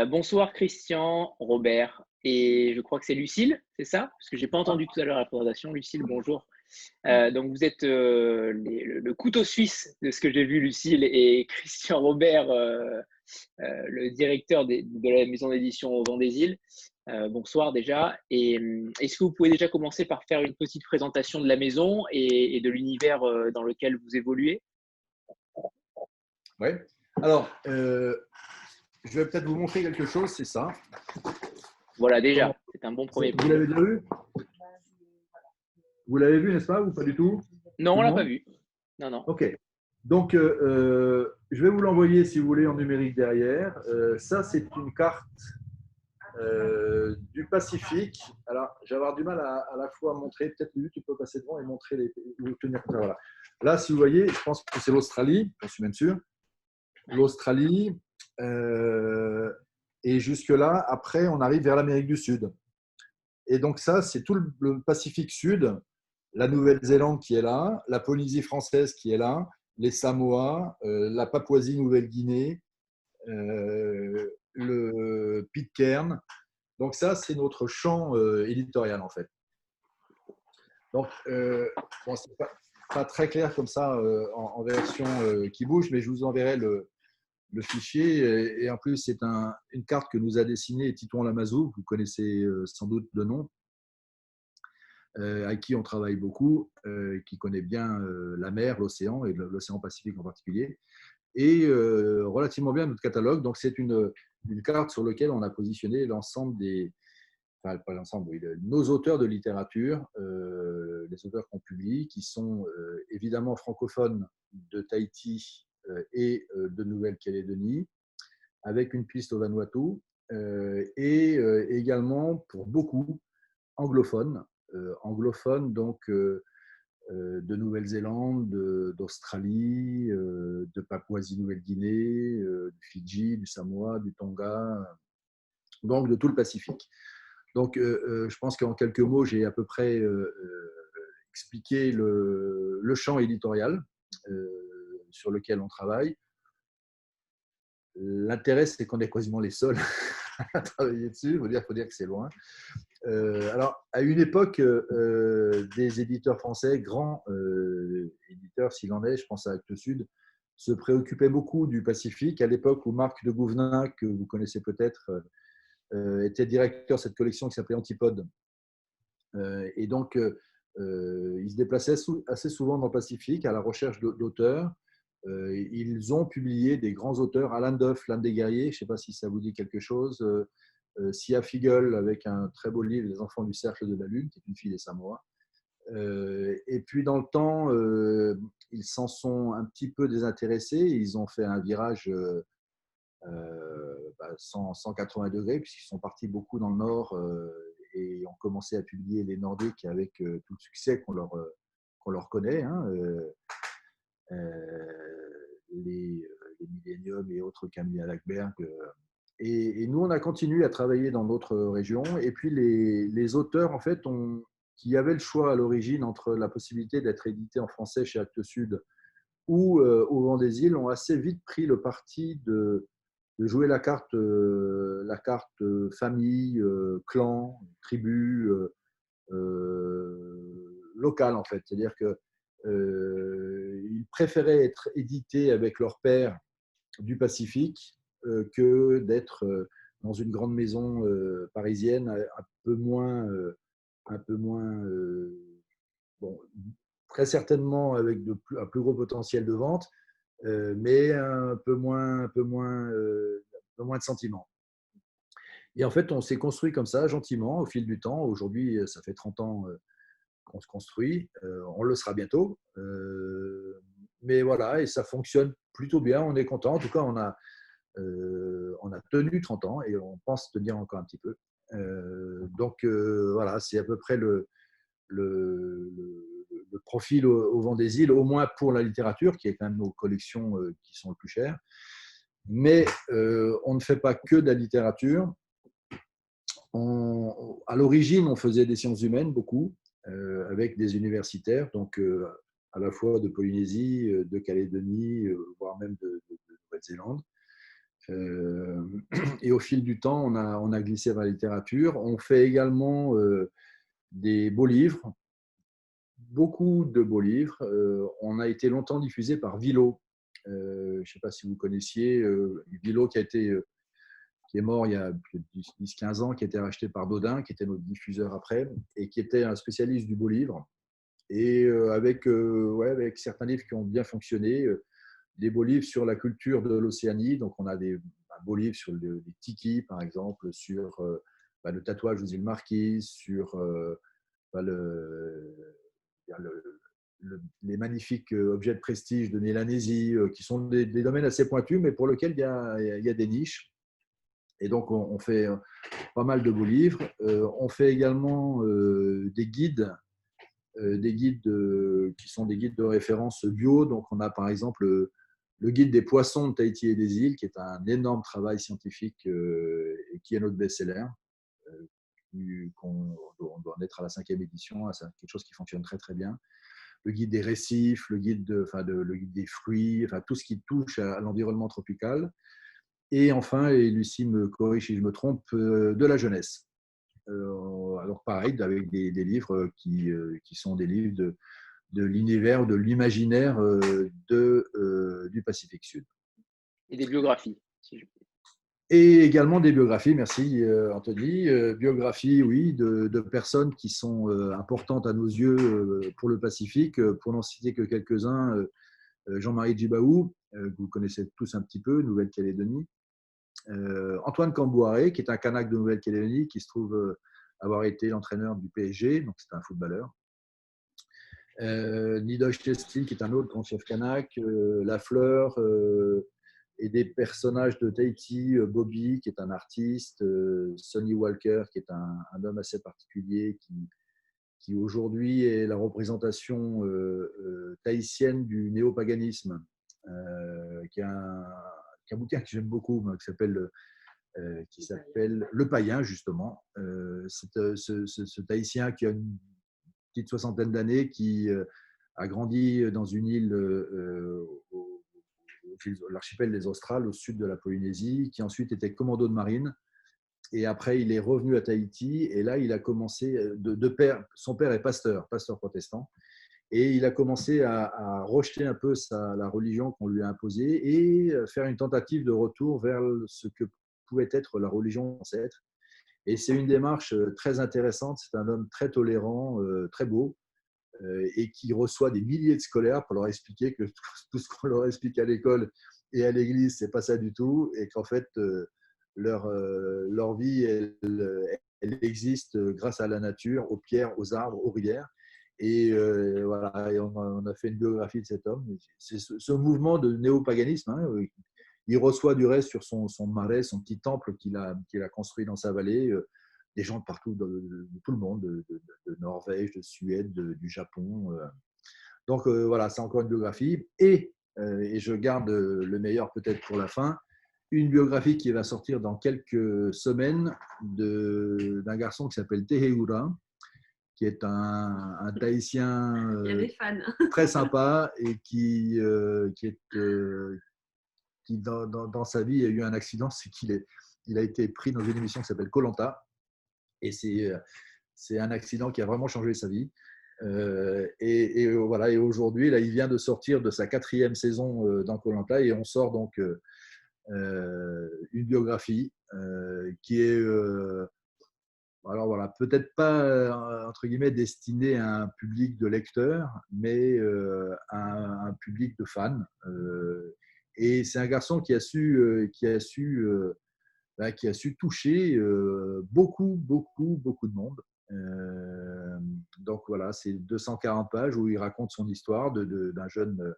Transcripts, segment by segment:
Bonsoir Christian, Robert et je crois que c'est Lucille, c'est ça? Parce que j'ai pas entendu tout à l'heure la présentation. Lucille, bonjour. Donc vous êtes le couteau suisse de ce que j'ai vu, Lucille, et Christian Robert, le directeur de la maison d'édition au Vent des Îles. Bonsoir déjà. Et est-ce que vous pouvez déjà commencer par faire une petite présentation de la maison et de l'univers dans lequel vous évoluez? Oui. Alors, je vais peut-être vous montrer quelque chose, c'est ça. Voilà, Comment- déjà, c'est un bon premier Vous pas. l'avez déjà vu? Vous l'avez vu, n'est-ce pas? Ou pas du tout? Non, Tout on le l'a pas monde? vu. Non, non. OK. Donc, je vais vous l'envoyer si vous voulez en numérique derrière. Ça, c'est une carte du Pacifique. Alors, je vais avoir du mal à la fois montrer. Peut-être, Lulu, tu peux passer devant et montrer ou tenir comme ça. Voilà. Là, si vous voyez, je pense que c'est l'Australie, je suis même sûr. Ouais. L'Australie. Et jusque-là, après, on arrive vers l'Amérique du Sud. Et donc ça, c'est tout le Pacifique Sud, la Nouvelle-Zélande qui est là, la Polynésie française qui est là, les Samoa, la Papouasie-Nouvelle-Guinée, le Pitcairn. Donc ça, c'est notre champ éditorial en fait. Donc, bon, c'est pas très clair comme ça en version qui bouge, mais je vous enverrai le fichier. Et en plus, c'est une carte que nous a dessinée Titouan Lamazou, vous connaissez sans doute de nom, avec qui on travaille beaucoup, qui connaît bien la mer, l'océan, et l'océan Pacifique en particulier, et relativement bien notre catalogue. Donc, c'est une carte sur laquelle on a positionné l'ensemble enfin, pas l'ensemble, oui, nos auteurs de littérature, les auteurs qu'on publie, qui sont évidemment francophones de Tahiti et de Nouvelle-Calédonie, avec une piste au Vanuatu, et également pour beaucoup anglophones, donc de Nouvelle-Zélande, d'Australie, de Papouasie-Nouvelle-Guinée, du Fidji, du Samoa, du Tonga, donc de tout le Pacifique. Donc, je pense qu'en quelques mots, j'ai à peu près expliqué le champ éditorial sur lequel on travaille. L'intérêt, c'est qu'on est quasiment les seuls à travailler dessus. Faut dire que c'est loin. Alors, à une époque, des éditeurs français, grands éditeurs, s'il en est, je pense à Actes Sud, se préoccupaient beaucoup du Pacifique. À l'époque où Marc de Gouvenin, que vous connaissez peut-être, était directeur de cette collection qui s'appelait Antipode. Et donc, ils se déplaçaient assez souvent dans le Pacifique à la recherche d'auteurs. Ils ont publié des grands auteurs, Alain Duff, L'âme des guerriers, je ne sais pas si ça vous dit quelque chose, Sia Fiegel avec un très beau livre, Les enfants du cercle de la lune, qui est une fille des Samoa. Et puis dans le temps, ils s'en sont un petit peu désintéressés, ils ont fait un virage 180 degrés, puisqu'ils sont partis beaucoup dans le nord et ont commencé à publier les Nordiques avec tout le succès qu'on leur connaît, hein, les Millennium et autres, Camille Lackberg. Et nous, on a continué à travailler dans d'autres régions. Et puis, les auteurs, en fait, qui avaient le choix à l'origine entre la possibilité d'être édité en français chez Actes Sud ou au Vent des Îles, ont assez vite pris le parti de jouer la carte famille, clan, tribu, locale, en fait. C'est-à-dire qu'ils préféraient être édités avec leur père du Pacifique que d'être dans une grande maison parisienne un peu moins bon, très certainement avec un plus gros potentiel de vente, mais un peu moins de sentiments. Et en fait, on s'est construit comme ça, gentiment, au fil du temps. Aujourd'hui, ça fait 30 ans qu'on se construit. On le sera bientôt. Mais voilà, et ça fonctionne plutôt bien. On est content. En tout cas, on a tenu 30 ans et on pense tenir encore un petit peu. Donc, voilà, c'est à peu près le, le profil au Vent des Îles, au moins pour la littérature, qui est quand même nos collections qui sont les plus chères. Mais on ne fait pas que de la littérature. À l'origine, on faisait des sciences humaines beaucoup, avec des universitaires, donc à la fois de Polynésie, de Calédonie, voire même de Nouvelle-Zélande. Et au fil du temps, on a glissé vers la littérature. On fait également des beaux livres, beaucoup de beaux livres. On a été longtemps diffusé par Vilo. Je ne sais pas si vous connaissiez Vilo qui est mort il y a 10-15 ans, qui a été racheté par Dodin, qui était notre diffuseur après, et qui était un spécialiste du beau livre. Et avec certains livres qui ont bien fonctionné, des beaux livres sur la culture de l'Océanie. Donc, on a un beau livre sur les tikis, par exemple, sur le tatouage aux îles Marquises, sur les magnifiques objets de prestige de Mélanésie, qui sont des domaines assez pointus, mais pour lesquels il y a des niches. Et donc, on fait pas mal de beaux livres. On fait également des guides qui sont des guides de référence bio. Donc, on a par exemple le guide des poissons de Tahiti et des îles, qui est un énorme travail scientifique et qui est notre best-seller. On doit en être à la 5e édition. C'est quelque chose qui fonctionne très, très bien. Le guide des récifs, le guide des fruits, tout ce qui touche à l'environnement tropical. Et enfin, et Lucie me corrige si je me trompe, de la jeunesse. Alors pareil, avec des livres qui sont des livres de l'univers, de l'imaginaire du Pacifique Sud. Et des biographies, si je puis. Et également des biographies, merci Anthony. Biographies, oui, de personnes qui sont importantes à nos yeux pour le Pacifique. Pour n'en citer que quelques-uns, Jean-Marie Djibaou, que vous connaissez tous un petit peu, Nouvelle-Calédonie. Antoine Cambouaré, qui est un Kanak de Nouvelle-Calédonie, qui se trouve avoir été l'entraîneur du PSG, donc c'est un footballeur. Nidosh Testin, qui est un autre grand chef Kanak, Lafleur, et des personnages de Tahiti, Bobby, qui est un artiste, Sonny Walker, qui est un homme assez particulier, qui aujourd'hui est la représentation tahitienne du néopaganisme, qui est un bouquin que j'aime beaucoup, qui s'appelle Le Païen, justement. Ce Tahitien qui a une petite soixantaine d'années, qui a grandi dans une île l'archipel des Australes, au sud de la Polynésie, qui ensuite était commando de marine. Et après, il est revenu à Tahiti. Et là, il a commencé, son père est pasteur protestant. Et il a commencé à rejeter un peu la religion qu'on lui a imposée et faire une tentative de retour vers ce que pouvait être la religion ancêtre. Et c'est une démarche très intéressante. C'est un homme très tolérant, très beau, et qui reçoit des milliers de scolaires pour leur expliquer que tout ce qu'on leur explique à l'école et à l'église, c'est pas ça du tout, et qu'en fait, leur vie, elle existe grâce à la nature, aux pierres, aux arbres, aux rivières. Et voilà, et on a fait une biographie de cet homme. C'est ce mouvement de néopaganisme. Il reçoit du reste sur son marais, son petit temple qu'il a construit dans sa vallée, des gens de partout, de tout le monde, de Norvège, de Suède, du Japon. Donc voilà, c'est encore une biographie. Et je garde le meilleur peut-être pour la fin, une biographie qui va sortir dans quelques semaines d'un garçon qui s'appelle Teheura, qui est un Tahitien très sympa et qui dans sa vie a eu un accident, c'est qu'il a été pris dans une émission qui s'appelle Koh Lanta. Et c'est un accident qui a vraiment changé sa vie. Voilà, et aujourd'hui, là, il vient de sortir de sa 4e saison dans Koh Lanta, et on sort donc une biographie qui est, alors voilà, peut-être pas entre guillemets destinée à un public de lecteurs, mais à un public de fans. Et c'est un garçon qui a su toucher beaucoup de monde. Donc voilà, c'est 240 pages où il raconte son histoire d'un jeune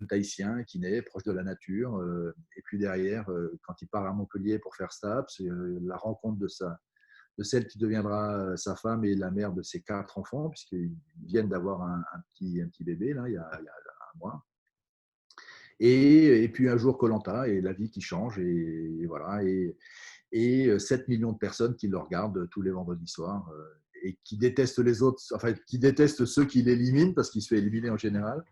Tahitien qui naît proche de la nature. Et puis derrière, quand il part à Montpellier pour faire STAPS, c'est la rencontre de celle qui deviendra sa femme et la mère de ses 4 enfants, puisqu'ils viennent d'avoir un petit bébé là, il y a un mois. Et puis un jour Koh Lanta et la vie qui change, et voilà, et 7 millions de personnes qui le regardent tous les vendredis soirs, et qui détestent les autres, enfin qui détestent ceux qui l'éliminent parce qu'il se fait éliminer en général.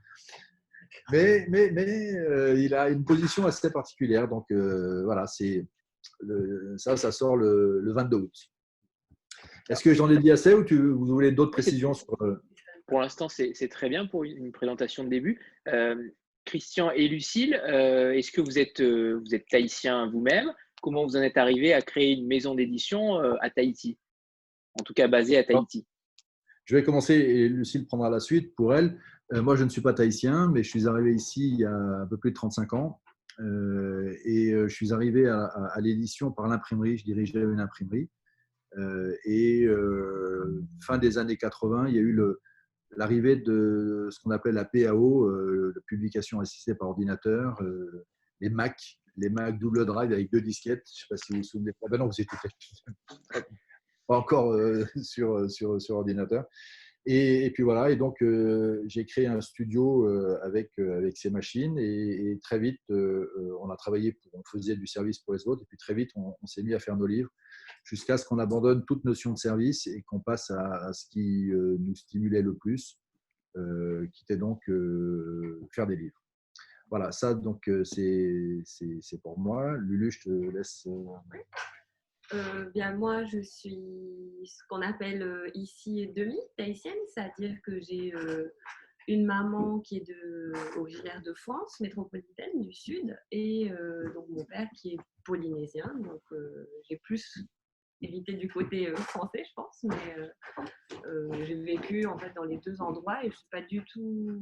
il a une position assez particulière. Donc voilà, ça sort le 22 août. Est-ce que j'en ai dit assez ou vous voulez d'autres précisions sur Pour l'instant, c'est très bien pour une présentation de début. Christian et Lucille, est-ce que vous êtes tahitien vous-même? Comment vous en êtes arrivé à créer une maison d'édition à Tahiti? En tout cas, basée à Tahiti. Je vais commencer et Lucille prendra la suite pour elle. Moi, je ne suis pas tahitien, mais je suis arrivé ici il y a un peu plus de 35 ans. Je suis arrivé à l'édition par l'imprimerie. Je dirigeais une imprimerie. Fin des années 80, il y a eu l'arrivée de ce qu'on appelle la PAO, la publication assistée par ordinateur, les Mac double drive avec 2 disquettes. Je ne sais pas si vous vous souvenez. Ah ben non, vous étiez pas encore sur ordinateur. Et puis voilà, et donc j'ai créé un studio avec ces machines et très vite, on a travaillé, on faisait du service pour les autres, et puis très vite, on s'est mis à faire nos livres jusqu'à ce qu'on abandonne toute notion de service et qu'on passe à ce qui nous stimulait le plus, qui était donc faire des livres. Voilà, ça donc c'est pour moi. Lulu, je te laisse. Bien, moi, je suis ce qu'on appelle ici demi-tahitienne, c'est-à-dire que j'ai une maman qui est originaire de France, métropolitaine du Sud, et donc mon père qui est polynésien. Donc, j'ai plus hérité du côté français, je pense, mais j'ai vécu en fait dans les 2 endroits et je ne suis pas du tout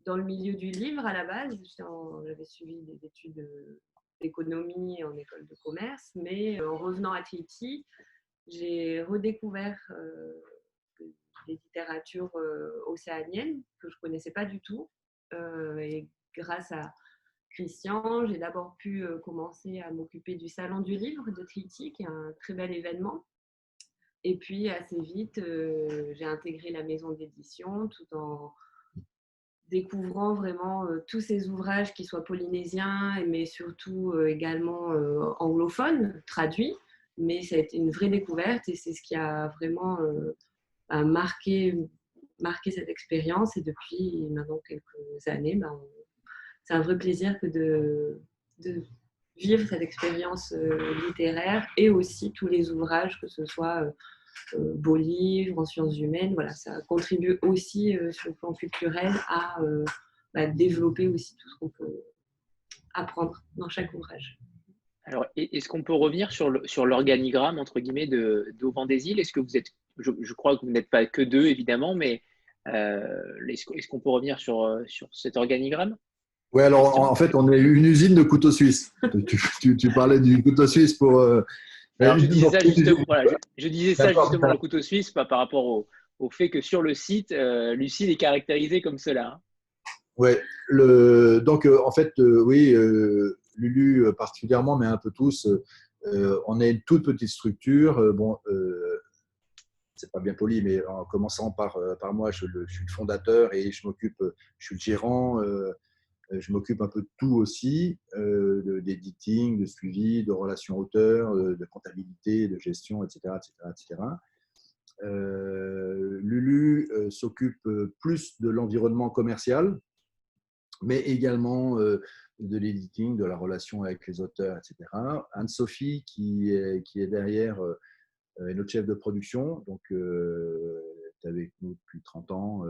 dans le milieu du livre à la base. J'avais suivi des études d'économie en école de commerce, mais en revenant à Tahiti, j'ai redécouvert des littératures océaniennes que je ne connaissais pas du tout. Et grâce à Christian, j'ai d'abord pu commencer à m'occuper du Salon du Livre de Tahiti, qui est un très bel événement. Et puis assez vite, j'ai intégré la maison d'édition tout en découvrant vraiment tous ces ouvrages qui soient polynésiens, mais surtout également anglophones, traduits. Mais ça a été une vraie découverte et c'est ce qui a vraiment marqué cette expérience. Et depuis maintenant quelques années, c'est un vrai plaisir que de vivre cette expérience littéraire et aussi tous les ouvrages, que ce soit beaux livres en sciences humaines. Voilà, ça contribue aussi sur le plan culturel à développer aussi tout ce qu'on peut apprendre dans chaque ouvrage. Alors, est-ce qu'on peut revenir sur l'organigramme, entre guillemets, d'Auvent des Îles? Est-ce que vous êtes, je crois que vous n'êtes pas que 2, évidemment, mais est-ce qu'on peut revenir sur cet organigramme? Oui, alors en fait, on est une usine de couteaux suisses. Tu parlais du couteau suisse pour. Alors, je disais ça justement, voilà, je disais ça justement, le D'accord. couteau suisse, par rapport au fait que sur le site, Lucille est caractérisée comme cela. Ouais, donc en fait, oui, Lulu particulièrement, mais un peu tous, on est une toute petite structure. Bon, c'est pas bien poli, mais en commençant par moi, je suis le fondateur et je suis le gérant. Je m'occupe un peu de tout aussi, d'editing, de suivi, de relations auteurs, de comptabilité, de gestion, etc. etc., etc. Lulu s'occupe plus de l'environnement commercial, mais également de l'editing, de la relation avec les auteurs, etc. Anne-Sophie, qui est derrière, est notre chef de production, donc elle est avec nous depuis 30 ans.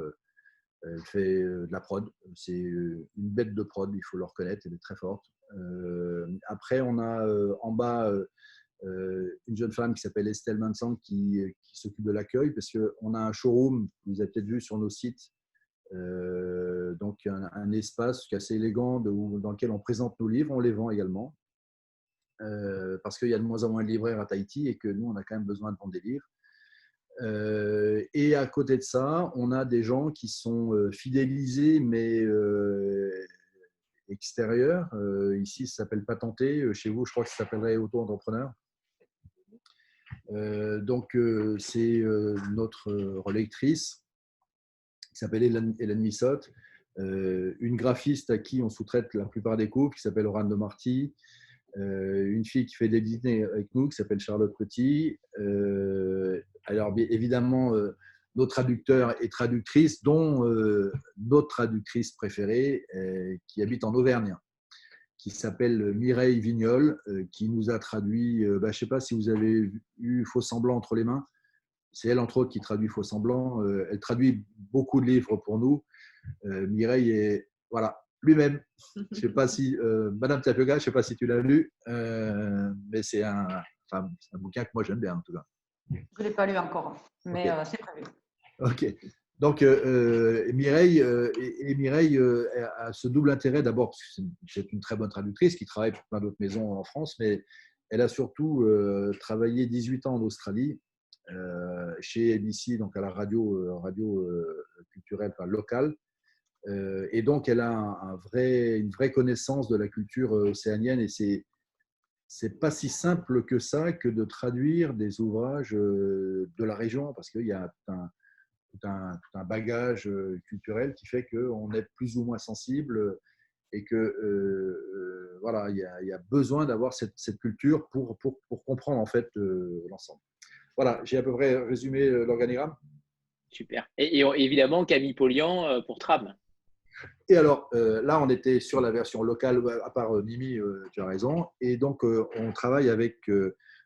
Elle fait de la prod. C'est une bête de prod, il faut le reconnaître, elle est très forte. Après, on a en bas une jeune femme qui s'appelle Estelle Mansang qui s'occupe de l'accueil, parce qu'on a un showroom, vous avez peut-être vu sur nos sites, donc un espace qui est assez élégant dans lequel on présente nos livres, on les vend également, parce qu'il y a de moins en moins de libraires à Tahiti et que nous, on a quand même besoin de vendre des livres. Et à côté de ça, on a des gens qui sont fidélisés, mais extérieurs. Ici, ça s'appelle patenté. Chez vous, je crois que ça s'appellerait auto-entrepreneur. Donc, c'est notre relectrice qui s'appelle Hélène Missotte, une graphiste à qui on sous-traite la plupart des coups, qui s'appelle Orane de Marty, une fille qui fait des dîners avec nous, qui s'appelle Charlotte Petit. Alors, évidemment, nos traducteurs et traductrices, dont notre traductrice préférée qui habite en Auvergne, qui s'appelle Mireille Vignol, qui nous a traduit, je ne sais pas si vous avez eu Faux Semblant entre les mains. C'est elle, entre autres, qui traduit Faux Semblant. Elle traduit beaucoup de livres pour nous. Mireille est, voilà, lui-même. Je ne sais pas si, Madame Tapioca, je ne sais pas si tu l'as lu, mais c'est un bouquin que moi j'aime bien, en tout cas. Je ne l'ai pas lu encore, mais okay. C'est prévu. Ok. Donc, Mireille, Mireille a ce double intérêt. D'abord, parce que c'est une très bonne traductrice qui travaille pour plein d'autres maisons en France, mais elle a surtout travaillé 18 ans en Australie, chez ABC, donc à la radio culturelle, enfin, locale. Et donc, elle a une vraie connaissance de la culture océanienne, et c'est pas si simple que ça que de traduire des ouvrages de la région, parce qu'il y a tout un bagage culturel qui fait qu'on est plus ou moins sensible, et que voilà, il y a besoin d'avoir cette culture pour comprendre en fait l'ensemble. Voilà, j'ai à peu près résumé l'organigramme. Super. Et évidemment, Camille Polian pour Tram. Et alors, là, on était sur la version locale, à part Mimi, tu as raison. Et donc, on travaille avec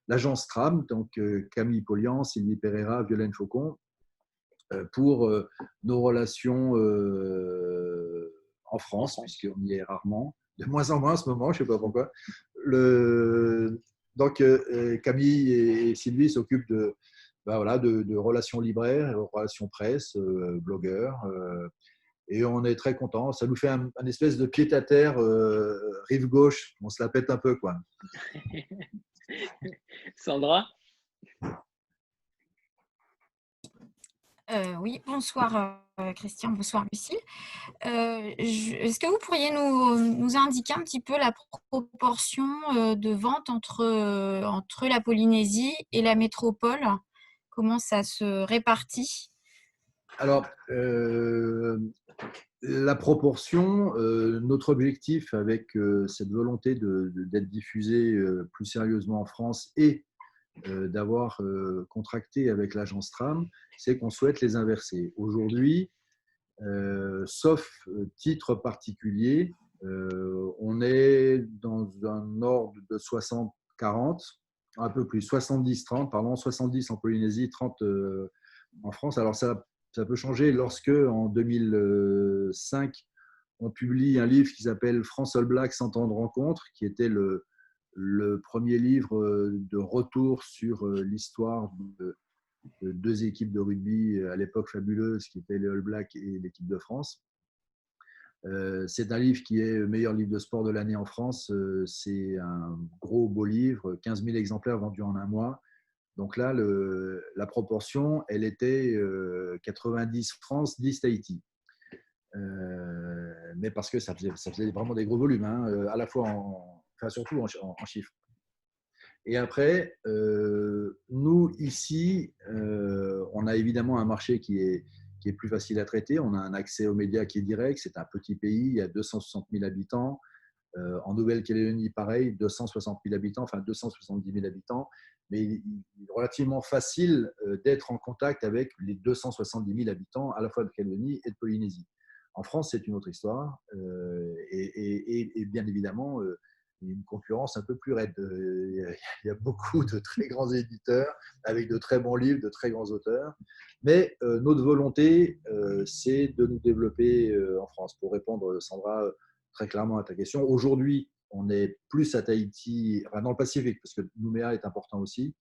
l'agence Tram, donc Camille Polian, Sylvie Pereira, Violaine Faucon, pour nos relations en France, puisqu'on y est rarement, de moins en moins en ce moment, je ne sais pas pourquoi. Donc, Camille et Sylvie s'occupent de relations libraires, relations presse, blogueurs, et on est très contents. Ça nous fait un espèce de pied-à-terre rive gauche, on se la pète un peu, quoi. Sandra ? Oui, bonsoir Christian, bonsoir Lucille. Est-ce que vous pourriez nous indiquer un petit peu la proportion de vente entre la Polynésie et la métropole? Comment ça se répartit? Alors, la proportion, notre objectif avec cette volonté d'être diffusé plus sérieusement en France et d'avoir contracté avec l'agence Tram, c'est qu'on souhaite les inverser. Aujourd'hui, sauf titre particulier, on est dans un ordre de 60-40, un peu plus, 70-30, pardon, 70 en Polynésie, 30 en France. Alors ça peut changer lorsque, en 2005, on publie un livre qui s'appelle France All Blacks 100 ans de rencontre, qui était le premier livre de retour sur l'histoire de deux équipes de rugby à l'époque fabuleuses, qui étaient les All Blacks et l'équipe de France. C'est un livre qui est le meilleur livre de sport de l'année en France. C'est un gros, beau livre, 15 000 exemplaires vendus en un mois. Donc là, la proportion, elle était 90 France, 10 Tahiti. Mais parce que ça faisait vraiment des gros volumes, hein, à la fois surtout en chiffres. Et après, nous, ici, on a évidemment un marché qui est plus facile à traiter. On a un accès aux médias qui est direct. C'est un petit pays, il y a 260 000 habitants. En Nouvelle-Calédonie, pareil, 260 000 habitants, enfin 270 000 habitants. Mais il est relativement facile d'être en contact avec les 270 000 habitants, à la fois de Calédonie et de Polynésie. En France, c'est une autre histoire. Et bien évidemment, une concurrence un peu plus raide. Il y a beaucoup de très grands éditeurs avec de très bons livres, de très grands auteurs. Mais notre volonté, c'est de nous développer en France. Pour répondre, Sandra, très clairement à ta question, aujourd'hui, on est plus à Tahiti, enfin dans le Pacifique, parce que Nouméa est important aussi.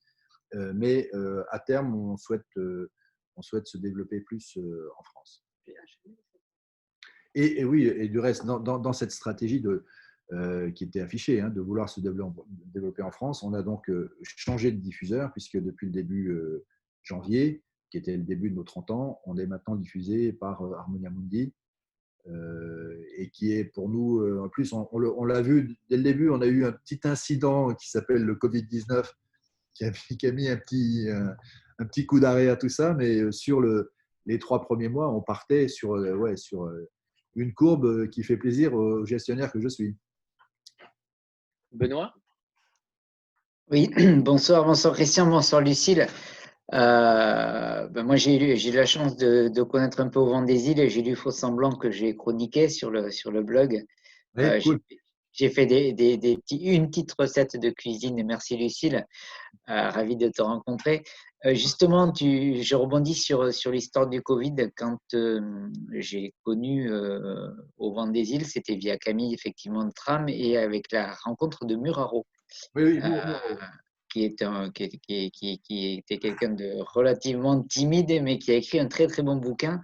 Mais à terme, on souhaite se développer plus en France. Et oui, et du reste, dans cette stratégie qui était affichée, de vouloir se développer en France, on a donc changé de diffuseur, puisque depuis le début janvier, qui était le début de nos 30 ans, on est maintenant diffusé par Harmonia Mundi, et qui est pour nous, en plus, on l'a vu dès le début, on a eu un petit incident qui s'appelle le Covid-19, qui a mis un petit coup d'arrêt à tout ça, mais sur les 3 premiers mois, on partait sur une courbe qui fait plaisir aux gestionnaires que je suis. Benoît ? Oui, bonsoir Christian, bonsoir Lucille. Moi, j'ai eu la chance de connaître un peu Au vent des îles et j'ai lu Faux semblant que j'ai chroniqué sur le blog. Ouais, J'ai cool. j'ai fait une petite recette de cuisine. Merci Lucille, ravi de te rencontrer. Justement, je rebondis sur l'histoire du Covid. Quand j'ai connu Au vent des îles, c'était via Camille, effectivement, de Tram et avec la rencontre de Muraro. Oui, oui, Euh, qui était quelqu'un de relativement timide, mais qui a écrit un très très bon bouquin,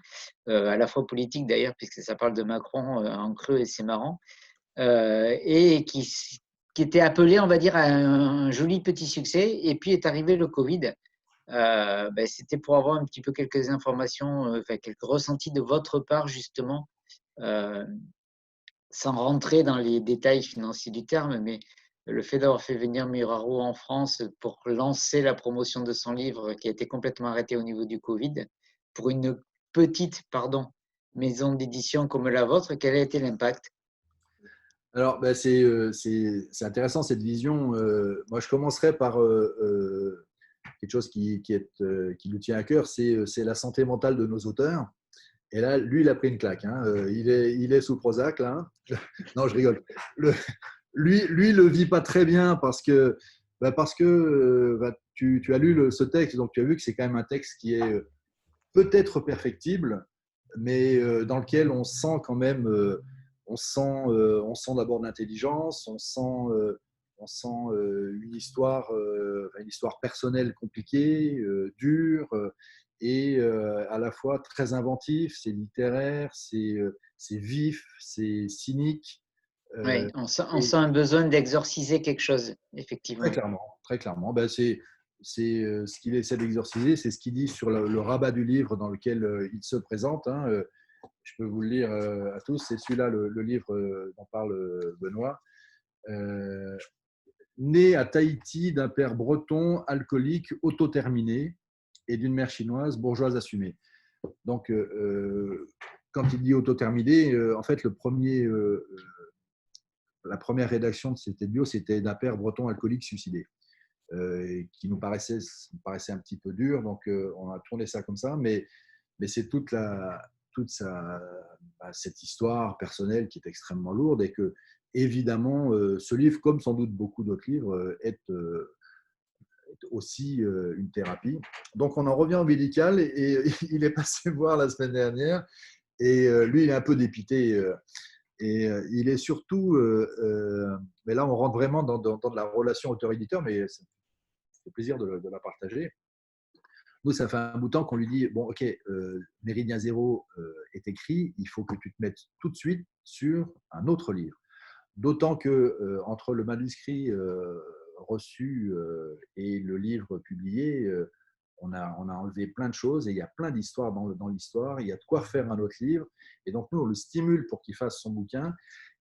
à la fois politique d'ailleurs, puisque ça parle de Macron en creux et c'est marrant, et qui était appelé, on va dire, à un joli petit succès. Et puis est arrivé le Covid. C'était pour avoir un petit peu quelques informations, enfin quelques ressentis de votre part justement, euh, sans rentrer dans les détails financiers du terme, mais le fait d'avoir fait venir Muraro en France pour lancer la promotion de son livre qui a été complètement arrêté au niveau du Covid, pour une petite, maison d'édition comme la vôtre, quel a été l'impact? Alors, c'est intéressant cette vision. Moi, je commencerai par quelque chose qui nous tient à cœur, c'est la santé mentale de nos auteurs. Et là, lui, il a pris une claque. Hein. Il est sous Prozac, là. Non, je rigole. Lui, il le vit pas très bien parce que tu as lu ce texte, donc tu as vu que c'est quand même un texte qui est peut-être perfectible, mais dans lequel on sent quand même, on sent d'abord de l'intelligence, on sent une histoire personnelle compliquée, dure, et à la fois très inventif, c'est littéraire, c'est vif, c'est cynique. Oui, euh, on sent un besoin d'exorciser quelque chose, effectivement. Très clairement. C'est ce qu'il essaie d'exorciser, c'est ce qu'il dit sur le rabat du livre dans lequel il se présente. Hein. Je peux vous le lire à tous. C'est celui-là, le livre dont parle Benoît. Euh, Né à Tahiti d'un père breton alcoolique autoterminé et d'une mère chinoise bourgeoise assumée. Donc, quand il dit autoterminé, en fait, la première rédaction de cette bio, c'était d'un père breton alcoolique suicidé. Qui nous paraissait un petit peu dur, donc on a tourné ça comme ça, mais c'est cette histoire personnelle qui est extrêmement lourde et que, évidemment, ce livre, comme sans doute beaucoup d'autres livres, est aussi une thérapie. Donc on en revient au médical et il est passé voir la semaine dernière et lui, il est un peu dépité. Et il est surtout, mais là on rentre vraiment dans de la relation auteur-éditeur, mais ça fait plaisir de la partager. Nous, ça fait un bout de temps qu'on lui dit, bon, ok, Méridien Zéro est écrit, il faut que tu te mettes tout de suite sur un autre livre. D'autant que entre le manuscrit reçu et le livre publié, on a enlevé plein de choses et il y a plein d'histoires dans l'histoire. Il y a de quoi faire un autre livre. Et donc, nous, on le stimule pour qu'il fasse son bouquin.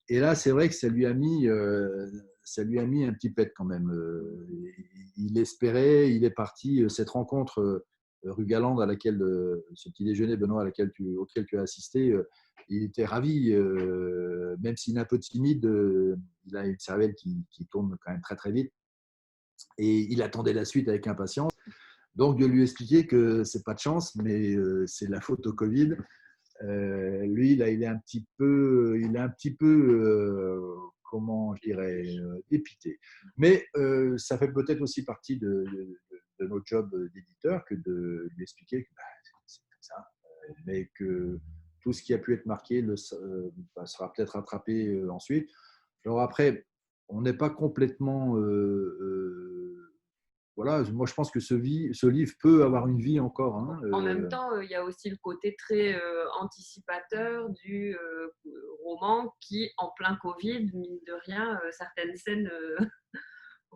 Et là, c'est vrai que ça lui a mis un petit pet quand même. Il espérait, il est parti. Cette rencontre rue Galande à laquelle, ce petit déjeuner, Benoît, auquel tu as assisté, il était ravi, même s'il est un peu timide, il a une cervelle qui tourne quand même très très vite. Et il attendait la suite avec impatience. Donc de lui expliquer que c'est pas de chance, mais c'est la faute au Covid. Lui, là, il est un petit peu, comment je dirais, dépité. Mais ça fait peut-être aussi partie de notre job d'éditeur que de lui expliquer que c'est comme ça, mais que tout ce qui a pu être marqué sera peut-être rattrapé ensuite. Alors après, on n'est pas complètement voilà, moi je pense que ce livre peut avoir une vie encore. Hein, En même temps, il y a aussi le côté très anticipateur du roman qui, en plein Covid, mine de rien, certaines scènes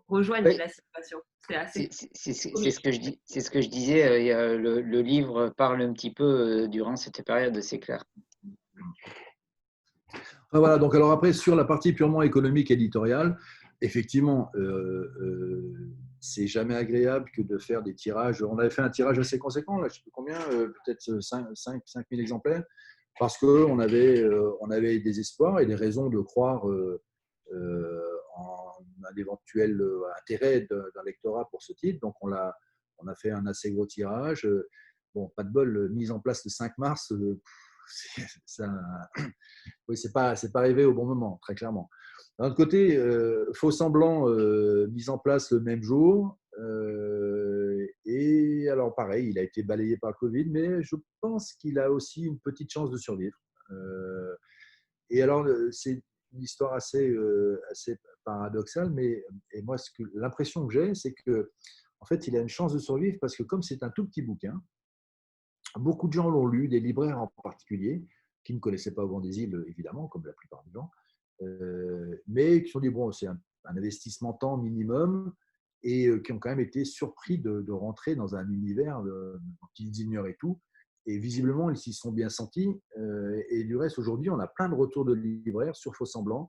rejoignent Oui, la situation. C'est assez c'est ce comique. que je dis, c'est ce que je disais. Le livre parle un petit peu durant cette période, c'est clair. Enfin, voilà, donc alors après, sur la partie purement économique éditoriale, effectivement, c'est jamais agréable que de faire des tirages. On avait fait un tirage assez conséquent, là, je ne sais plus combien, peut-être 5 000 exemplaires, parce qu'on avait des espoirs et des raisons de croire en un éventuel intérêt d'un lectorat pour ce titre. Donc, on a fait un assez gros tirage. Bon, pas de bol, mise en place le 5 mars, ça, oui, c'est pas arrivé au bon moment, très clairement. D'un autre côté, faux semblant mis en place le même jour. Et alors, pareil, il a été balayé par le Covid, mais je pense qu'il a aussi une petite chance de survivre. Et alors, c'est une histoire assez paradoxale, mais et moi, l'impression que j'ai, c'est que en fait, il a une chance de survivre parce que comme c'est un tout petit bouquin, beaucoup de gens l'ont lu, des libraires en particulier, qui ne connaissaient pas Au vent des îles, évidemment, comme la plupart des gens, mais qui se sont dit, bon, c'est un investissement temps minimum, et qui ont quand même été surpris de rentrer dans un univers dont ils ignoraient tout. Et visiblement, ils s'y sont bien sentis. Et du reste, aujourd'hui, on a plein de retours de libraires sur Faux Semblant.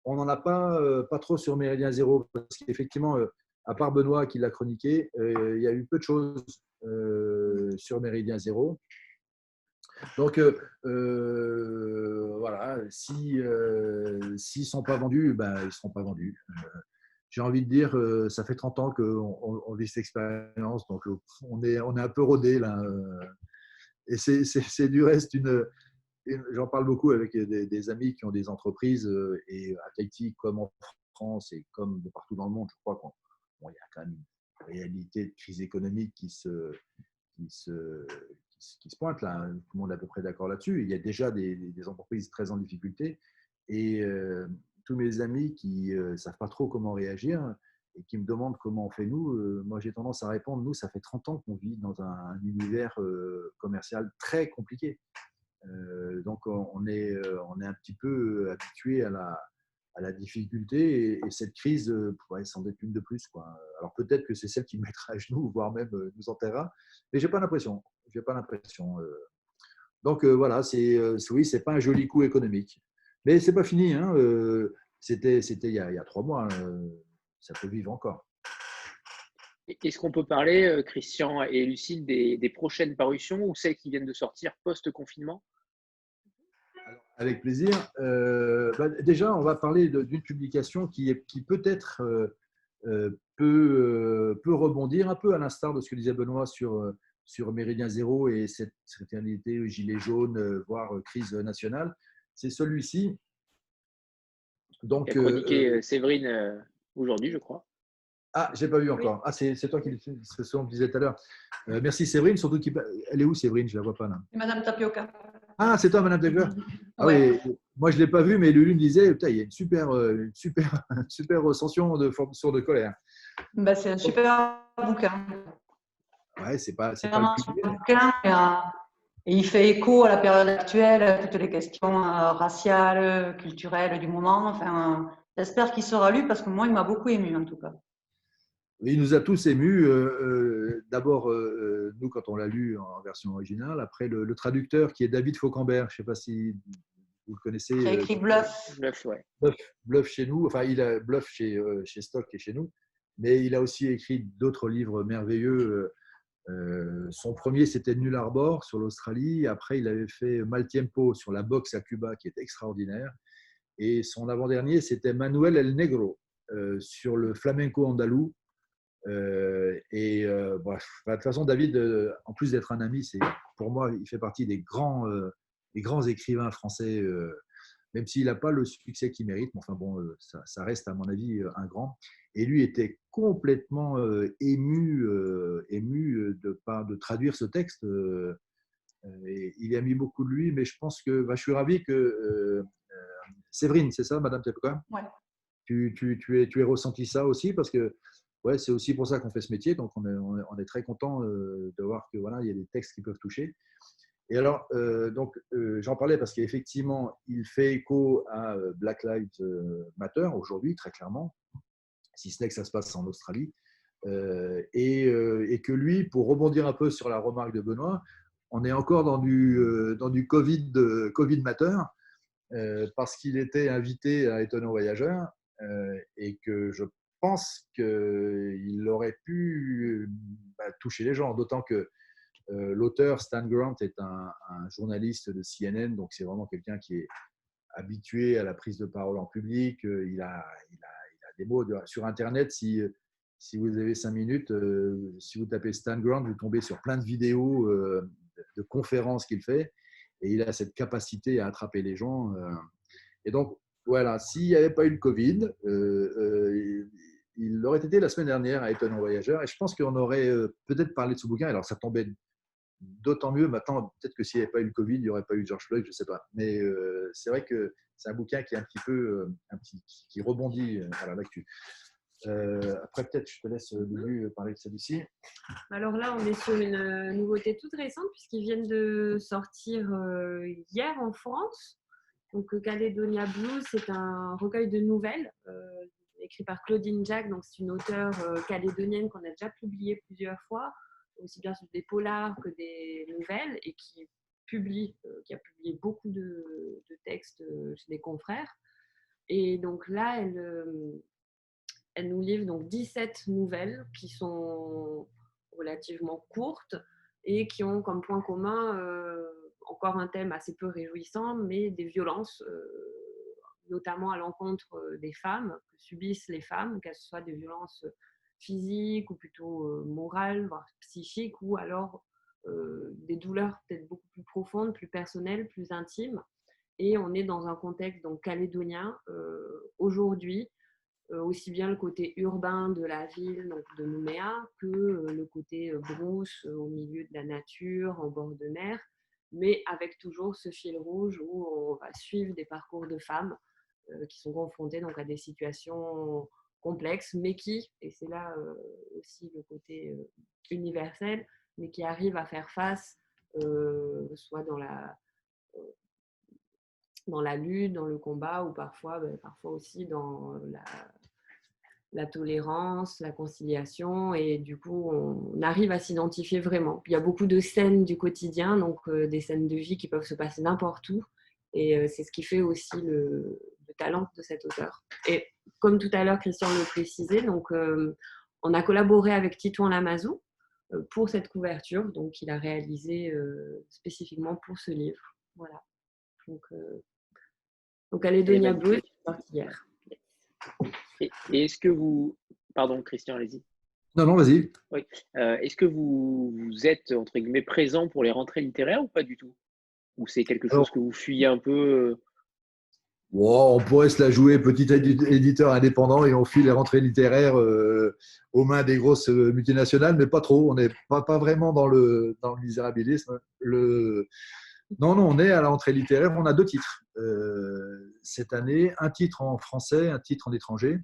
On n'en a pas trop sur Méridien Zéro, parce qu'effectivement, à part Benoît qui l'a chroniqué, il y a eu peu de choses sur Méridien Zéro. Donc, voilà, s'ils ne sont pas vendus, ben, ils ne seront pas vendus. J'ai envie de dire, ça fait 30 ans qu'on vit cette expérience, donc on est un peu rodé là. Et c'est du reste j'en parle beaucoup avec des amis qui ont des entreprises, et à Tahiti comme en France et comme de partout dans le monde, je crois qu'il y a quand même une réalité de crise économique qui se pointe là. Tout le monde est à peu près d'accord là-dessus. Il y a déjà des entreprises très en difficulté, et tous mes amis qui ne savent pas trop comment réagir et qui me demandent comment on fait nous, moi j'ai tendance à répondre, nous ça fait 30 ans qu'on vit dans un univers commercial très compliqué. Donc on est un petit peu habitué à la difficulté, et cette crise pourrait s'en être une de plus, quoi. Alors peut-être que c'est celle qui nous mettra à genoux, voire même nous enterrera, mais j'ai pas l'impression. Donc voilà, oui, c'est pas un joli coup économique, mais c'est pas fini, hein. C'était il y a 3 mois, ça peut vivre encore. Est-ce qu'on peut parler, Christian et Lucille, des prochaines parutions ou celles qui viennent de sortir post-confinement? Avec plaisir. Déjà, on va parler d'une publication qui peut-être peut rebondir un peu à l'instar de ce que disait Benoît sur Méridien Zéro et cette fraternité gilet jaune, voire crise nationale. C'est celui-ci. Donc, qui a chroniqué Séverine aujourd'hui, je crois. Ah, je n'ai pas vu encore. Oui. Ah, c'est toi qui c'est ce qu'on disait tout à l'heure. Merci Séverine, surtout elle est où Séverine? Je ne la vois pas là. C'est Madame Tapioca. Ah, c'est toi, Madame Tapioca. Ah, ouais. Oui, moi je ne l'ai pas vu, mais Lulu me disait, il y a une super recension de Sourds de colère. Ben, c'est un super bouquin. Ouais, c'est pas vraiment un super bouquin. Et il fait écho à la période actuelle, à toutes les questions raciales, culturelles du moment. Enfin, j'espère qu'il sera lu parce que moi, il m'a beaucoup ému en tout cas. Il nous a tous émus. D'abord, nous, quand on l'a lu en version originale. Après, le traducteur qui est David Fauquembert. Je ne sais pas si vous le connaissez. Qui a écrit Bluff. Bluff, ouais. Bluff chez nous. Enfin, il a Bluff chez Stock et chez nous. Mais il a aussi écrit d'autres livres merveilleux. Son premier, c'était Null Arbor sur l'Australie. Après, il avait fait Mal Tiempo sur la boxe à Cuba, qui est extraordinaire. Et son avant-dernier, c'était Manuel El Negro sur le flamenco andalou. Bref, de toute façon, David, en plus d'être un ami, pour moi, il fait partie des grands écrivains français, même s'il n'a pas le succès qu'il mérite. Mais enfin bon, ça reste, à mon avis, un grand. Et lui était complètement ému de traduire ce texte. Et il a mis beaucoup de lui, mais je pense que je suis ravi que Séverine, c'est ça, Madame Tepka? Ouais. Tu es ressenti ça aussi, parce que ouais, c'est aussi pour ça qu'on fait ce métier, donc on est très content de voir que voilà, il y a des textes qui peuvent toucher. Et alors, j'en parlais parce qu'effectivement, il fait écho à Black Lives Matter aujourd'hui, très clairement, si ce n'est que ça se passe en Australie, et que lui, pour rebondir un peu sur la remarque de Benoît, on est encore dans du Covid Matter, parce qu'il était invité à Étonnant Voyageur, et que je pense qu'il aurait pu toucher les gens, d'autant que l'auteur Stan Grant est un journaliste de CNN, donc c'est vraiment quelqu'un qui est habitué à la prise de parole en public. Il a des mots sur Internet. Si si vous avez 5 minutes, si vous tapez Stan Grant, vous tombez sur plein de vidéos de conférences qu'il fait. Et il a cette capacité à attraper les gens. Et donc, voilà, s'il n'y avait pas eu le Covid, il aurait été la semaine dernière à Étonnant Voyageur. Et je pense qu'on aurait peut-être parlé de ce bouquin. Alors, ça tombait d'autant mieux maintenant. Peut-être que s'il n'y avait pas eu le Covid, il n'y aurait pas eu George Floyd, je ne sais pas. Mais c'est vrai que c'est un bouquin qui est un petit peu qui rebondit voilà, là-dessus. Après, peut-être, je te laisse Lulu parler de celui-ci. Alors là, on est sur une nouveauté toute récente puisqu'ils viennent de sortir hier en France. Donc, Caledonia Blues, c'est un recueil de nouvelles écrit par Claudine Jack. Donc, c'est une auteure calédonienne qu'on a déjà publiée plusieurs fois, aussi bien sur des polars que des nouvelles, et qui a publié beaucoup de textes chez des confrères. Et donc là, elle nous livre donc 17 nouvelles qui sont relativement courtes et qui ont comme point commun encore un thème assez peu réjouissant, mais des violences, notamment à l'encontre des femmes, que subissent les femmes, qu'elles soient des violences physiques ou plutôt morales, voire psychiques, ou alors des douleurs peut-être beaucoup plus profondes, plus personnelles, plus intimes. Et on est dans un contexte donc calédonien aujourd'hui, aussi bien le côté urbain de la ville, donc de Nouméa, que le côté brousse au milieu de la nature, en bord de mer, mais avec toujours ce fil rouge où on va suivre des parcours de femmes qui sont confrontées donc à des situations complexes, mais qui, et c'est là aussi le côté universel, mais qui arrivent à faire face soit dans la lutte, dans le combat, ou parfois aussi dans la tolérance, la conciliation, et du coup, on arrive à s'identifier vraiment. Il y a beaucoup de scènes du quotidien, donc des scènes de vie qui peuvent se passer n'importe où, et c'est ce qui fait aussi le talent de cet auteur. Et comme tout à l'heure, Christian le précisait, donc on a collaboré avec Titouan Lamazou pour cette couverture, donc il a réalisé spécifiquement pour ce livre. Voilà. Donc Caledonia Blues, c'est sorti hier. Et est-ce que vous… Pardon, Christian, allez-y. Non, vas-y. Oui. Est-ce que vous êtes, entre guillemets, présent pour les rentrées littéraires ou pas du tout? Ou c'est quelque chose que vous fuyez un peu On pourrait se la jouer petit éditeur indépendant et on file les rentrées littéraires aux mains des grosses multinationales, mais pas trop. On n'est pas vraiment dans le misérabilisme. Non, on est à la rentrée littéraire. On a 2 titres cette année, un titre en français, un titre en étranger.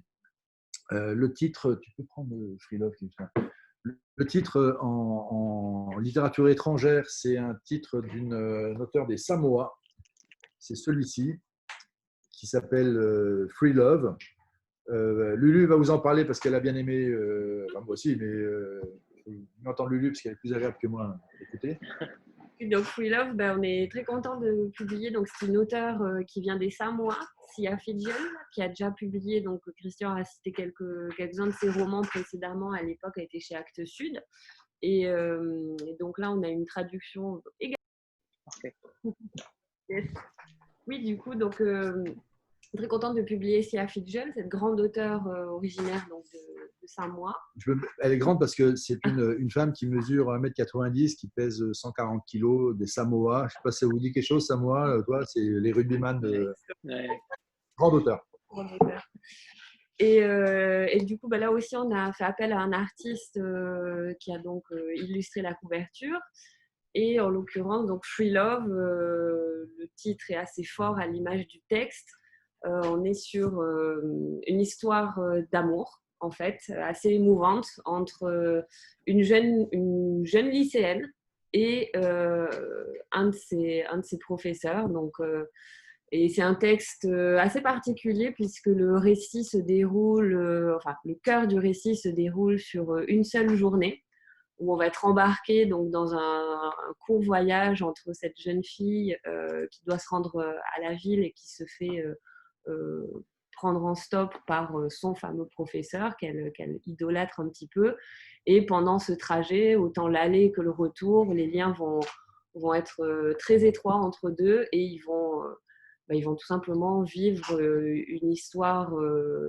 Le titre, tu peux prendre le Freelove. Le titre en littérature étrangère, c'est un titre d'une auteure des Samoa. C'est celui-ci, qui s'appelle Free Love. Lulu va vous en parler parce qu'elle a bien aimé, moi aussi, mais je m'entends Lulu parce qu'elle est plus agréable que moi à écouter. Donc Free Love, on est très content de publier. Donc c'est une auteure qui vient des Samoa, Sia Fitzgerald, qui a déjà publié. Donc Christian a cité quelques-uns de ses romans précédemment. À l'époque, a été chez Actes Sud. Et donc là, on a une traduction également. Parfait. Yes. Oui, du coup, donc très contente de publier Sia Fitzgerald, cette grande auteure originaire donc, de Samoa. Elle est grande parce que c'est une femme qui mesure 1m90, qui pèse 140 kg, des Samoa. Je ne sais pas si ça vous dit quelque chose, Samoa. Toi, c'est les rugbyman de… Grande auteure. Et du coup, là aussi, on a fait appel à un artiste qui a donc illustré la couverture. Et en l'occurrence, donc Free Love, le titre est assez fort à l'image du texte. On est sur une histoire d'amour, en fait, assez émouvante, entre une jeune lycéenne et un de ses professeurs. Donc, et c'est un texte assez particulier puisque le récit se déroule, le cœur du récit se déroule sur une seule journée, où on va être embarqué donc, dans un court voyage entre cette jeune fille qui doit se rendre à la ville et qui se fait prendre en stop par son fameux professeur qu'elle idolâtre un petit peu. Et pendant ce trajet, autant l'aller que le retour, les liens vont être très étroits entre deux et ils vont tout simplement vivre une histoire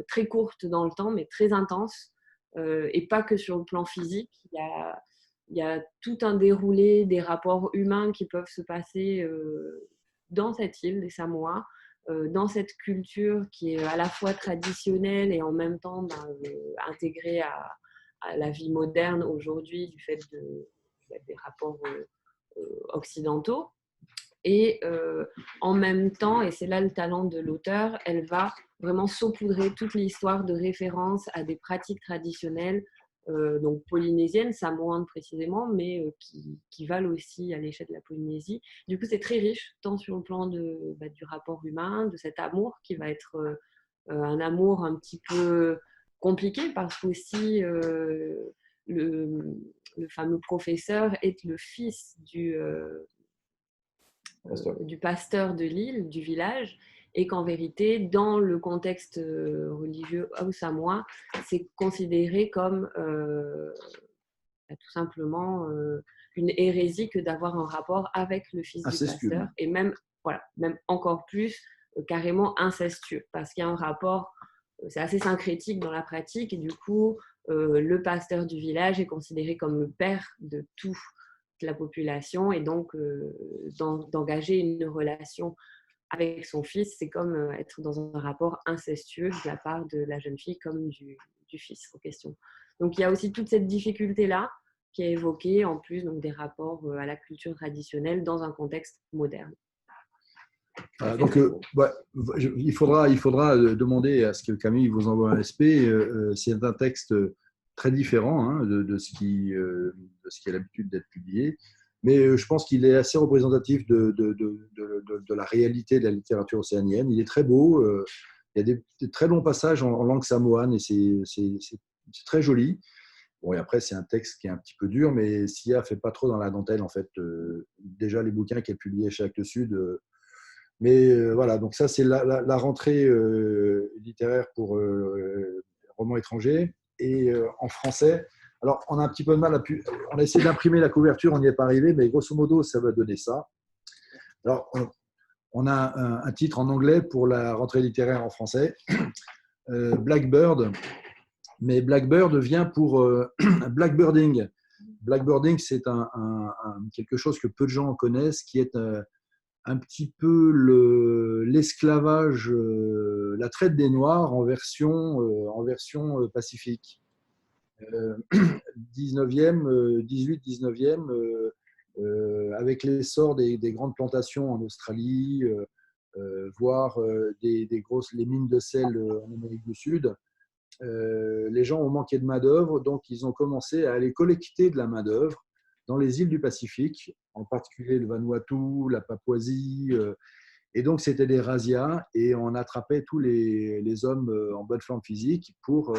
très courte dans le temps, mais très intense, et pas que sur le plan physique. Il y a tout un déroulé des rapports humains qui peuvent se passer dans cette île des Samoa, dans cette culture qui est à la fois traditionnelle et en même temps intégrée à la vie moderne aujourd'hui du fait des rapports occidentaux. Et en même temps, et c'est là le talent de l'auteur, elle va vraiment saupoudrer toute l'histoire de référence à des pratiques traditionnelles, donc polynésiennes, samoanes précisément, mais qui valent aussi à l'échelle de la Polynésie. Du coup, c'est très riche, tant sur le plan du rapport humain, de cet amour qui va être un amour un petit peu compliqué, parce qu'aussi le fameux professeur est le fils du pasteur de l'île, du village, et qu'en vérité, dans le contexte religieux au Samoa, c'est considéré comme tout simplement une hérésie que d'avoir un rapport avec le fils du pasteur, et même encore plus carrément incestueux, parce qu'il y a un rapport, c'est assez syncrétique dans la pratique, et du coup, le pasteur du village est considéré comme le père de toute la population, et donc d'engager une relation avec son fils, c'est comme être dans un rapport incestueux de la part de la jeune fille comme du fils en question. Donc il y a aussi toute cette difficulté-là qui est évoquée, en plus donc, des rapports à la culture traditionnelle dans un contexte moderne. Donc, il faudra demander à ce que Camille vous envoie un SP. C'est un texte très différent de ce qui a l'habitude d'être publié, mais je pense qu'il est assez représentatif de la réalité de la littérature océanienne. Il est très beau, il y a des très longs passages en langue samoane, et c'est très joli. Bon, et après, c'est un texte qui est un petit peu dur, mais Sia ne fait pas trop dans la dentelle, en fait. Déjà, les bouquins qu'elle publiait chez Actes Sud. Mais voilà, donc ça, c'est la rentrée littéraire pour romans étrangers. Et en français, alors on a un petit peu de mal on a essayé d'imprimer la couverture, on n'y est pas arrivé, mais grosso modo, ça va donner ça. Alors, on a un titre en anglais pour la rentrée littéraire en français, Blackbird, mais Blackbird vient pour Blackbirding. Blackbirding, c'est quelque chose que peu de gens connaissent, qui est un petit peu l'esclavage, la traite des Noirs en version pacifique. 18-19e, avec l'essor des grandes plantations en Australie, voire les mines de sel en Amérique du Sud, les gens ont manqué de main-d'œuvre, donc ils ont commencé à aller collecter de la main-d'œuvre dans les îles du Pacifique, en particulier le Vanuatu, la Papouasie. Et donc, c'était des razzias, et on attrapait tous les hommes en bonne forme physique pour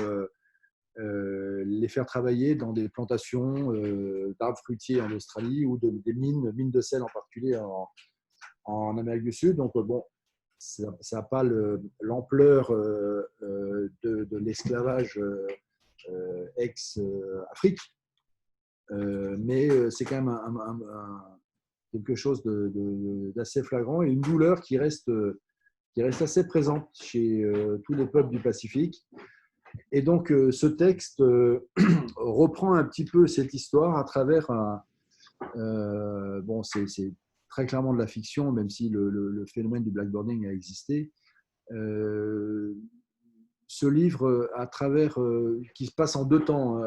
les faire travailler dans des plantations d'arbres fruitiers en Australie, ou des mines de sel en particulier en Amérique du Sud. Donc, bon, ça n'a pas l'ampleur de l'esclavage ex-Afrique, mais c'est quand même quelque chose d'assez flagrant, et une douleur qui reste assez présente chez tous les peuples du Pacifique. Et donc, ce texte reprend un petit peu cette histoire à travers bon, c'est très clairement de la fiction, même si le phénomène du blackboarding a existé. Ce livre, qui se passe en deux temps,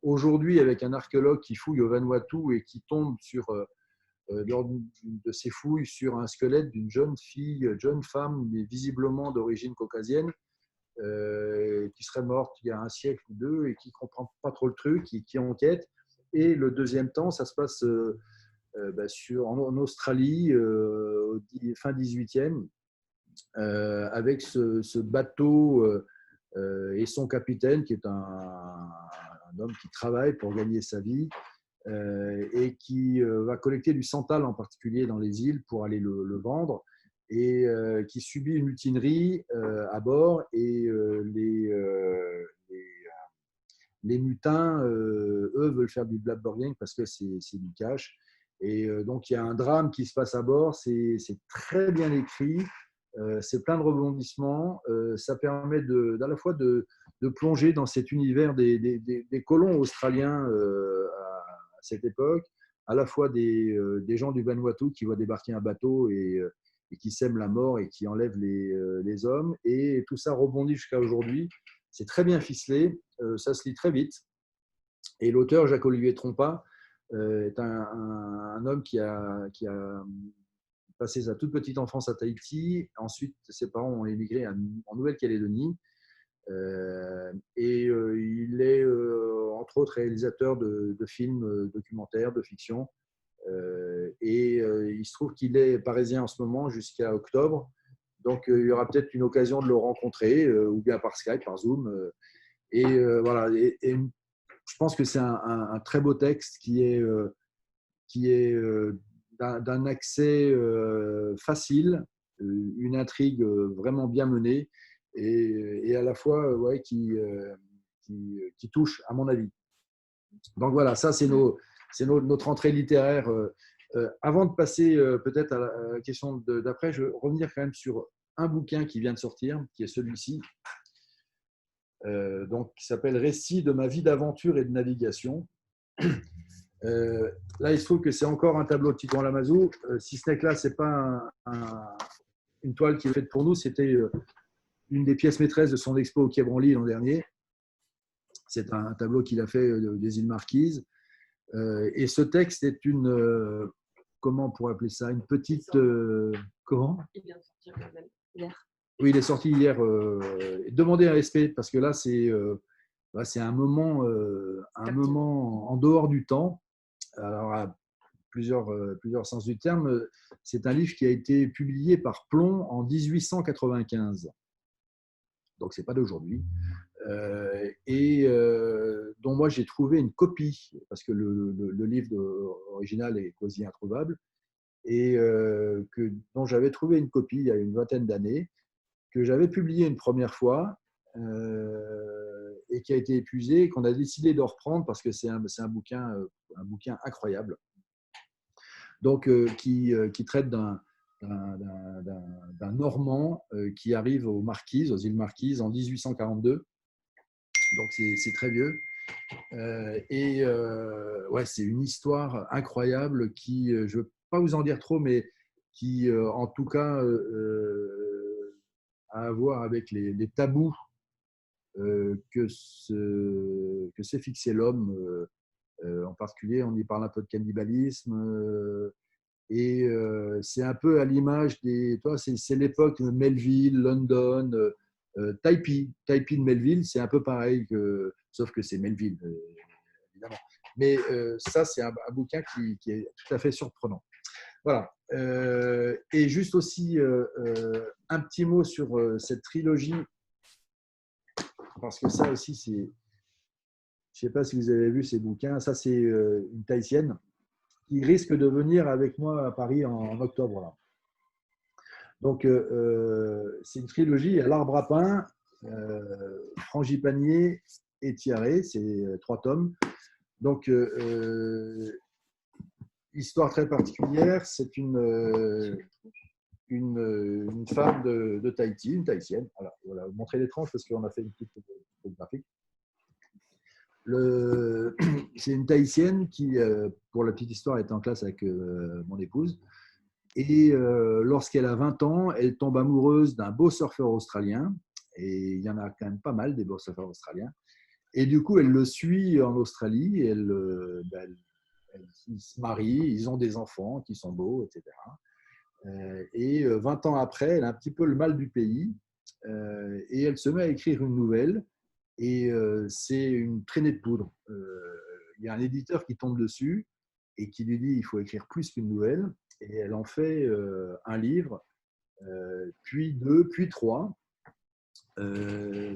aujourd'hui avec un archéologue qui fouille au Vanuatu et qui tombe lors de ses fouilles sur un squelette d'une jeune femme, mais visiblement d'origine caucasienne, qui serait morte il y a un siècle ou deux, et qui ne comprend pas trop le truc, qui enquête. Et le deuxième temps, ça se passe en Australie, fin 18e, avec ce bateau et son capitaine, qui est un homme qui travaille pour gagner sa vie, et qui va collecter du santal en particulier dans les îles pour aller le vendre, et qui subit une mutinerie à bord, et les mutins, eux, veulent faire du blackboarding parce que c'est du cash. Et donc, il y a un drame qui se passe à bord, c'est très bien écrit. C'est plein de rebondissements. Ça permet à la fois de plonger dans cet univers des colons australiens à cette époque, à la fois des gens du Vanuatu qui voient débarquer un bateau et qui sèment la mort et qui enlèvent les hommes. Et tout ça rebondit jusqu'à aujourd'hui. C'est très bien ficelé, ça se lit très vite. Et l'auteur, Jacques-Olivier Trompas, est un homme qui a passé sa toute petite enfance à Tahiti. Ensuite, ses parents ont émigré en Nouvelle-Calédonie. Il est, entre autres, réalisateur de films documentaires, de fiction. Il se trouve qu'il est parisien en ce moment jusqu'à octobre. Donc, il y aura peut-être une occasion de le rencontrer, ou bien par Skype, par Zoom. Voilà. Et je pense que c'est un très beau texte qui est d'un accès facile, une intrigue vraiment bien menée et à la fois qui touche, à mon avis. Donc voilà, ça c'est notre entrée littéraire. Avant de passer peut-être à la question d'après, je vais revenir quand même sur un bouquin qui vient de sortir, qui est celui-ci, qui s'appelle « Récit de ma vie d'aventure et de navigation ». Là, il se trouve que c'est encore un tableau de Titouan Lamazou. Si ce n'est que là, ce n'est pas une toile qui est faite pour nous, c'était une des pièces maîtresses de son expo au Quai Branly l'an dernier. C'est un tableau qu'il a fait des îles Marquises. Et ce texte est comment on pourrait appeler ça, une petite… comment ? Il vient de sortir même hier. Oui, il est sorti hier. Demandez un respect, parce que là, c'est un moment en dehors du temps. Alors, à plusieurs sens du terme, c'est un livre qui a été publié par Plon en 1895. Donc, ce n'est pas d'aujourd'hui. Dont moi, j'ai trouvé une copie, parce que le livre original est quasi introuvable, et dont j'avais trouvé une copie il y a une vingtaine d'années, que j'avais publié une première fois, et qui a été épuisé, qu'on a décidé de reprendre parce que c'est un bouquin incroyable. Donc, qui traite d'un Normand qui arrive aux îles Marquises en 1842. Donc, c'est très vieux. C'est une histoire incroyable qui, je ne veux pas vous en dire trop, mais qui, en tout cas, a à voir avec les tabous que s'est fixé l'homme. En particulier, on y parle un peu de cannibalisme. C'est un peu à l'image c'est l'époque de Melville, London, Taipei de Melville, c'est un peu pareil, sauf que c'est Melville, évidemment. Mais ça, c'est un bouquin qui est tout à fait surprenant. Voilà. Et juste aussi un petit mot sur cette trilogie, parce que ça aussi, je ne sais pas si vous avez vu ces bouquins, ça c'est une Tahitienne qui risque de venir avec moi à Paris en octobre. Là. Donc, c'est une trilogie à l'Arbre à pain, Frangipanier et Tiaré, c'est 3 tomes. Donc, histoire très particulière, c'est une femme de Tahiti, une Tahitienne. Voilà, vous montrez les tranches parce qu'on a fait une petite graphique. C'est une Tahitienne qui, pour la petite histoire, est en classe avec mon épouse. Et lorsqu'elle a 20 ans, elle tombe amoureuse d'un beau surfeur australien. Et il y en a quand même pas mal, des beaux surfeurs australiens. Et du coup, elle le suit en Australie. Ils se marient, ils ont des enfants qui sont beaux, etc. Et 20 ans après, elle a un petit peu le mal du pays. Et elle se met à écrire une nouvelle. Et c'est une traînée de poudre. Il y a un éditeur qui tombe dessus et qui lui dit il faut écrire plus qu'une nouvelle. Et elle en fait un livre, puis 2, puis 3.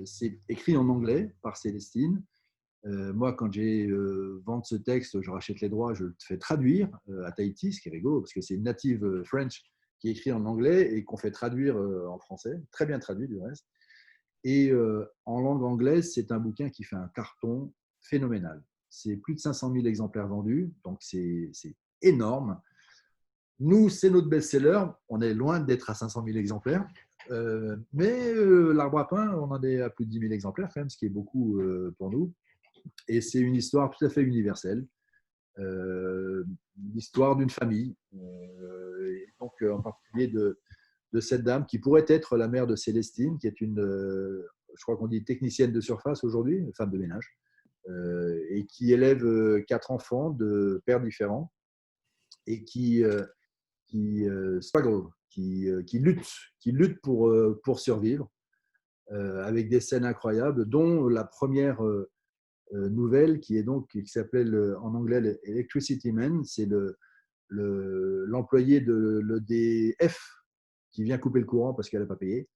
C'est écrit en anglais par Célestine. Moi, quand j'ai vendu ce texte, je rachète les droits, je le fais traduire à Tahiti, ce qui est rigolo, parce que c'est une native French qui écrit en anglais et qu'on fait traduire en français, très bien traduit du reste. Et en langue anglaise, c'est un bouquin qui fait un carton phénoménal. C'est plus de 500 000 exemplaires vendus, donc c'est énorme. Nous, c'est notre best-seller. On est loin d'être à 500 000 exemplaires. Mais l'arbre à pain, on en est à plus de 10 000 exemplaires quand même, ce qui est beaucoup pour nous. Et c'est une histoire tout à fait universelle, l'histoire d'une famille, et donc en particulier de cette dame qui pourrait être la mère de Célestine, qui est une, je crois qu'on dit technicienne de surface aujourd'hui, femme de ménage, et qui élève 4 enfants de pères différents et struggle, qui lutte pour survivre, avec des scènes incroyables, dont la première nouvelle qui s'appelle en anglais l'Electricity Man. C'est l'employé de l'EDF qui vient couper le courant parce qu'elle n'a pas payé.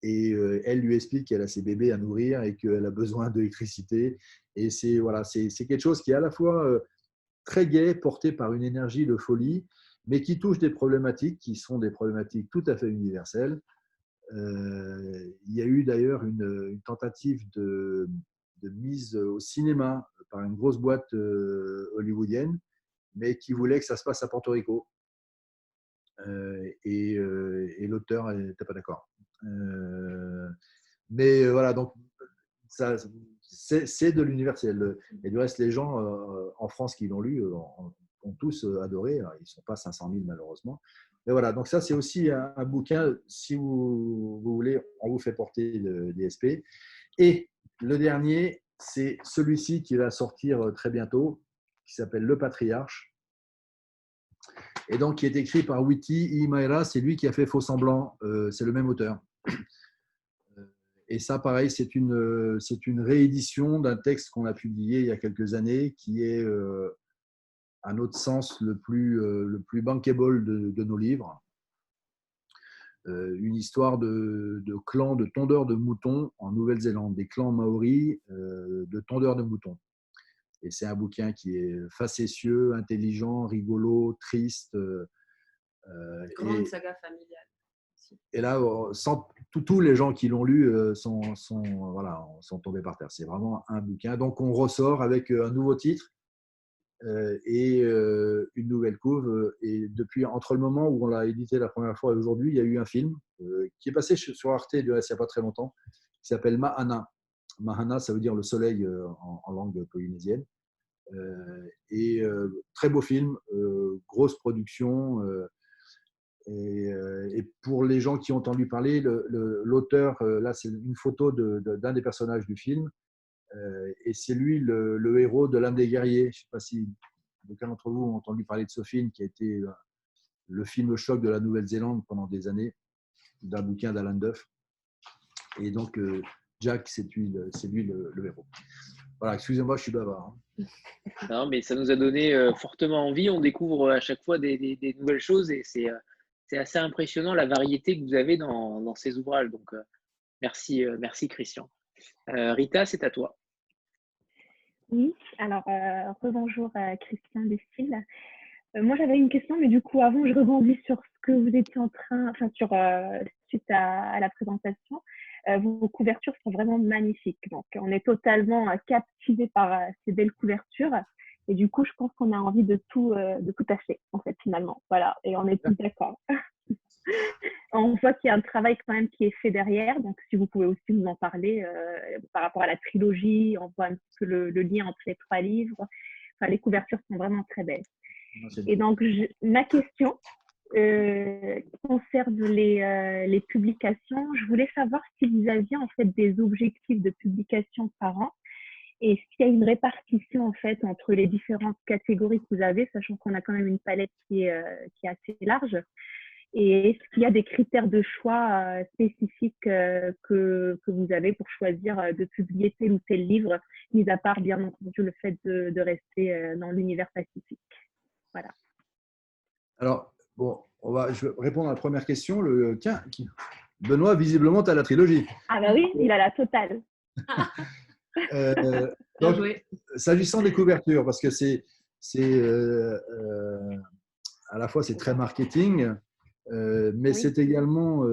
Et elle lui explique qu'elle a ses bébés à nourrir et qu'elle a besoin d'électricité. Et c'est quelque chose qui est à la fois très gai, porté par une énergie de folie, mais qui touche des problématiques qui sont des problématiques tout à fait universelles. Il y a eu d'ailleurs une tentative de mise au cinéma par une grosse boîte hollywoodienne, mais qui voulait que ça se passe à Porto Rico. Et l'auteur n'était pas d'accord. Mais voilà, donc c'est de l'universel. Et du reste, les gens en France qui l'ont lu ont tous adoré. Alors, ils ne sont pas 500 000 malheureusement. Mais voilà, donc ça c'est aussi un bouquin, si vous voulez, on vous fait porter des SP. Et le dernier, c'est celui-ci qui va sortir très bientôt, qui s'appelle Le Patriarche. Et donc qui est écrit par Witi Imaera, c'est lui qui a fait Faux Semblant, c'est le même auteur. Et ça, pareil, c'est une réédition d'un texte qu'on a publié il y a quelques années, qui est, à notre sens, le plus bankable de nos livres. Une histoire de clans de tondeurs de moutons en Nouvelle-Zélande, des clans maoris de tondeurs de moutons. Et c'est un bouquin qui est facétieux, intelligent, rigolo, triste. Grande saga familiale. Et là, tous les gens qui l'ont lu sont tombés par terre. C'est vraiment un bouquin. Donc, on ressort avec un nouveau titre et une nouvelle couve. Et depuis, entre le moment où on l'a édité la première fois et aujourd'hui, il y a eu un film qui est passé sur Arte il n'y a pas très longtemps, qui s'appelle Mahana. Mahana, ça veut dire le soleil en langue polynésienne. Très beau film, grosse production. Et pour les gens qui ont entendu parler, l'auteur, là c'est une photo d'un des personnages du film, et c'est lui le héros de L'Âme des guerriers. Je ne sais pas si aucun d'entre vous ont entendu parler de ce film, qui a été le film choc de la Nouvelle-Zélande pendant des années, d'un bouquin d'Alan Duff. Et donc Jack, c'est lui le héros. Voilà, excusez-moi, je suis bavard. Non, mais ça nous a donné fortement envie. On découvre à chaque fois des nouvelles choses et c'est assez impressionnant la variété que vous avez dans ces ouvrages. Donc, merci Christian. Rita, c'est à toi. Oui, alors rebonjour Christian Destil. Moi j'avais une question, mais du coup avant je rebondis sur ce que vous étiez suite à la présentation. Vos couvertures sont vraiment magnifiques. Donc on est totalement captivé par ces belles couvertures. Et du coup je pense qu'on a envie de tout acheter en fait finalement. Voilà, et on est tous d'accord. On voit qu'il y a un travail quand même qui est fait derrière, donc si vous pouvez aussi nous en parler par rapport à la trilogie, on voit un petit peu le lien entre les 3 livres. Enfin, les couvertures sont vraiment très belles. Et donc, ma question concerne les publications. Je voulais savoir si vous aviez en fait des objectifs de publication par an et s'il y a une répartition en fait entre les différentes catégories que vous avez, sachant qu'on a quand même une palette qui est assez large. Et est-ce qu'il y a des critères de choix spécifiques que vous avez pour choisir de publier tel ou tel livre, mis à part, bien entendu, le fait de rester dans l'univers pacifique? Voilà. Alors, bon, je vais répondre à la première question. Benoît, visiblement, tu as la trilogie. Ah bah oui, il a la totale. Donc, s'agissant des couvertures, parce que à la fois c'est très marketing, mais oui, c'est également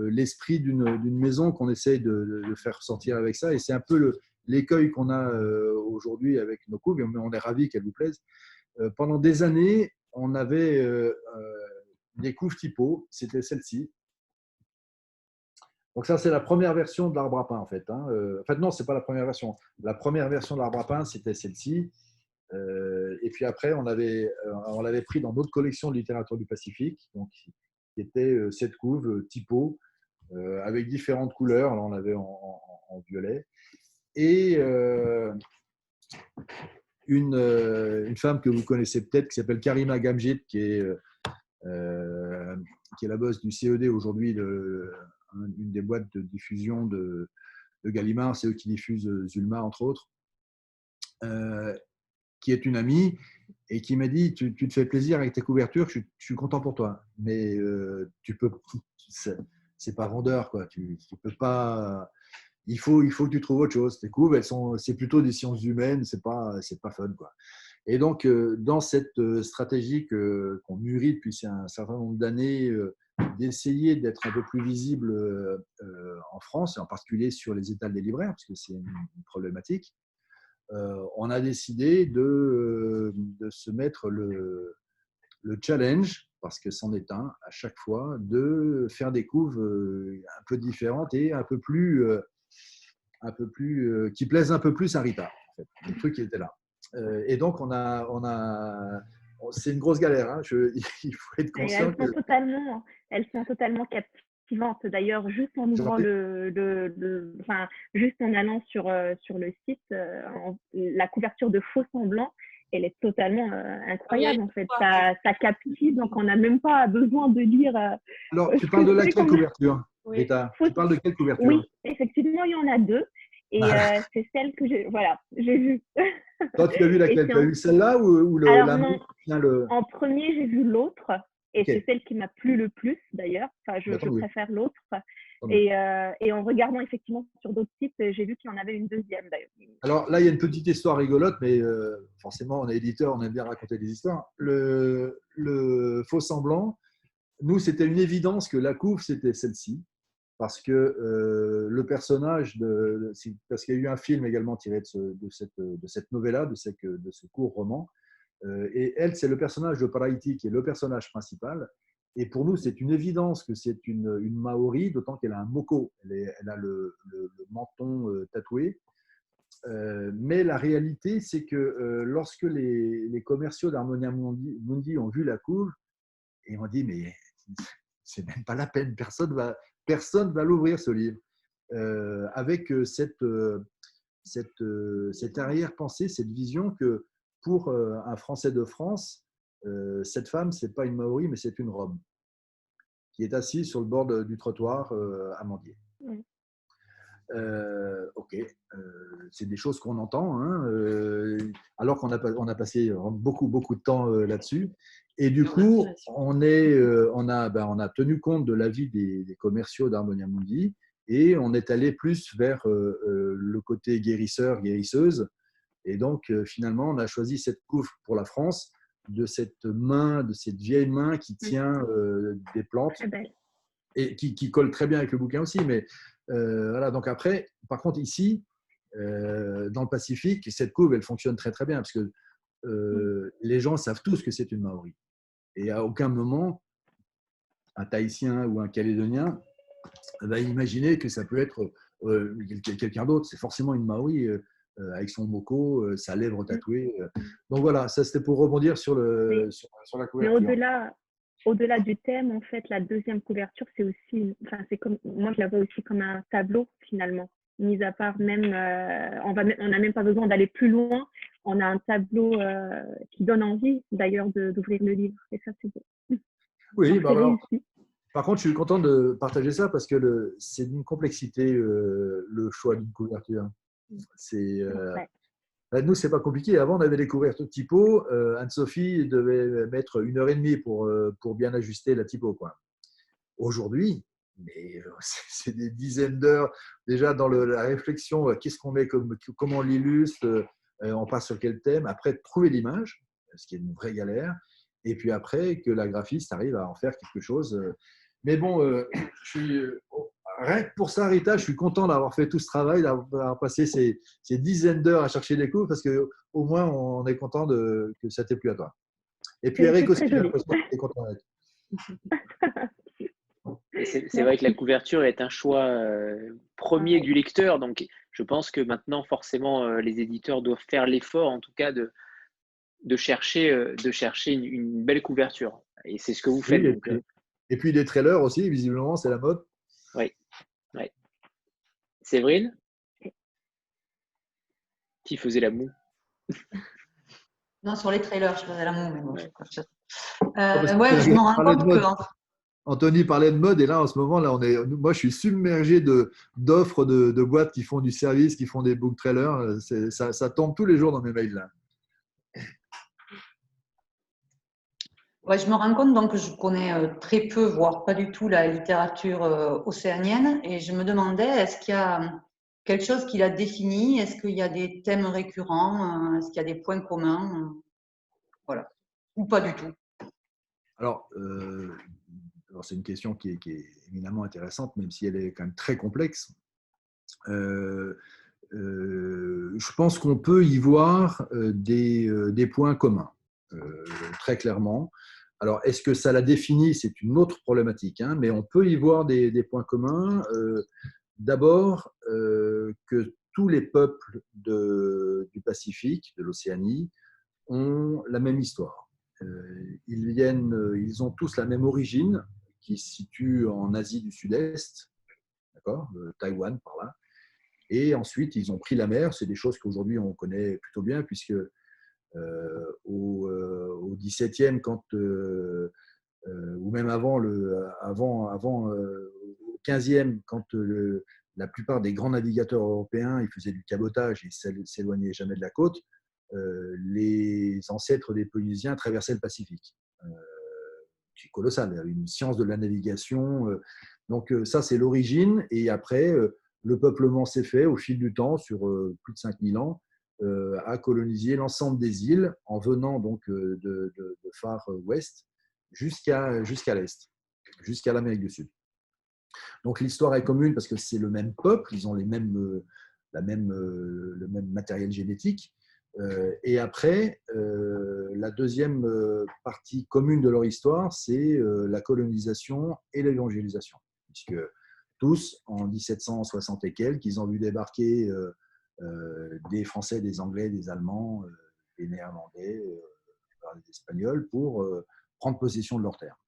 l'esprit d'une maison qu'on essaye de faire sortir avec ça. Et c'est un peu l'écueil qu'on a aujourd'hui avec nos couves, mais on est ravis qu'elles vous plaisent. Pendant des années, on avait des couves typo, c'était celle-ci. Donc ça, c'est la première version de l'arbre à pain, en fait. Hein. En fait, non, ce n'est pas la première version. La première version de l'arbre à pain, c'était celle-ci. Et puis après, on l'avait pris dans notre collection de littérature du Pacifique, donc, qui était cette couve typo, avec différentes couleurs. Là, on l'avait en violet. Et une femme que vous connaissez peut-être, qui s'appelle Karima Gamjit, qui est la boss du CED aujourd'hui, une des boîtes de diffusion de Gallimard, c'est eux qui diffusent Zulma, entre autres, qui est une amie et qui m'a dit, tu te fais plaisir avec tes couvertures, je suis content pour toi, mais c'est pas vendeur, quoi. Tu peux pas. Il faut que tu trouves autre chose. Tes couves, c'est plutôt des sciences humaines, c'est pas fun, quoi. Et donc, dans cette stratégie qu'on mûrit depuis un certain nombre d'années, d'essayer d'être un peu plus visible en France, et en particulier sur les étals des libraires, parce que c'est une problématique, on a décidé de se mettre le challenge, parce que c'en est un à chaque fois, de faire des couves un peu différentes et un peu plus qui plaisent un peu plus à Rita, en fait, le truc qui était là. Et donc, c'est une grosse galère. Hein. Il faut être conscient elles sont totalement captivantes. D'ailleurs, juste en ouvrant juste en allant sur le site, la couverture de Faux Semblant, elle est totalement incroyable, en fait. Ça captive, donc on n'a même pas besoin de lire. Alors, tu parles de laquelle couverture, Rita? Tu parles de quelle couverture? Oui, effectivement, il y en a deux. Et c'est celle que j'ai vue. Toi, tu as vu laquelle? Tu as vu celle-là ou Alors, non, en premier, j'ai vu l'autre. Et c'est celle qui m'a plu le plus, d'ailleurs. Enfin, je préfère l'autre. Et en regardant effectivement sur d'autres sites, j'ai vu qu'il y en avait une deuxième, d'ailleurs. Alors là, il y a une petite histoire rigolote, mais forcément, on est éditeur, on aime bien raconter des histoires. Le Faux Semblant, nous, c'était une évidence que la couve, c'était celle-ci. Parce que le personnage, parce qu'il y a eu un film également tiré de cette novella, de ce court roman, et elle, c'est le personnage de Paraiti qui est le personnage principal. Et pour nous, c'est une évidence que c'est une Maori, d'autant qu'elle a un moko, elle a le menton tatoué. Mais la réalité, c'est que lorsque les commerciaux d'Harmonia Mundi ont vu la couve, ils m'ont dit, mais c'est même pas la peine, personne va l'ouvrir, ce livre. Avec cette arrière-pensée, cette vision que pour un Français de France, cette femme, ce n'est pas une Maori, mais c'est une Rome qui est assise sur le bord du trottoir amandier. Ok, c'est des choses qu'on entend, hein, alors qu'on a passé beaucoup de temps là-dessus. Et du coup, on a tenu compte de l'avis des commerciaux d'Harmonia Mundi et on est allé plus vers le côté guérisseur, guérisseuse. Et donc, finalement, on a choisi cette couve pour la France, de cette vieille main qui tient des plantes et qui colle très bien avec le bouquin aussi. Mais voilà, donc après, par contre, ici, dans le Pacifique, cette couve, elle fonctionne très très bien parce que les gens savent tous que c'est une Maori. Et à aucun moment, un Tahitien ou un Calédonien va imaginer que ça peut être quelqu'un d'autre. C'est forcément une Maori avec son moko, sa lèvre tatouée. Donc voilà, ça c'était pour rebondir sur la couverture. Mais au-delà du thème, en fait, la deuxième couverture, c'est aussi, moi je la vois aussi comme un tableau finalement. Mis à part même, on n'a même pas besoin d'aller plus loin. On a un tableau qui donne envie d'ailleurs d'ouvrir le livre. Et ça, c'est beau. Oui, par contre, je suis content de partager ça parce que c'est d'une complexité le choix d'une couverture. Nous, c'est pas compliqué. Avant, on avait des couvertures typo. Anne-Sophie devait mettre 1h30 pour bien ajuster la typo, quoi. Aujourd'hui, mais c'est des dizaines d'heures déjà dans la réflexion. Qu'est-ce qu'on met, comment on l'illustre, on passe sur quel thème. Après, trouver l'image, ce qui est une vraie galère. Et puis après, que la graphiste arrive à en faire quelque chose. Mais bon, rien que pour ça, Rita, je suis content d'avoir fait tout ce travail, d'avoir passé ces dizaines d'heures à chercher des coups, parce qu'au moins, on est content que ça t'ait plu à toi. Et puis Eric aussi, j'ai l'impression qu'il est content d'être. C'est vrai que la couverture est un choix premier du lecteur. Donc, je pense que maintenant, forcément, les éditeurs doivent faire l'effort, en tout cas, de chercher une belle couverture. Et c'est ce que vous faites. Oui, Donc, et puis les trailers aussi, visiblement, c'est la mode. oui, oui. Séverine, qui faisait la moue? Non, sur les trailers, je faisais la moue, mais bon, Ouais. ouais, je me rends Parlait de compte mode. que Anthony parlait de mode, et là, en ce moment, là, moi, je suis submergé d'offres de boîtes qui font du service, qui font des book trailers. Ça tombe tous les jours dans mes mails, là. ouais, je me rends compte donc que je connais très peu, voire pas du tout la littérature océanienne, et je me demandais, est-ce qu'il y a quelque chose qui la définit? Est-ce qu'il y a des thèmes récurrents? Est-ce qu'il y a des points communs? Voilà. Ou pas du tout? Alors, c'est une question qui est éminemment intéressante, même si elle est quand même très complexe. Je pense qu'on peut y voir des points communs, très clairement. Alors, est-ce que ça la définit? C'est une autre problématique, hein, mais on peut y voir des points communs. D'abord, que tous les peuples du Pacifique, de l'Océanie, ont la même histoire. Ils ont tous la même origine, qui se situe en Asie du Sud-Est, d'accord, Taïwan par là. Et ensuite, ils ont pris la mer. C'est des choses qu'aujourd'hui on connaît plutôt bien, puisque au XVIIe, ou même avant, au XVe, quand la plupart des grands navigateurs européens ils faisaient du cabotage et ne s'éloignaient jamais de la côte, les ancêtres des Polynésiens traversaient le Pacifique. C'est colossal, il y avait une science de la navigation. Donc ça, c'est l'origine. Et après, le peuplement s'est fait au fil du temps, sur plus de 5000 ans, à coloniser l'ensemble des îles en venant donc de Far West jusqu'à l'Est, jusqu'à l'Amérique du Sud. Donc l'histoire est commune parce que c'est le même peuple, ils ont le même matériel génétique. Et après, la deuxième partie commune de leur histoire, c'est la colonisation et l'évangélisation. Puisque tous, en 1760 et quelques, ils ont vu débarquer des Français, des Anglais, des Allemands, des Néerlandais, des Espagnols pour prendre possession de leurs terres.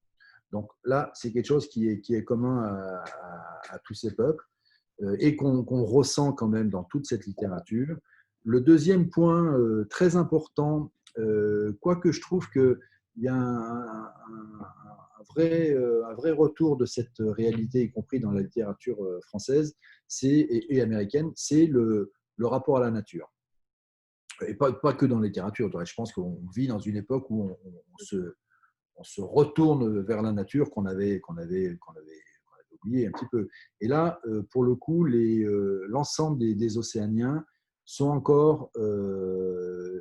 Donc là, c'est quelque chose qui est commun à tous ces peuples et qu'on ressent quand même dans toute cette littérature. Le deuxième point très important, quoique je trouve qu'il y a un vrai retour de cette réalité, y compris dans la littérature française et américaine, c'est le rapport à la nature. Et pas que dans la littérature. Je pense qu'on vit dans une époque où on se retourne vers la nature qu'on avait oublié un petit peu. Et là, pour le coup, l'ensemble des Océaniens sont encore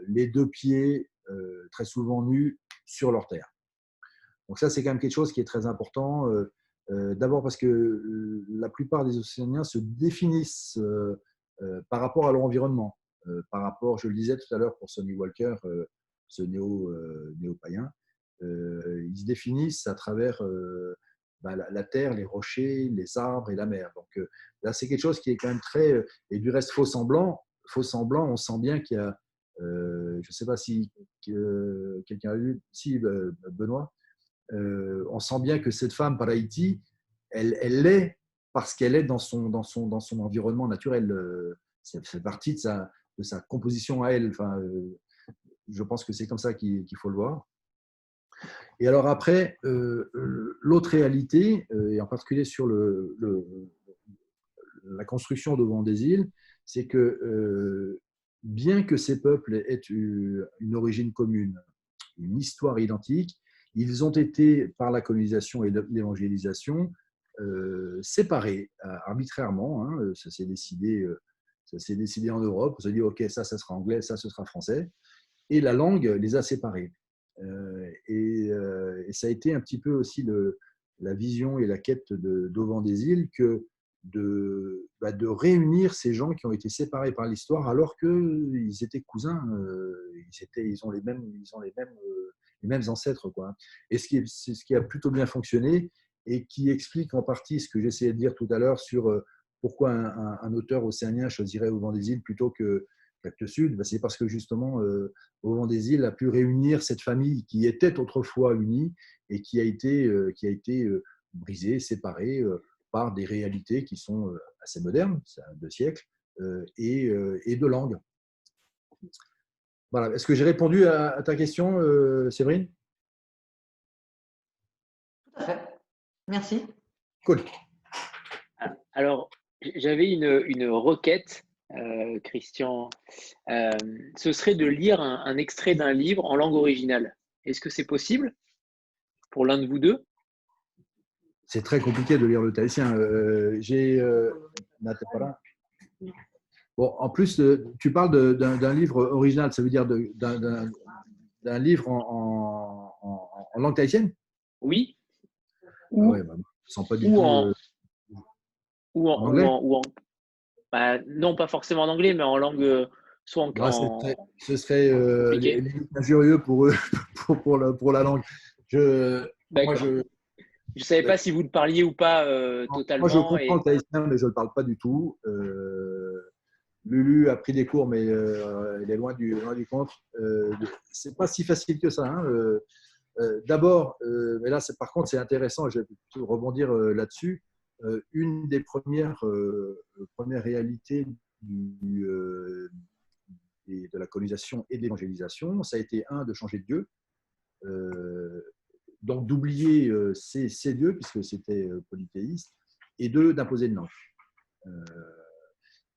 les deux pieds très souvent nus sur leur terre. Donc ça, c'est quand même quelque chose qui est très important. D'abord parce que la plupart des Océaniens se définissent par rapport à leur environnement. Par rapport, je le disais tout à l'heure pour Sonny Walker, ce néo-païen, ils se définissent à travers la terre, les rochers, les arbres et la mer. Donc là, c'est quelque chose qui est quand même très… et du reste, faux semblant, on sent bien qu'il y a… je ne sais pas si quelqu'un a lu… Si, Benoît, on sent bien que cette femme par Haïti, elle l'est parce qu'elle est dans son environnement naturel. Ça fait partie de sa composition à elle. Enfin, je pense que c'est comme ça qu'il faut le voir. Et alors après, l'autre réalité, et en particulier sur la construction de vent des îles, c'est que bien que ces peuples aient une origine commune, une histoire identique, ils ont été, par la colonisation et l'évangélisation, séparés arbitrairement. Hein, ça s'est décidé en Europe. On s'est dit, OK, ça sera anglais, ça, ce sera français. Et la langue les a séparés. Et ça a été un petit peu aussi la vision et la quête d'Auvent des Îles que de réunir ces gens qui ont été séparés par l'histoire alors qu'ils étaient cousins, ils ont les mêmes ancêtres, quoi. Et ce qui a plutôt bien fonctionné. et qui explique en partie ce que j'essayais de dire tout à l'heure sur pourquoi un auteur océanien choisirait Au vent des îles plutôt que Capte Sud. C'est parce que justement, Au vent des îles a pu réunir cette famille qui était autrefois unie et qui a été brisée, séparée par des réalités qui sont assez modernes, ça a 2 siècles, et de langue. Voilà. Est-ce que j'ai répondu à ta question, Séverine? Tout à fait. Merci. Cool. Alors, j'avais une requête, Christian. Ce serait de lire un extrait d'un livre en langue originale. Est-ce que c'est possible pour l'un de vous deux? C'est très compliqué de lire le tahitien. T'es pas là. Bon, en plus, tu parles d'un livre original, ça veut dire d'un livre en langue tahitienne? Oui. Ah ouais, bah, je ne sens pas du tout. Ou en anglais? Bah, non, pas forcément en anglais, mais en langue, soit ce serait limite injurieux pour eux, pour la langue. D'accord. Je ne savais pas si vous le parliez ou pas totalement. Moi, je comprends le tahitien, mais je ne le parle pas du tout. Lulu a pris des cours, mais il est loin du compte. Ce n'est pas si facile que ça. Hein. D'abord, mais là, par contre, c'est intéressant, je vais rebondir là-dessus. Une des premières réalités de la colonisation et de l'évangélisation, ça a été de changer de Dieu, donc d'oublier ces dieux, puisque c'était polythéiste, et d'imposer une langue.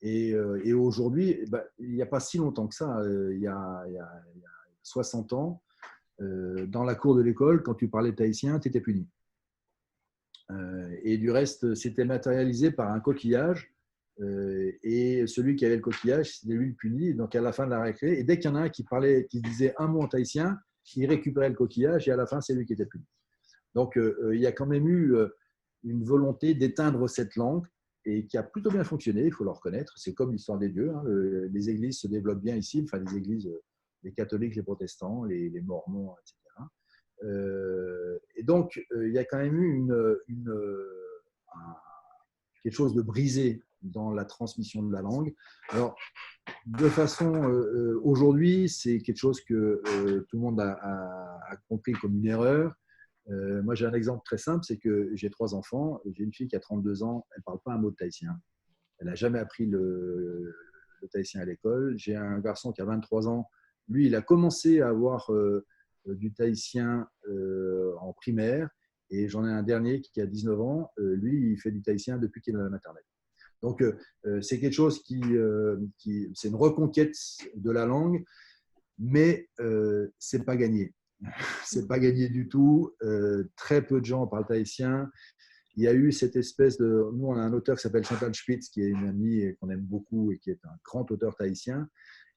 Et aujourd'hui, il n'y a pas si longtemps que ça, il y a 60 ans, dans la cour de l'école, quand tu parlais tahitien, tu étais puni. Et du reste, c'était matérialisé par un coquillage. Et celui qui avait le coquillage, c'était lui le puni. Donc à la fin de la récré, et dès qu'il y en a un qui disait un mot en tahitien, il récupérait le coquillage et à la fin, c'est lui qui était puni. Donc il y a quand même eu une volonté d'éteindre cette langue et qui a plutôt bien fonctionné, il faut le reconnaître. C'est comme l'histoire des dieux. Hein. Les églises se développent bien ici, enfin les églises, les catholiques, les protestants, les mormons, etc. Et donc, il y a quand même eu quelque chose de brisé dans la transmission de la langue. Alors, de façon, aujourd'hui, c'est quelque chose que tout le monde a compris comme une erreur. Moi, j'ai un exemple très simple, c'est que j'ai 3 enfants. J'ai une fille qui a 32 ans, elle ne parle pas un mot de tahitien. Elle n'a jamais appris le tahitien à l'école. J'ai un garçon qui a 23 ans. Lui, il a commencé à avoir du tahitien en primaire, et j'en ai un dernier qui a 19 ans. Lui, il fait du tahitien depuis qu'il est à la maternelle. Donc, c'est quelque chose c'est une reconquête de la langue, mais c'est pas gagné. C'est pas gagné du tout. Très peu de gens parlent tahitien. Il y a eu cette espèce de... Nous, on a un auteur qui s'appelle Chantal Spitz, qui est une amie et qu'on aime beaucoup et qui est un grand auteur tahitien.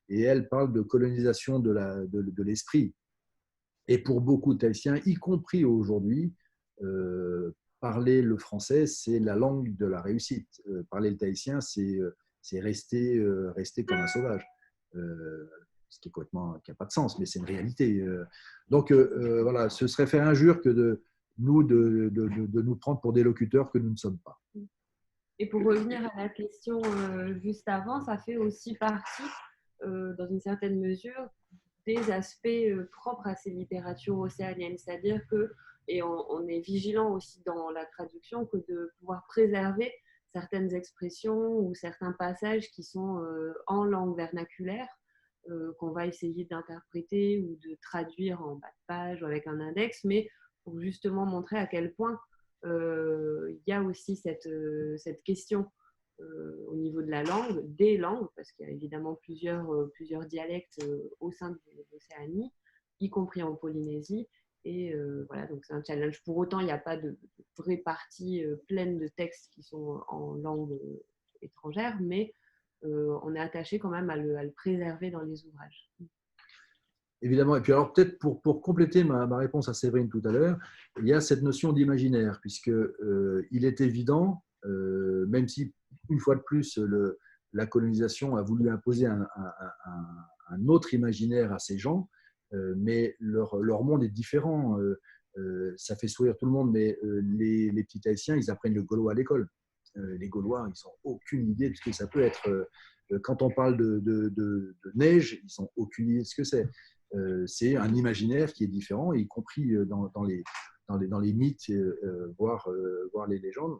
Et elle parle de colonisation de l'esprit. Et pour beaucoup de Tahitiens, y compris aujourd'hui, parler le français, c'est la langue de la réussite. Parler le tahitien, c'est rester comme un sauvage. Ce qui est complètement, qui n'a pas de sens, mais c'est une réalité. Donc voilà, ce serait faire injure que de nous prendre pour des locuteurs que nous ne sommes pas. Et pour revenir à la question juste avant, ça fait aussi partie, dans une certaine mesure, des aspects propres à ces littératures océaniennes. C'est-à-dire que, et on est vigilant aussi dans la traduction, que de pouvoir préserver certaines expressions ou certains passages qui sont en langue vernaculaire, qu'on va essayer d'interpréter ou de traduire en bas de page ou avec un index, mais pour justement montrer à quel point il y a aussi cette question au niveau de la langue, des langues, parce qu'il y a évidemment plusieurs dialectes au sein de l'Océanie, y compris en Polynésie. Et voilà, donc c'est un challenge. Pour autant, il n'y a pas de vraie partie pleine de textes qui sont en langue étrangère, mais on est attaché quand même à le préserver dans les ouvrages. Évidemment. Et puis alors peut-être pour compléter ma réponse à Séverine tout à l'heure, il y a cette notion d'imaginaire, puisque il est évident, même si une fois de plus la colonisation a voulu imposer un autre imaginaire à ces gens, mais leur monde est différent. ça fait sourire tout le monde, mais les petits Tahitiens, ils apprennent le gaulois à l'école. Les Gaulois, ils n'ont aucune idée de ce que ça peut être. Quand on parle de neige, ils n'ont aucune idée de ce que c'est. C'est un imaginaire qui est différent, y compris dans les mythes, voire les légendes.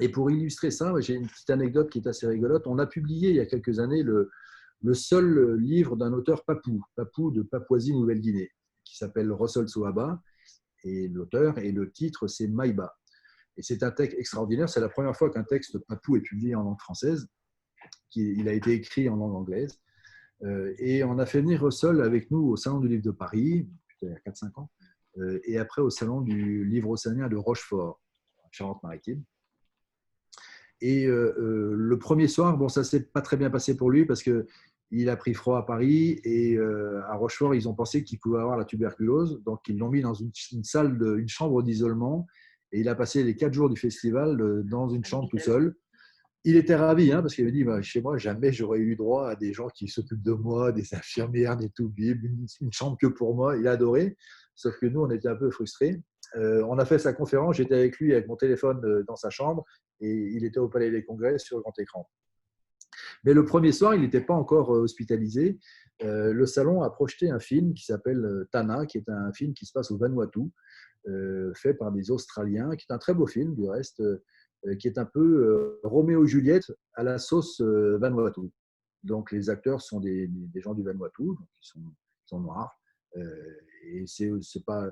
Et pour illustrer ça, j'ai une petite anecdote qui est assez rigolote. On a publié il y a quelques années le seul livre d'un auteur papou de Papouasie-Nouvelle-Guinée, qui s'appelle Russell Soaba, et l'auteur, et le titre, c'est Maïba. Et c'est un texte extraordinaire. C'est la première fois qu'un texte papou est publié en langue française. Il a été écrit en langue anglaise. Et on a fait venir Russell avec nous au Salon du Livre de Paris, il y a 4-5 ans, et après au Salon du Livre océanien de Rochefort, Charente-Maritime. Et le premier soir, bon, ça ne s'est pas très bien passé pour lui parce qu'il a pris froid à Paris et à Rochefort, ils ont pensé qu'il pouvait avoir la tuberculose. Donc, ils l'ont mis dans une chambre d'isolement et il a passé les 4 jours du festival dans une chambre tout seul. Il était ravi parce qu'il avait dit chez moi, jamais j'aurais eu droit à des gens qui s'occupent de moi, des infirmières, des toubibs, une chambre que pour moi. Il a adoré, sauf que nous, on était un peu frustrés. On a fait sa conférence, j'étais avec lui avec mon téléphone dans sa chambre et il était au Palais des Congrès sur grand écran. Mais le premier soir, il n'était pas encore hospitalisé. Le salon a projeté un film qui s'appelle Tana, qui est un film qui se passe au Vanuatu, fait par des Australiens, qui est un très beau film du reste, qui est un peu Roméo et Juliette à la sauce Vanuatu. Donc les acteurs sont des gens du Vanuatu, donc ils sont noirs, et c'est pas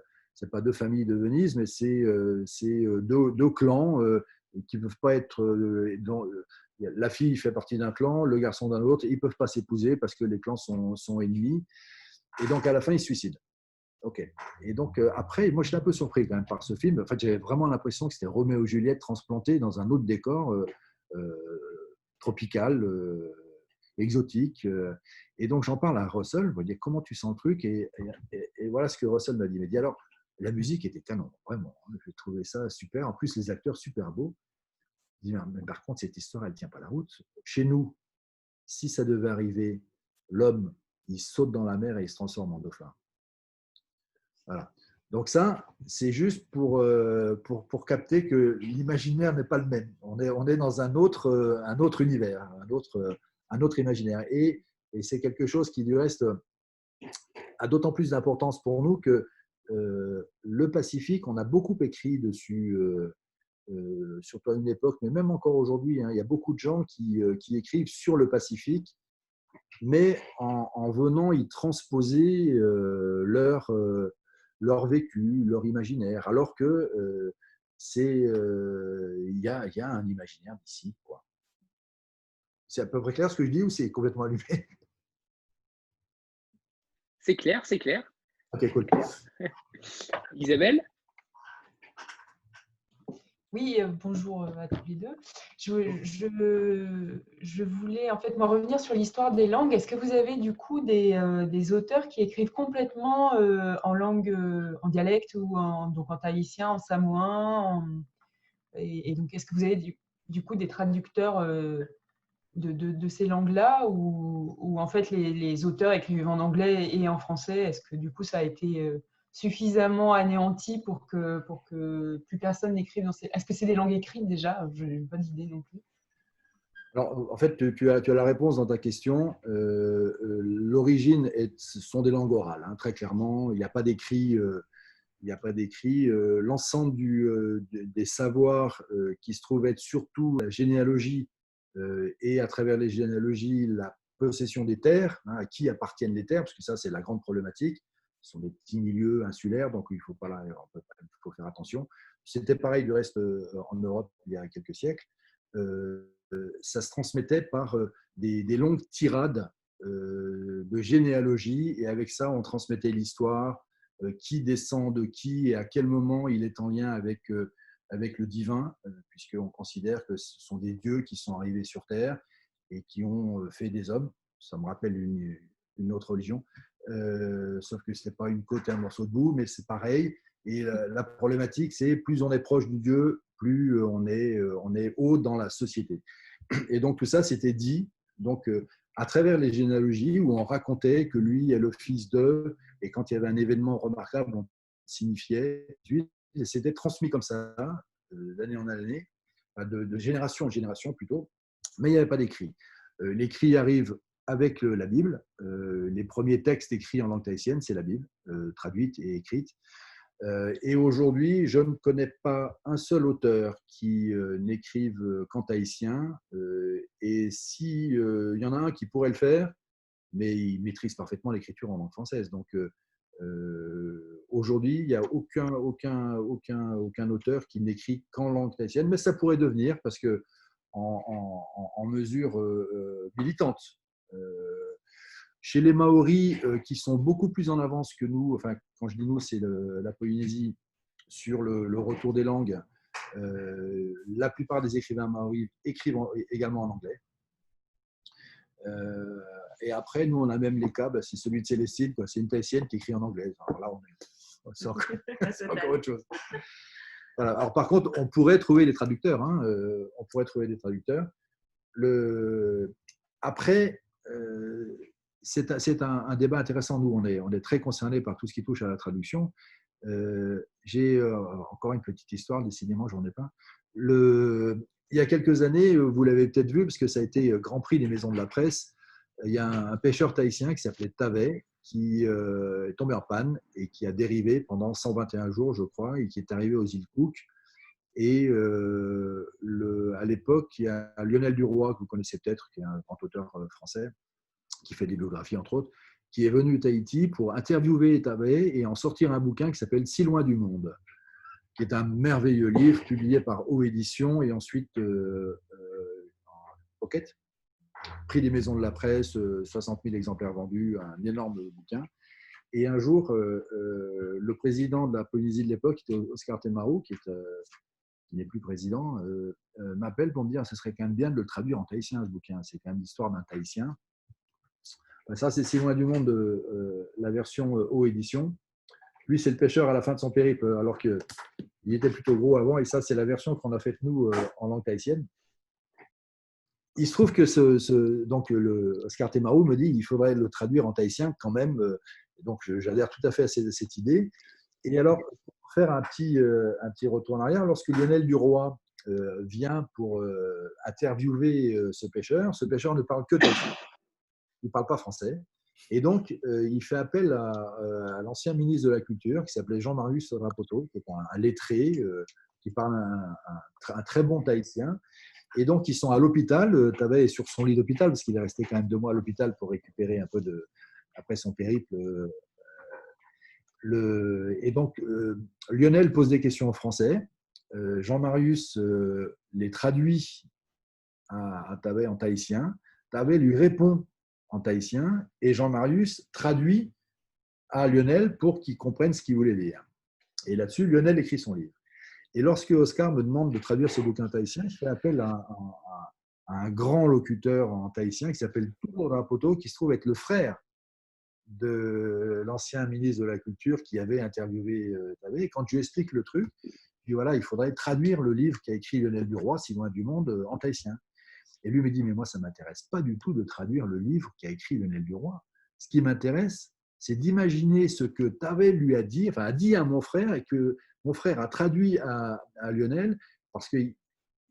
2 familles de Venise, mais c'est 2 clans qui ne peuvent pas être. La fille fait partie d'un clan, le garçon d'un autre. Ils ne peuvent pas s'épouser parce que les clans sont ennemis. Et donc, à la fin, ils se suicident. OK. Et donc, après, moi, j'étais un peu surpris quand même par ce film. En fait, j'avais vraiment l'impression que c'était Roméo et Juliette transplanté dans un autre décor tropical, exotique. Et donc, j'en parle à Russell. Je me dis, comment tu sens le truc et voilà ce que Russell m'a dit. Il m'a dit, alors, la musique était canon, vraiment. J'ai trouvé ça super. En plus, les acteurs super beaux. Je dis, mais par contre, cette histoire, elle ne tient pas la route. Chez nous, si ça devait arriver, l'homme, il saute dans la mer et il se transforme en dauphin. Voilà. Donc ça, c'est juste pour capter que l'imaginaire n'est pas le même. On est dans un autre univers, un autre imaginaire. Et c'est quelque chose qui, du reste, a d'autant plus d'importance pour nous que le Pacifique, on a beaucoup écrit dessus, surtout à une époque, mais même encore aujourd'hui, il y a beaucoup de gens qui écrivent sur le Pacifique, mais en venant y transposer leur vécu, leur imaginaire, alors que il y a un imaginaire d'ici, quoi. C'est à peu près clair ce que je dis ou c'est complètement allumé? C'est clair, c'est clair. Ok, cool. Isabelle? Oui, bonjour à tous les deux. Je voulais en fait revenir sur l'histoire des langues. Est-ce que vous avez du coup des auteurs qui écrivent complètement en langue, en dialecte ou donc en tahitien, en samoan et donc est-ce que vous avez du coup des traducteurs de ces langues-là ou en fait les auteurs écrivent en anglais et en français? Est-ce que du coup ça a été suffisamment anéanti pour que plus personne n'écrive dans ces… Est-ce que c'est des langues écrites déjà? Je n'ai pas d'idée non plus. Alors, en fait, tu as la réponse dans ta question. L'origine, ce sont des langues orales, très clairement. Il n'y a pas d'écrit. L'ensemble des savoirs qui se trouvent être surtout la généalogie et à travers les généalogies, la possession des terres, à qui appartiennent les terres, parce que ça, c'est la grande problématique. Ce sont des petits milieux insulaires, donc il faut faire attention. C'était pareil du reste en Europe il y a quelques siècles. Ça se transmettait par des longues tirades de généalogie, et avec ça, on transmettait l'histoire, qui descend de qui et à quel moment il est en lien avec le divin, puisqu'on considère que ce sont des dieux qui sont arrivés sur Terre et qui ont fait des hommes. Ça me rappelle une autre religion. Sauf que ce n'est pas une côte et un morceau de boue, mais c'est pareil. Et la problématique, c'est plus on est proche du Dieu, plus on est haut dans la société. Et donc tout ça, c'était dit donc, à travers les généalogies où on racontait que lui est le fils d'eux, et quand il y avait un événement remarquable, on signifiait, et c'était transmis comme ça, d'année en année, de génération en génération plutôt, mais il n'y avait pas d'écrit. L'écrit arrive avec la Bible. Les premiers textes écrits en langue tahitienne, c'est la Bible, traduite et écrite. Et aujourd'hui, je ne connais pas un seul auteur qui n'écrive qu'en tahitien. Et s'il y en a un qui pourrait le faire, mais il maîtrise parfaitement l'écriture en langue française. Donc, aujourd'hui, il n'y a aucun auteur qui n'écrit qu'en langue tahitienne, mais ça pourrait devenir, parce que en mesure militante. Chez les Maoris, qui sont beaucoup plus en avance que nous, enfin, quand je dis nous, c'est la Polynésie, sur le retour des langues, la plupart des écrivains maoris écrivent également en anglais. Et après, nous, on a même les cas, c'est celui de Célestine, c'est une tahitienne qui écrit en anglais. Alors là, c'est encore autre chose. Voilà. Alors, par contre, on pourrait trouver des traducteurs. On pourrait trouver des traducteurs. Après, c'est un débat intéressant. Nous, on est très concernés par tout ce qui touche à la traduction. J'ai encore une petite histoire, décidément, j'en ai pas. Il y a quelques années, vous l'avez peut-être vu, parce que ça a été Grand Prix des maisons de la presse, il y a un pêcheur tahitien qui s'appelait Tavay, qui est tombé en panne et qui a dérivé pendant 121 jours, je crois, et qui est arrivé aux îles Cook. Et à l'époque, il y a Lionel Duroy, que vous connaissez peut-être, qui est un grand auteur français, qui fait des biographies, entre autres, qui est venu à Tahiti pour interviewer Tavay et en sortir un bouquin qui s'appelle « Si loin du monde », qui est un merveilleux livre publié par O Éditions et ensuite en pocket, prix des maisons de la presse, 60 000 exemplaires vendus, un énorme bouquin. Et un jour, le président de la Polynésie de l'époque, qui était Oscar Temaru, qui n'est plus président, m'appelle pour me dire que ce serait quand même bien de le traduire en tahitien, ce bouquin. C'est quand même l'histoire d'un tahitien. Ça, c'est Si loin du monde, la version O Édition. Lui, c'est le pêcheur à la fin de son périple, alors qu'il était plutôt gros avant. Et ça, c'est la version qu'on a faite, nous, en langue tahitienne. Il se trouve que donc Oscar Temaru me dit qu'il faudrait le traduire en tahitien quand même. Donc, j'adhère tout à fait à cette idée. Et alors, pour faire un petit retour en arrière, lorsque Lionel Duroy vient pour interviewer ce pêcheur ne parle que tahitien. Il ne parle pas français. Et donc, il fait appel à l'ancien ministre de la Culture, qui s'appelait Jean-Marius Rapoto, qui est un lettré, qui parle un très bon tahitien. Et donc, ils sont à l'hôpital. Tavay est sur son lit d'hôpital, parce qu'il est resté quand même 2 mois à l'hôpital pour récupérer un peu après son périple. Et donc, Lionel pose des questions en français. Jean-Marius les traduit à Tavay en tahitien. Tavay lui répond en tahitien et Jean-Marius traduit à Lionel pour qu'il comprenne ce qu'il voulait dire. Et là-dessus, Lionel écrit son livre. Et lorsque Oscar me demande de traduire ce bouquin tahitien, je fais appel à un grand locuteur en tahitien qui s'appelle Tumo Rapoto, qui se trouve être le frère de l'ancien ministre de la Culture qui avait interviewé Tavay. Et quand je lui explique le truc, je dis voilà, il faudrait traduire le livre qu'a écrit Lionel Duroy, Si loin du monde, en tahitien. Et lui me dit, mais moi, ça ne m'intéresse pas du tout de traduire le livre qu'a écrit Lionel Duroy. Ce qui m'intéresse, c'est d'imaginer ce que Tavay lui a dit, enfin a dit à mon frère, et que mon frère a traduit à Lionel, parce que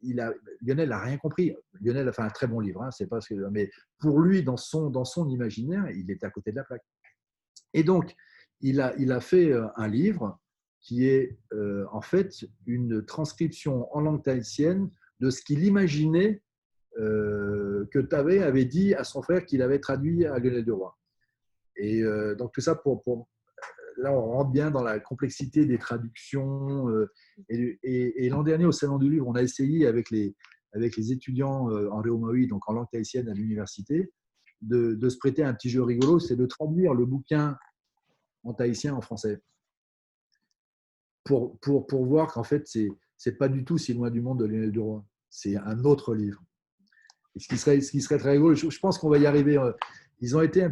Lionel n'a rien compris. Lionel a fait un très bon livre, c'est pas ce que, mais pour lui, dans son imaginaire, il était à côté de la plaque. Et donc, il a fait un livre qui est en fait une transcription en langue tahitienne de ce qu'il imaginait que Tavay avait dit à son frère qu'il avait traduit à Lionel Duroy. Et donc tout ça là on rentre bien dans la complexité des traductions. Et l'an dernier au Salon du Livre, on a essayé avec les étudiants en Réomaui, donc en langue tahitienne à l'université, de se prêter un petit jeu rigolo, c'est de traduire le bouquin en tahitien en français. Pour voir qu'en fait, c'est pas du tout Si loin du monde de Lionel Duroy. C'est un autre livre. Et ce qui serait très rigolo, je pense qu'on va y arriver. Ils ont été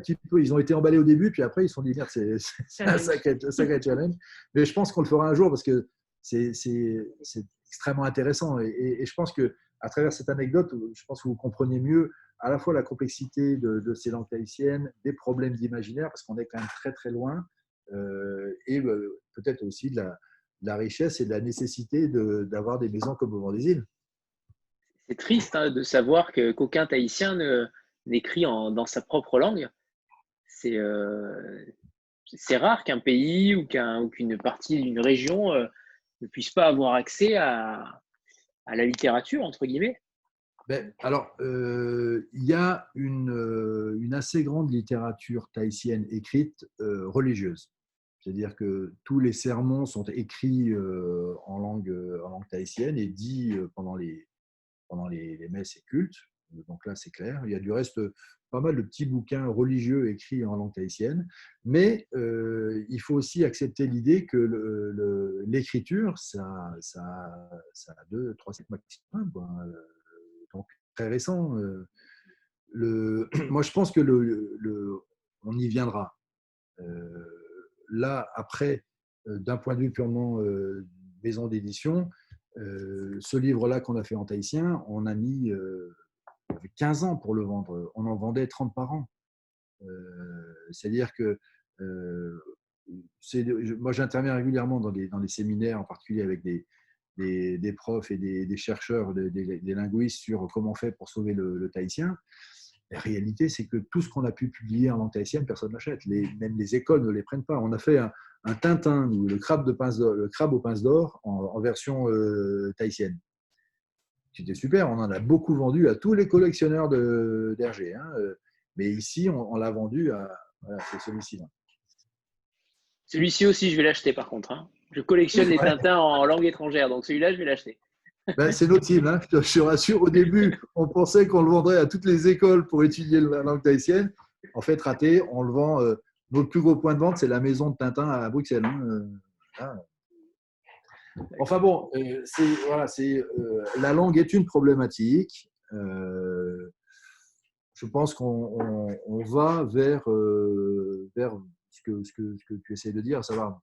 emballés au début, puis après ils se sont dit merde, c'est un sacré challenge. Mais je pense qu'on le fera un jour parce que c'est extrêmement intéressant. Et je pense que à travers cette anecdote, je pense que vous comprenez mieux à la fois la complexité de ces langues tahitiennes, des problèmes d'imaginaire, parce qu'on est quand même très très loin. et peut-être aussi de la richesse et de la nécessité d'avoir des maisons comme au Vent des Îles. C'est triste de savoir qu'aucun Tahitien n'écrit dans sa propre langue. C'est rare qu'un pays ou qu'une partie d'une région ne puisse pas avoir accès à la littérature, entre guillemets. Alors, il y a une assez grande littérature tahitienne écrite religieuse. C'est-à-dire que tous les sermons sont écrits en langue tahitienne et dits pendant les messes et cultes. Donc là, c'est clair. Il y a du reste pas mal de petits bouquins religieux écrits en langue tahitienne. Mais il faut aussi accepter l'idée que l'écriture, ça a 2-3 siècles maximum, quoi. Donc très récent. Moi, je pense que on y viendra. Là, après, d'un point de vue purement maison d'édition, ce livre-là qu'on a fait en tahitien, on a mis 15 ans pour le vendre. On en vendait 30 par an. C'est-à-dire que moi, j'interviens régulièrement dans des séminaires, en particulier avec des profs et des chercheurs, des linguistes sur comment on fait pour sauver le tahitien. La réalité, c'est que tout ce qu'on a pu publier en langue tahitienne, personne ne l'achète. Même les écoles ne les prennent pas. On a fait un Tintin, le crabe aux pinces d'or en version tahitienne. C'était super, on en a beaucoup vendu à tous les collectionneurs d'Hergé. Mais ici, on l'a vendu à… Voilà, c'est celui-ci. Là. Celui-ci aussi, je vais l'acheter par contre. Je collectionne les Tintins en langue étrangère, donc celui-là, je vais l'acheter. C'est notre cible, je te rassure. Au début, on pensait qu'on le vendrait à toutes les écoles pour étudier la langue tahitienne. En fait, raté, on le vend. Notre plus gros point de vente, c'est la maison de Tintin à Bruxelles. Enfin bon, la langue est une problématique. Je pense qu'on va vers ce que tu essaies de dire, à savoir,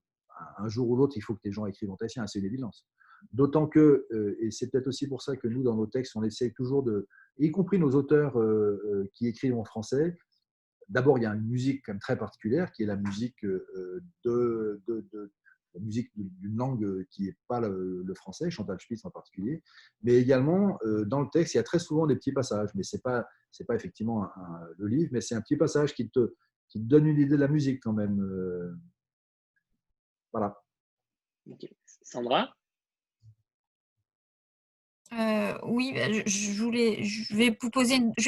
un jour ou l'autre, il faut que les gens écrivent en tahitien, c'est une évidence. D'autant que, et c'est peut-être aussi pour ça que nous, dans nos textes, on essaie toujours y compris nos auteurs qui écrivent en français, d'abord, il y a une musique quand même très particulière, qui est la musique la musique d'une langue qui n'est pas le français, Chantal Spitz en particulier, mais également, dans le texte, il y a très souvent des petits passages, mais ce n'est pas effectivement le livre, mais c'est un petit passage qui te donne une idée de la musique quand même. Voilà. Okay. Sandra ? Oui, je vais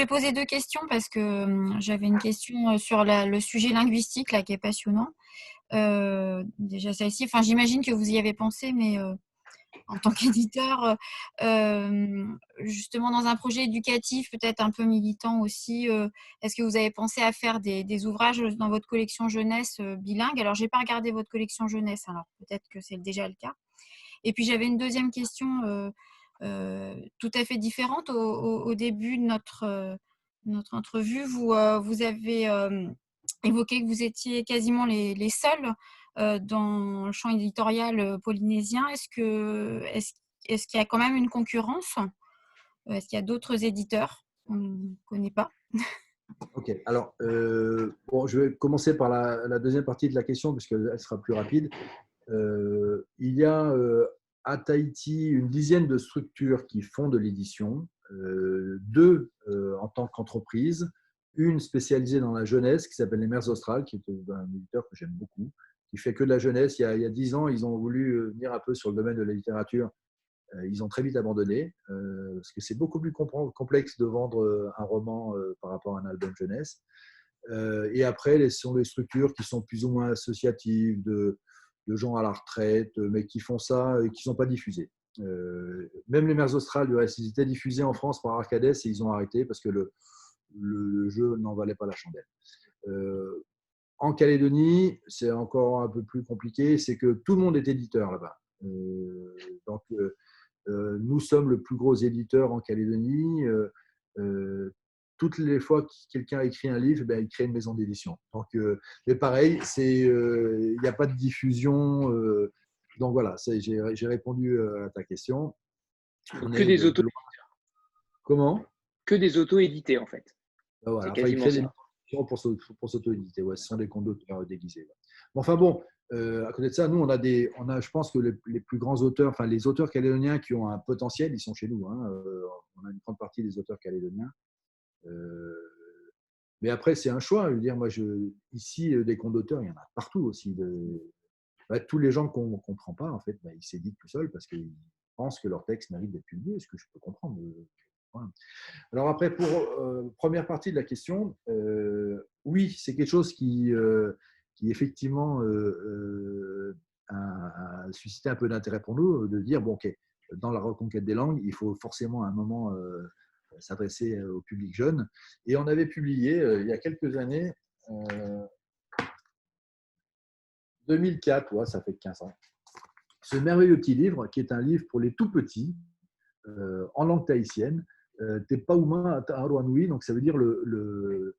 poser deux questions parce que j'avais une question sur le sujet linguistique là, qui est passionnant. Déjà, celle-ci, j'imagine que vous y avez pensé, mais en tant qu'éditeur, justement dans un projet éducatif, peut-être un peu militant aussi, est-ce que vous avez pensé à faire des ouvrages dans votre collection jeunesse bilingue? Alors, je n'ai pas regardé votre collection jeunesse, alors peut-être que c'est déjà le cas. Et puis, j'avais une deuxième question tout à fait différente. Au début de notre entrevue, vous avez évoqué que vous étiez quasiment les seuls dans le champ éditorial polynésien. Est-ce qu'il y a quand même une concurrence? Est-ce qu'il y a d'autres éditeurs qu'on ne connaît pas? Ok, alors je vais commencer par la deuxième partie de la question puisqu'elle sera plus rapide. Il y a à Tahiti une dizaine de structures qui font de l'édition, deux en tant qu'entreprise, une spécialisée dans la jeunesse qui s'appelle les Mers Australes, qui est un éditeur que j'aime beaucoup, qui fait que de la jeunesse. Il y a 10 ans, ils ont voulu venir un peu sur le domaine de la littérature. Ils ont très vite abandonné parce que c'est beaucoup plus complexe de vendre un roman par rapport à un album jeunesse. Et après, ce sont des structures qui sont plus ou moins associatives, de gens à la retraite, mais qui font ça et qui ne sont pas diffusés. Même les Mers Australes, du reste, ils étaient diffusés en France par Arcadès et ils ont arrêté parce que le jeu n'en valait pas la chandelle. En Calédonie, c'est encore un peu plus compliqué, c'est que tout le monde est éditeur là-bas. Donc, nous sommes le plus gros éditeur en Calédonie. Toutes les fois que quelqu'un écrit un livre, il crée une maison d'édition. Donc, mais pareil, il n'y a pas de diffusion. Donc voilà, j'ai répondu à ta question. Que des auto-éditeurs. Comment? Que des auto-édités en fait. Voilà. C'est quasiment ça. pour s'auto-éditer. Ouais, ce sont des comptes d'auteurs déguisés. Ouais. Bon, enfin bon, à côté de ça, nous, je pense que les plus grands auteurs, enfin les auteurs calédoniens qui ont un potentiel, ils sont chez nous. Hein. On a une grande partie des auteurs calédoniens. Mais après, c'est un choix. Je veux dire, ici, des comptes d'auteurs, il y en a partout aussi. Tous les gens qu'on ne comprend pas, en fait, ils s'éditent tout seuls parce qu'ils pensent que leur texte mérite d'être publié, ce que je peux comprendre. Voilà. Alors après, pour première partie de la question, oui, c'est quelque chose qui effectivement a suscité un peu d'intérêt pour nous, de dire, bon, ok, dans la reconquête des langues, il faut forcément à un moment s'adresser au public jeune. Et on avait publié, il y a quelques années, 2004, ouais, ça fait 15 ans, ce merveilleux petit livre, qui est un livre pour les tout petits, en langue tahitienne, Tepauma Taroanui, donc ça veut dire le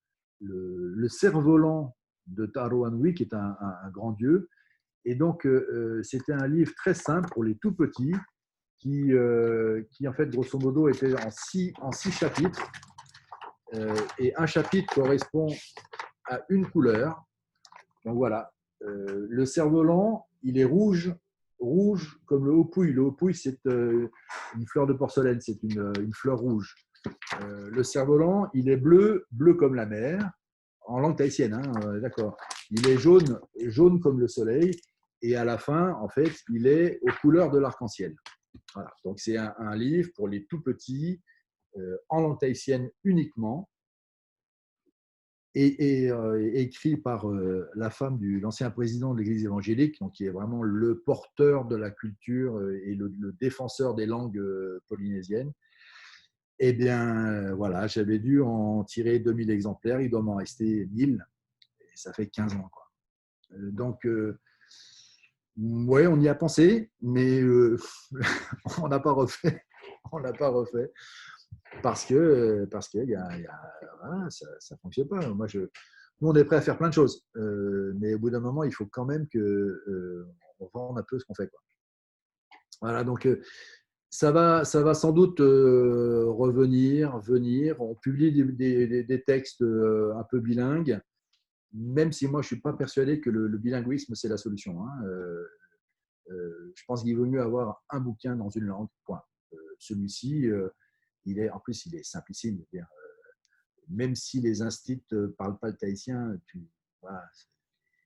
cerf-volant de Taroanui, qui est un grand dieu. Et donc, c'était un livre très simple pour les tout petits, qui en fait, grosso modo, était en six chapitres. Et un chapitre correspond à une couleur. Donc voilà, le cerf-volant, il est rouge comme le haut-pouille. Le haut-pouille, c'est une fleur de porcelaine, c'est une fleur rouge. Le cerf-volant, il est bleu comme la mer, en langue tahitienne, hein, d'accord. Il est jaune comme le soleil, et à la fin, en fait, il est aux couleurs de l'arc-en-ciel. Voilà. Donc c'est un livre pour les tout petits, en langue tahitienne uniquement, et écrit par la femme de l'ancien président de l'Église évangélique, donc qui est vraiment le porteur de la culture et le défenseur des langues polynésiennes. Eh bien, voilà, j'avais dû en tirer 2000 exemplaires, il doit m'en rester 1000, et ça fait 15 ans, quoi. Donc, ouais, on y a pensé, mais on n'a pas refait. On n'a pas refait. Parce que voilà, ça ne fonctionne pas. Nous, on est prêt à faire plein de choses. Mais au bout d'un moment, il faut quand même qu'on vende un peu ce qu'on fait, quoi. Voilà, donc ça va sans doute venir. On publie des textes un peu bilingues, même si moi, je ne suis pas persuadé que le bilinguisme, c'est la solution. Hein. Je pense qu'il vaut mieux avoir un bouquin dans une langue, point. Celui-ci, en plus, il est simplissime. Même si les instituts ne parlent pas le tahitien, voilà.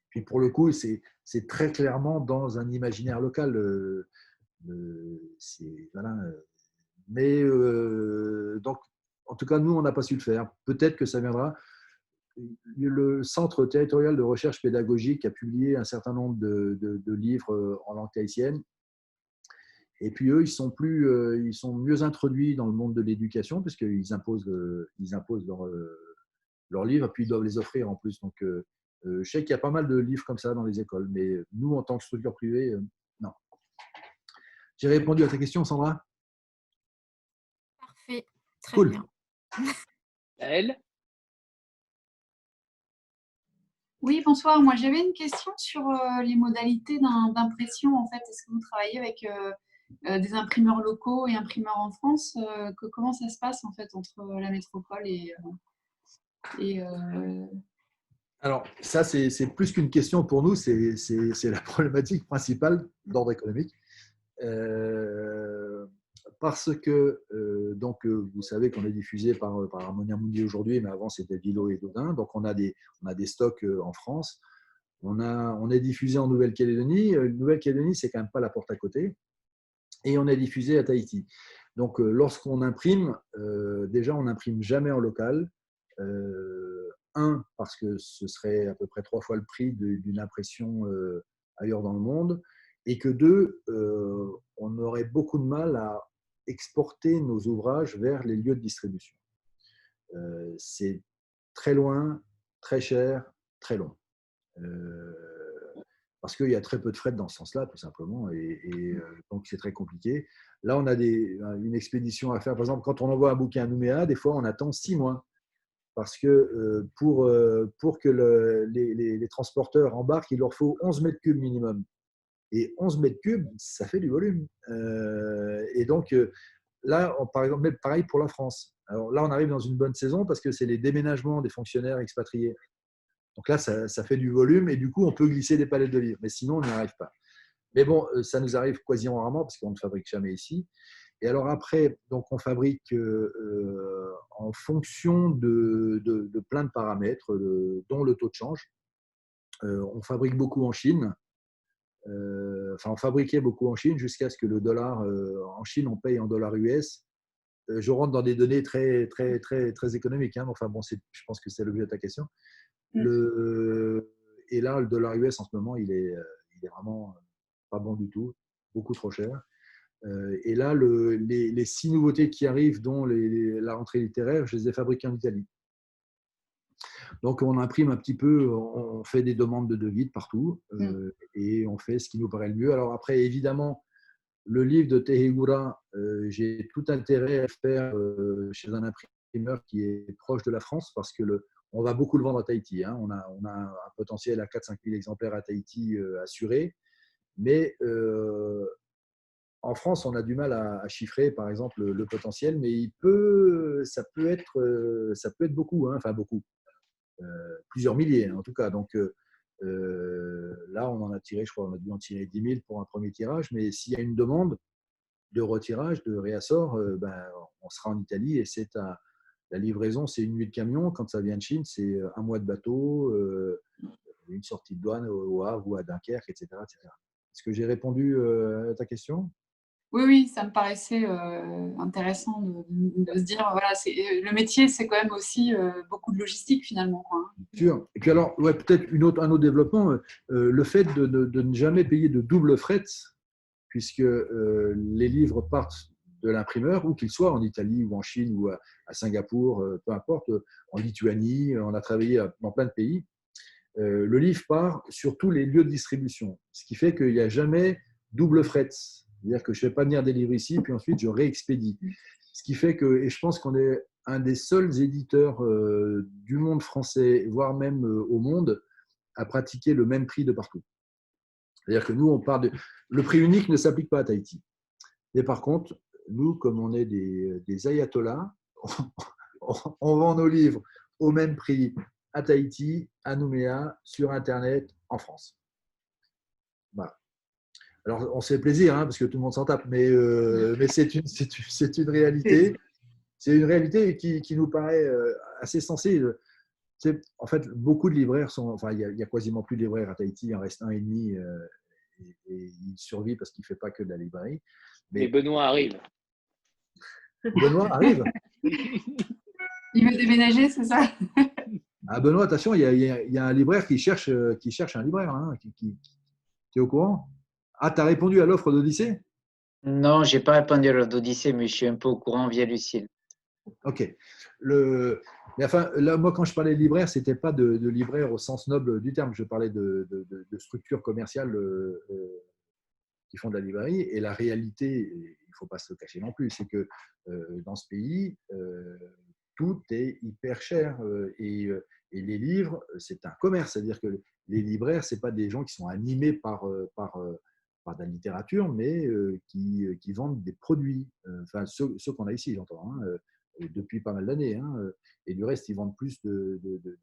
Puis pour le coup, c'est très clairement dans un imaginaire local. Voilà. Mais donc, en tout cas, nous, on n'a pas su le faire. Peut-être que ça viendra. Le Centre territorial de recherche pédagogique a publié un certain nombre de livres en langue tahitienne. Et puis eux, ils sont mieux introduits dans le monde de l'éducation, puisqu'ils imposent leurs livres, et puis ils doivent les offrir en plus. Donc, je sais qu'il y a pas mal de livres comme ça dans les écoles, mais nous, en tant que structure privée, non. J'ai répondu à ta question, Sandra? Parfait, très cool. Bien. Elle? Oui, bonsoir. Moi, j'avais une question sur les modalités d'impression. En fait, est-ce que vous travaillez avec des imprimeurs locaux et imprimeurs en France? Comment ça se passe en fait entre la métropole et Alors, ça, c'est plus qu'une question pour nous, c'est la problématique principale d'ordre économique. Parce que, vous savez qu'on est diffusé par Harmonia Mundi aujourd'hui, mais avant c'était Dilo et Dodin. Donc, on a des stocks en France. On est diffusé en Nouvelle-Calédonie. Nouvelle-Calédonie, c'est quand même pas la porte à côté. Et on est diffusé à Tahiti. Donc, lorsqu'on imprime, déjà, on n'imprime jamais en local. Parce que ce serait à peu près 3 fois le prix d'une impression ailleurs dans le monde. Et que 2, on aurait beaucoup de mal à exporter nos ouvrages vers les lieux de distribution. C'est très loin, très cher, très long. Parce qu'il y a très peu de frais dans ce sens-là, tout simplement, et donc c'est très compliqué. Là, on a une expédition à faire. Par exemple, quand on envoie un bouquin à Nouméa, des fois, on attend 6 mois. Parce que pour que les transporteurs embarquent, il leur faut 11 mètres cubes minimum. Et 11 mètres cubes, ça fait du volume. Et donc, là, par exemple, mais pareil pour la France. Alors là, on arrive dans une bonne saison parce que c'est les déménagements des fonctionnaires expatriés. Donc là, ça fait du volume et du coup, on peut glisser des palettes de livres. Mais sinon, on n'y arrive pas. Mais bon, ça nous arrive quasi rarement parce qu'on ne fabrique jamais ici. Et alors après, donc on fabrique en fonction de plein de paramètres, dont le taux de change. On fabrique beaucoup en Chine. On fabriquait beaucoup en Chine jusqu'à ce que le dollar, en Chine, on paye en dollars US. Je rentre dans des données très, très, très, très économiques. Hein. Enfin bon, je pense que c'est l'objet de ta question. Et là, le dollar US en ce moment, il est vraiment pas bon du tout, beaucoup trop cher. Et là, les 6 nouveautés qui arrivent, dont la rentrée littéraire, je les ai fabriquées en Italie. Donc, on imprime un petit peu, on fait des demandes de devis de partout et on fait ce qui nous paraît le mieux. Alors après, évidemment, le livre de Tehegura, j'ai tout intérêt à le faire chez un imprimeur qui est proche de la France parce que on va beaucoup le vendre à Tahiti. Hein. On a un potentiel à 4-5 000 exemplaires à Tahiti assuré. Mais en France, on a du mal à chiffrer, par exemple, le potentiel, mais ça peut être beaucoup, hein. Enfin beaucoup, plusieurs milliers en tout cas. Donc là, on en a tiré, je crois, on a dû en tirer 10 000 pour un premier tirage, mais s'il y a une demande de retirage, de réassort, on sera en Italie et la livraison, c'est une nuit de camion. Quand ça vient de Chine, c'est un mois de bateau, une sortie de douane au Havre ou à Dunkerque, etc., etc. Est-ce que j'ai répondu à ta question ? Oui, ça me paraissait intéressant de se dire, voilà, le métier, c'est quand même aussi beaucoup de logistique finalement, quoi, hein. Bien sûr. Et puis alors, ouais, peut-être un autre développement, le fait de ne jamais payer de double fret, puisque les livres partent de l'imprimeur, où qu'il soit en Italie ou en Chine ou à Singapour, peu importe, en Lituanie, on a travaillé dans plein de pays. Le livre part sur tous les lieux de distribution, ce qui fait qu'il n'y a jamais double fret. C'est-à-dire que je ne fais pas venir des livres ici, puis ensuite je réexpédie. Ce qui fait que, et je pense qu'on est un des seuls éditeurs du monde français, voire même au monde, à pratiquer le même prix de partout. C'est-à-dire que nous, le prix unique ne s'applique pas à Tahiti. Mais par contre, nous, comme on est des ayatollahs, on vend nos livres au même prix à Tahiti, à Nouméa, sur Internet, en France. Voilà. Alors, on se fait plaisir, hein, parce que tout le monde s'en tape, mais c'est une réalité. C'est une réalité qui nous paraît assez sensée. En fait, beaucoup de libraires il y a quasiment plus de libraires à Tahiti, il en reste un et demi, et il survit parce qu'il ne fait pas que de la librairie. Mais Benoît arrive. Benoît arrive. Il veut déménager, c'est ça? Ah, Benoît, attention, il y a un libraire qui cherche un libraire. Hein, tu es au courant? Ah, tu as répondu à l'offre d'Odyssée? Non, je n'ai pas répondu à l'offre d'Odyssée, mais je suis un peu au courant via Lucille. Ok. Mais enfin, là, moi, quand je parlais de libraire, ce n'était pas de libraire au sens noble du terme. Je parlais de structures commerciales qui font de la librairie. Et la réalité, il ne faut pas se le cacher non plus, c'est que dans ce pays, tout est hyper cher. Et les livres, c'est un commerce. C'est-à-dire que les libraires, ce n'est pas des gens qui sont animés par de la littérature, mais qui vendent des produits. Enfin, ceux qu'on a ici, j'entends, hein, depuis pas mal d'années. Hein, et du reste, ils vendent plus de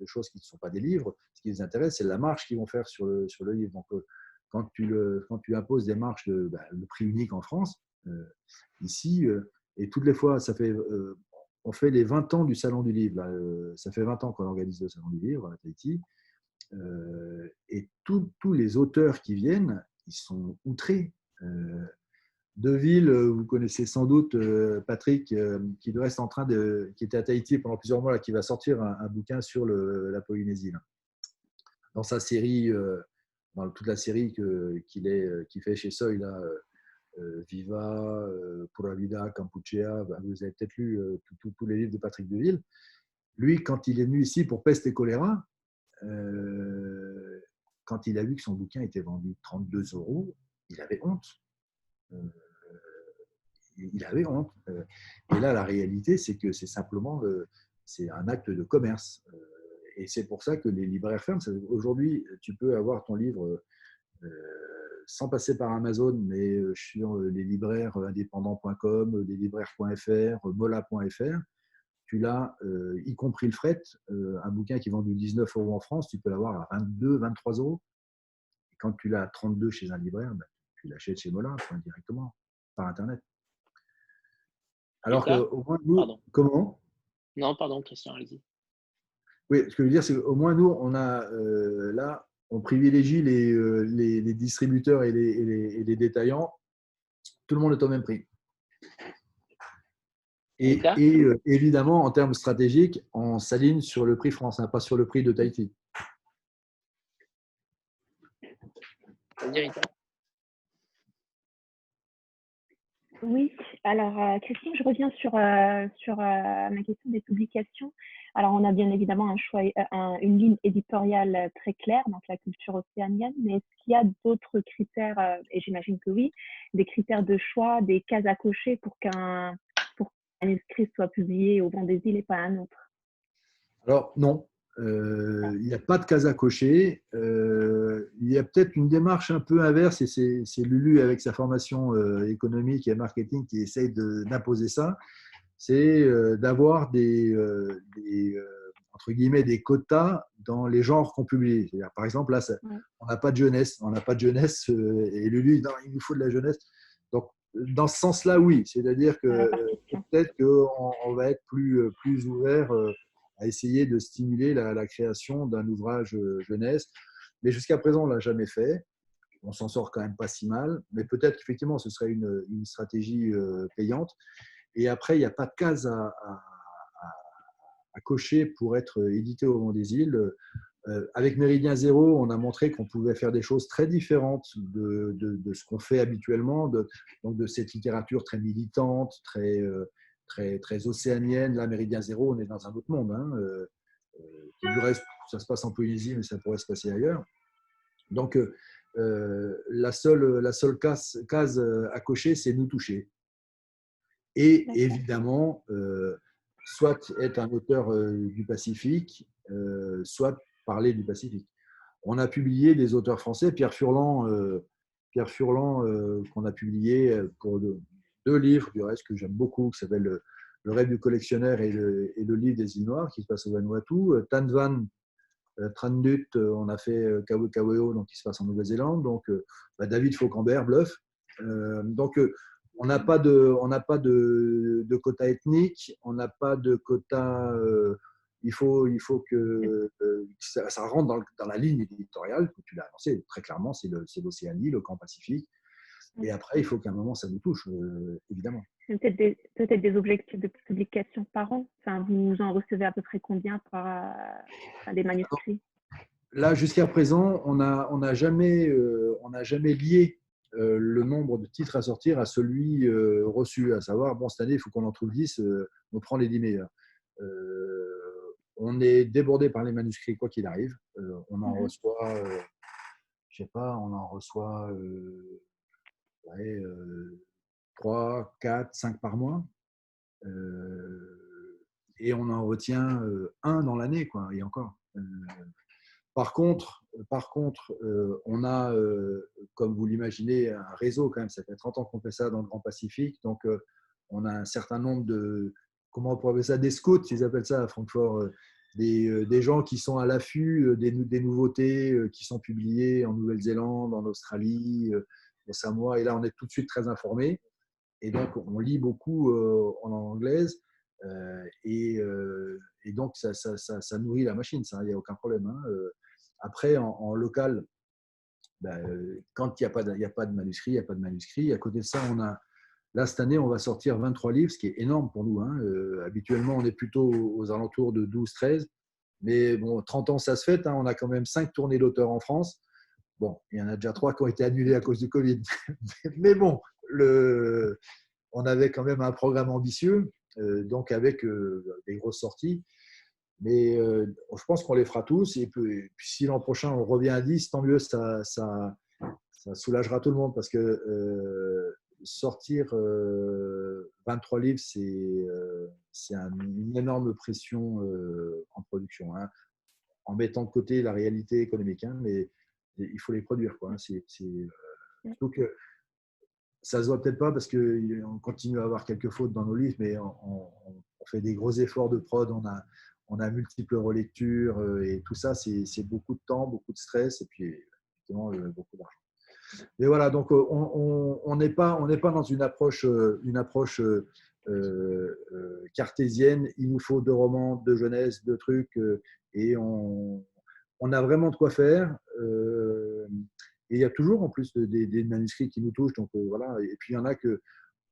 choses qui ne sont pas des livres. Ce qui les intéresse, c'est la marge qu'ils vont faire sur le livre. Donc, quand tu imposes des marges le prix unique en France, ici, et toutes les fois, on fait les 20 ans du Salon du Livre. Là, ça fait 20 ans qu'on organise le Salon du Livre à Tahiti. Et tous les auteurs qui viennent, ils sont outrés. Deville, vous connaissez sans doute Patrick, qui était à Tahiti pendant plusieurs mois, là, qui va sortir un bouquin sur la Polynésie. Là. Dans sa série, dans toute la série qu'il fait chez Seuil, là, Viva, Pura Vida, Campuchea, vous avez peut-être lu tous les livres de Patrick Deville. Lui, quand il est venu ici pour Peste et Choléra, quand il a vu que son bouquin était vendu 32 €, il avait honte. Il avait honte. Et là, la réalité, c'est que c'est simplement c'est un acte de commerce. Et c'est pour ça que les libraires ferment. Aujourd'hui, tu peux avoir ton livre sans passer par Amazon, mais sur les libraires indépendants.com, les libraires.fr, mola.fr, tu l'as, y compris le fret, un bouquin qui est vendu 19 € en France, tu peux l'avoir à 22, 23 €. Et quand tu l'as à 32 chez un libraire, ben, tu l'achètes chez Mola directement, par Internet. Alors qu'au moins, nous, Pardon. comment? Non, pardon, Christian, allez-y. Oui, ce que je veux dire, c'est qu'au moins, nous, on a là, on privilégie les distributeurs et les détaillants. Tout le monde est au même prix. Et évidemment, en termes stratégiques, on s'aligne sur le prix France, hein, pas sur le prix de Tahiti. Oui, alors Christian, je reviens sur ma question des publications. Alors, on a bien évidemment un choix, une ligne éditoriale très claire, donc la culture océanienne, mais est-ce qu'il y a d'autres critères, et j'imagine que oui, des critères de choix, des cases à cocher pour qu'un manuscrit soit publié au Vent des Îles et pas un autre? Alors, non. Il n'y a pas de case à cocher. Il y a peut-être une démarche un peu inverse, et c'est Lulu avec sa formation économique et marketing qui essaye d'imposer ça. C'est d'avoir entre guillemets, des quotas dans les genres qu'on publie. Par exemple, là, on n'a pas de jeunesse. On n'a pas de jeunesse et Lulu, non, il nous faut de la jeunesse. Donc, dans ce sens-là, oui. C'est-à-dire que peut-être qu'on va être plus ouvert à essayer de stimuler la création d'un ouvrage jeunesse. Mais jusqu'à présent, on ne l'a jamais fait. On s'en sort quand même pas si mal. Mais peut-être qu'effectivement, ce serait une stratégie payante. Et après, il n'y a pas de case à cocher pour être édité au Vent des Îles. Avec Méridien Zéro, on a montré qu'on pouvait faire des choses très différentes de ce qu'on fait habituellement, donc de cette littérature très militante, très océanienne. Là, Méridien Zéro, on est dans un autre monde. Hein. Du reste, ça se passe en Polynésie, mais ça pourrait se passer ailleurs. Donc, la seule case à cocher, c'est nous toucher. Et évidemment, soit être un auteur du Pacifique, soit parler du Pacifique. On a publié des auteurs français, Pierre Furlan qu'on a publié pour deux livres, du reste, que j'aime beaucoup, qui s'appelle Le rêve du collectionneur et le livre des îles Noires, qui se passe au Vanuatu. Tan Van Trandut, on a fait Kawe Kaweo, donc qui se passe en Nouvelle-Zélande. Donc, David Faucambert, Bluff. Donc, on n'a pas de quota ethnique, on n'a pas de quota. Il faut que ça rentre dans la ligne éditoriale, que tu l'as annoncé très clairement, c'est l'Océanie, le Camp Pacifique. Et après, il faut qu'à un moment, ça nous touche, évidemment. Peut-être des objectifs de publication par an. Enfin, vous en recevez à peu près combien par des manuscrits? Là, jusqu'à présent, on n'a jamais lié le nombre de titres à sortir à celui reçu, à savoir, bon, cette année, il faut qu'on en trouve 10, on prend les 10 meilleurs. On est débordé par les manuscrits, quoi qu'il arrive. On en reçoit, je sais pas, on en reçoit 3, 4, 5 par mois. Et on en retient un dans l'année, quoi, et encore. Par contre, on a, comme vous l'imaginez, un réseau quand même. Ça fait 30 ans qu'on fait ça dans le Grand Pacifique. Donc, on a un certain nombre de, comment on pourrait appeler ça, des scouts, ils appellent ça à Francfort, des gens qui sont à l'affût des nouveautés qui sont publiées en Nouvelle-Zélande, en Australie, au Samoa. Et là, on est tout de suite très informés. Et donc, on lit beaucoup en langue anglaise. Et donc, ça nourrit la machine, ça, il n'y a aucun problème. Hein. Après, en local, quand il n'y a pas de manuscrit, il n'y a pas de manuscrit. À côté de ça, là, cette année, on va sortir 23 livres, ce qui est énorme pour nous. Hein. Habituellement, on est plutôt aux alentours de 12-13. Mais bon, 30 ans, ça se fait. Hein. On a quand même 5 tournées d'auteurs en France. Bon, il y en a déjà 3 qui ont été annulées à cause du Covid. Mais bon, on avait quand même un programme ambitieux, donc avec des grosses sorties. Mais je pense qu'on les fera tous. Et puis si l'an prochain on revient à 10, tant mieux, ça soulagera tout le monde parce que sortir 23 livres, c'est une énorme pression en production, hein, en mettant de côté la réalité économique. Hein, mais il faut les produire, quoi. Surtout que ça se voit peut-être pas parce qu'on continue à avoir quelques fautes dans nos livres, mais on fait des gros efforts de prod, on a multiples relectures et tout ça, c'est beaucoup de temps, beaucoup de stress et puis effectivement beaucoup d'argent. Mais voilà, donc on n'est pas dans une approche cartésienne. Il nous faut 2 romans, 2 jeunesse, 2 trucs, et on a vraiment de quoi faire. Et il y a toujours en plus des manuscrits qui nous touchent. Donc voilà. Et puis il y en a que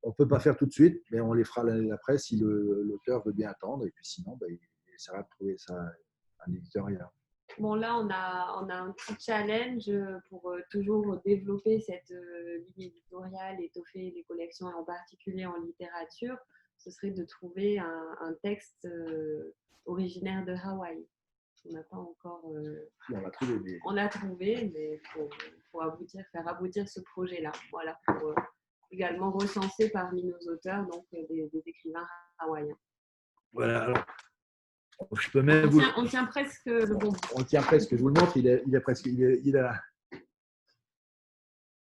on peut pas faire tout de suite, mais on les fera l'année d'après si l'auteur veut bien attendre. Et puis sinon, il essaiera de trouver ça un éditeur ailleurs. Bon, là, on a un petit challenge pour toujours développer cette ligne éditoriale, étoffer les collections, et en particulier en littérature. Ce serait de trouver un texte originaire de Hawaï. On n'a pas encore… On l'a trouvé. Mais… On l'a trouvé, mais il faut faire aboutir ce projet-là. Voilà, pour également recenser parmi nos auteurs donc, des écrivains hawaïens. Voilà, alors… Je peux même on tient presque le bon bout. On tient presque. Je vous le montre. Il est presque. Il a.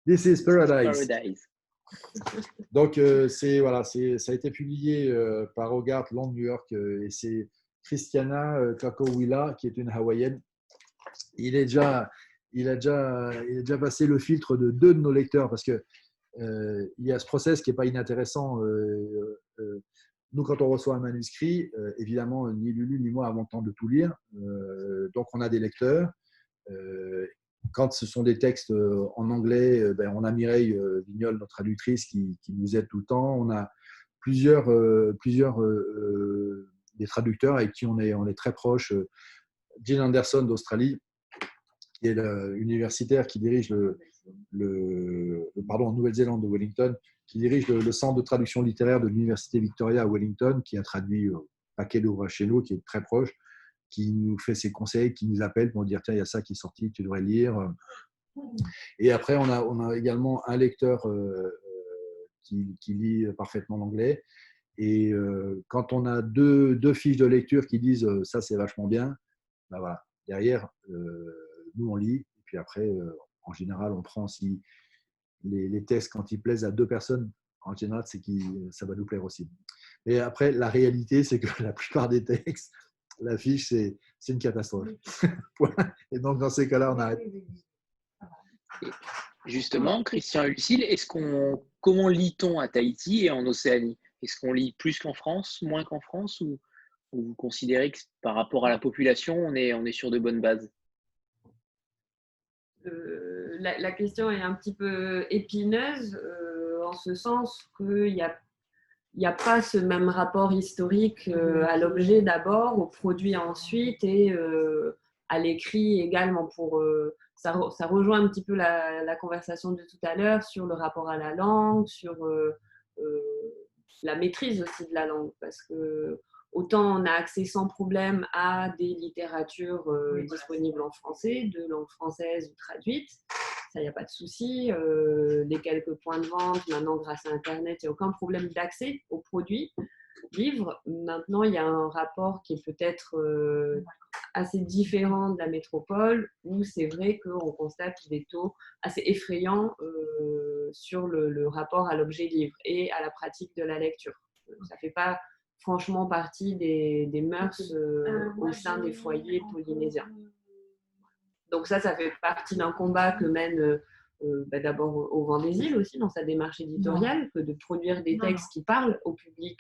This is Paradise. Donc voilà, ça a été publié par Hogarth, Londres, New York, et c'est Christiana Kakowila qui est une hawaïenne. Il a déjà passé le filtre de 2 de nos lecteurs parce que il y a ce process qui n'est pas inintéressant. Nous, quand on reçoit un manuscrit, évidemment, ni Lulu ni moi avons le temps de tout lire. Donc, on a des lecteurs. Quand ce sont des textes en anglais, on a Mireille Vignol, notre traductrice, qui nous aide tout le temps. On a plusieurs des traducteurs avec qui on est très proche. Jill Anderson d'Australie, qui est universitaire qui dirige en Nouvelle-Zélande de Wellington, qui dirige le centre de traduction littéraire de l'Université Victoria à Wellington, qui a traduit un paquet d'ouvrages chez nous, qui est très proche, qui nous fait ses conseils, qui nous appelle pour dire tiens, il y a ça qui est sorti, tu devrais lire. Et après, on a également un lecteur qui lit parfaitement l'anglais. Et quand on a deux fiches de lecture qui disent ça, c'est vachement bien, ben voilà. Derrière, nous, on lit. Et puis après, en général, on prend aussi les textes quand ils plaisent à 2 personnes. En général, c'est que ça va nous plaire aussi. Et après, la réalité, c'est que la plupart des textes, la fiche, c'est une catastrophe. Et donc, dans ces cas-là, on arrête. Justement, Christian et Lucille, comment lit-on à Tahiti et en Océanie? Est-ce qu'on lit plus qu'en France, moins qu'en France, ou vous considérez que par rapport à la population, on est sur de bonnes bases? La question est un petit peu épineuse en ce sens qu'il n'y a pas ce même rapport historique à l'objet d'abord, au produit ensuite et à l'écrit également. Ça rejoint un petit peu la conversation de tout à l'heure sur le rapport à la langue, sur la maîtrise aussi de la langue, parce que autant on a accès sans problème à des littératures disponibles en français, de langue française ou traduite, ça, il n'y a pas de souci. Les quelques points de vente, maintenant, grâce à Internet, il n'y a aucun problème d'accès aux produits, livres. Maintenant, il y a un rapport qui est peut-être assez différent de la métropole, où c'est vrai qu'on constate des taux assez effrayants sur le rapport à l'objet livre et à la pratique de la lecture. Ça ne fait pas franchement partie des mœurs au sein des foyers polynésiens. Donc ça fait partie d'un combat que mène d'abord au Vent des Îles aussi, dans sa démarche éditoriale, que de produire des textes qui parlent au public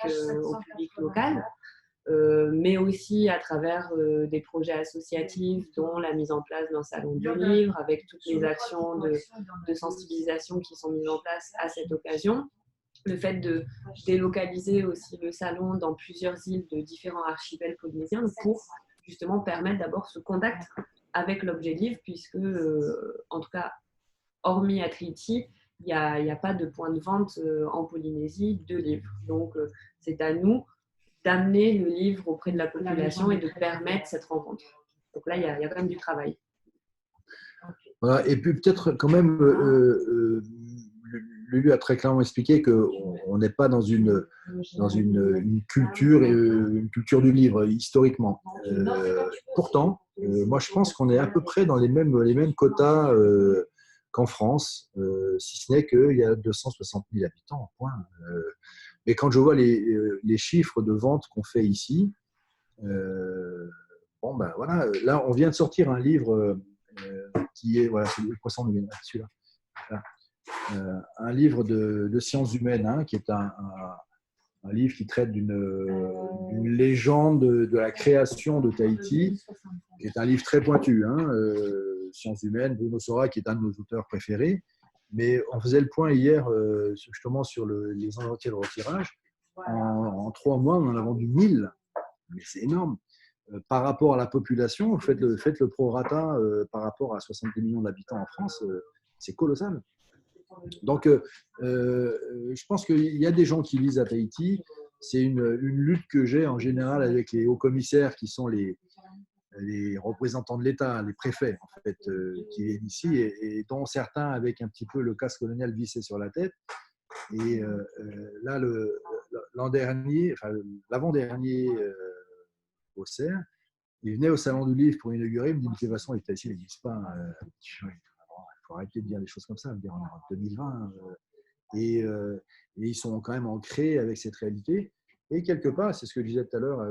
local, mais aussi à travers des projets associatifs, dont la mise en place d'un salon du livre, avec toutes les actions de sensibilisation qui sont mises en place à cette occasion. Le fait de délocaliser aussi le salon dans plusieurs îles de différents archipels polynésiens pour justement permettre d'abord ce contact avec l'objet livre, puisque, en tout cas, hormis à Tahiti, il n'y a pas de point de vente en Polynésie de livres. Donc, c'est à nous d'amener le livre auprès de la population et de permettre cette rencontre. Donc là, il y a quand même du travail. Voilà, et puis peut-être quand même, Lulu a très clairement expliqué qu'on n'est pas dans une culture du livre historiquement. Pourtant, moi je pense qu'on est à peu près dans les mêmes quotas qu'en France, si ce n'est qu'il y a 260 000 habitants, point. Mais quand je vois les chiffres de vente qu'on fait ici, bon, ben voilà, là, on vient de sortir un livre qui est, voilà, c'est le poisson de celui-là. Voilà. Un livre de sciences humaines, hein, qui est un livre qui traite d'une légende de la création de Tahiti, qui est un livre très pointu, hein, sciences humaines, Bruno Sora, qui est un de nos auteurs préférés. Mais on faisait le point hier, justement, sur les entiers de retirage. En 3 mois, on en a vendu 1000. Mais c'est énorme. Par rapport à la population, faites le prorata par rapport à 70 millions d'habitants en France, c'est colossal. Donc, je pense qu'il y a des gens qui lisent à Tahiti. C'est une lutte que j'ai en général avec les hauts commissaires qui sont les représentants de l'État, les préfets, en fait, qui viennent ici et dont certains avec un petit peu le casque colonial vissé sur la tête. Et là, l'avant-dernier au CERF, il venait au Salon du Livre pour inaugurer, il me dit, de toute façon, les Tahitiens, ils ne disent pas, il faut arrêter de dire des choses comme ça, on est en 2020, et ils sont quand même ancrés avec cette réalité. Et quelque part, c'est ce que je disais tout à l'heure,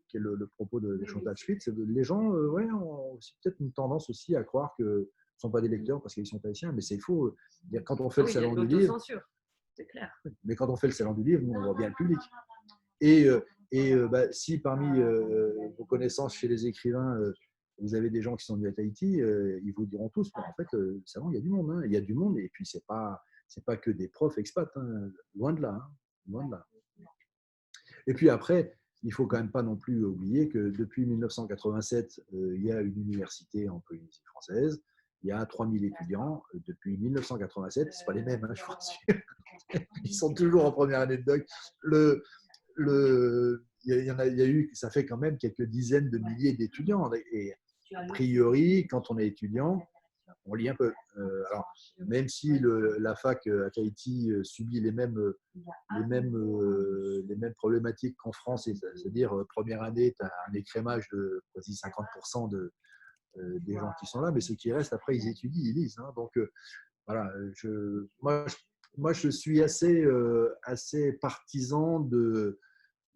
qui est le propos de Chantal Schmitt, c'est que les gens, ouais, ont peut-être une tendance aussi à croire qu'ils ne sont pas des lecteurs parce qu'ils sont tahitiens, mais c'est faux. Quand on fait le Salon du Livre, c'est clair. Mais quand on fait le Salon du Livre, nous, on voit bien le public. Si parmi vos connaissances chez les écrivains, vous avez des gens qui sont venus à Tahiti, ils vous diront tous, en fait, le salon, il y a du monde. Hein, il y a du monde, et puis c'est pas que des profs expats, hein, loin de là. Hein, loin de là. Et puis après, il ne faut quand même pas non plus oublier que depuis 1987, il y a une université en Polynésie française. Il y a 3000 étudiants depuis 1987. Ce ne sont pas les mêmes, hein, je vous rassure. Ils sont toujours en première année de doc. Il y a eu, ça fait quand même quelques dizaines de milliers d'étudiants. Et a priori, quand on est étudiant, on lit un peu. Alors, même si la fac à Tahiti subit les mêmes problématiques qu'en France, c'est-à-dire première année, tu as un écrémage de quasi 50% des gens qui sont là, mais ceux qui restent, après, ils étudient, ils lisent. Hein. Donc, voilà, moi, je suis assez partisan de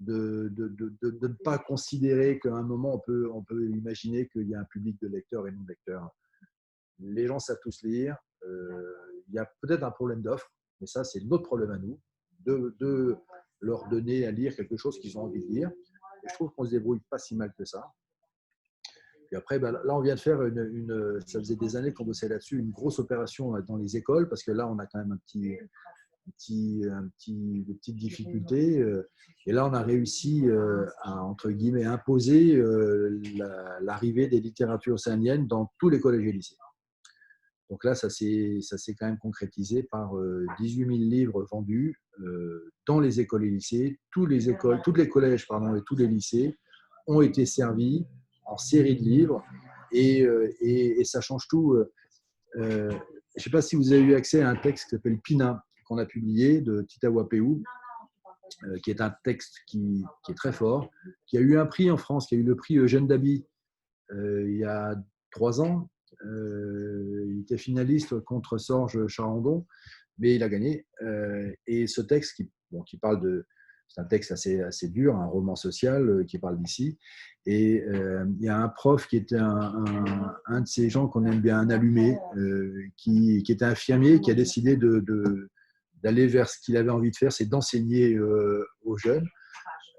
ne pas considérer qu'à un moment, on peut imaginer qu'il y a un public de lecteurs et non de lecteurs. Les gens savent tous lire. Il y a peut-être un problème d'offre, mais ça, c'est notre problème à nous, de leur donner à lire quelque chose qu'ils ont envie de lire. Et je trouve qu'on ne se débrouille pas si mal que ça. Et après, là, on vient de faire ça faisait des années qu'on bossait là-dessus, une grosse opération dans les écoles, parce que là, on a quand même des petites difficultés. Et là, on a réussi à, entre guillemets, imposer l'arrivée des littératures océaniennes dans tous les collèges et lycées. Donc là, ça s'est quand même concrétisé par 18 000 livres vendus dans les écoles et lycées. Tous les collèges et tous les lycées ont été servis en série de livres et ça change tout. Je ne sais pas si vous avez eu accès à un texte qui s'appelle Pina, qu'on a publié de Titawapeu, qui est un texte qui est très fort, qui a eu un prix en France, qui a eu le prix Eugène Daby il y a 3 ans. Il était finaliste contre Sorge Charandon, mais il a gagné. Et ce texte qui parle de... C'est un texte assez dur, un roman social qui parle d'ici. Et il y a un prof qui était un de ces gens qu'on aime bien, un allumé, qui était infirmier, qui a décidé d'aller vers ce qu'il avait envie de faire, c'est d'enseigner aux jeunes.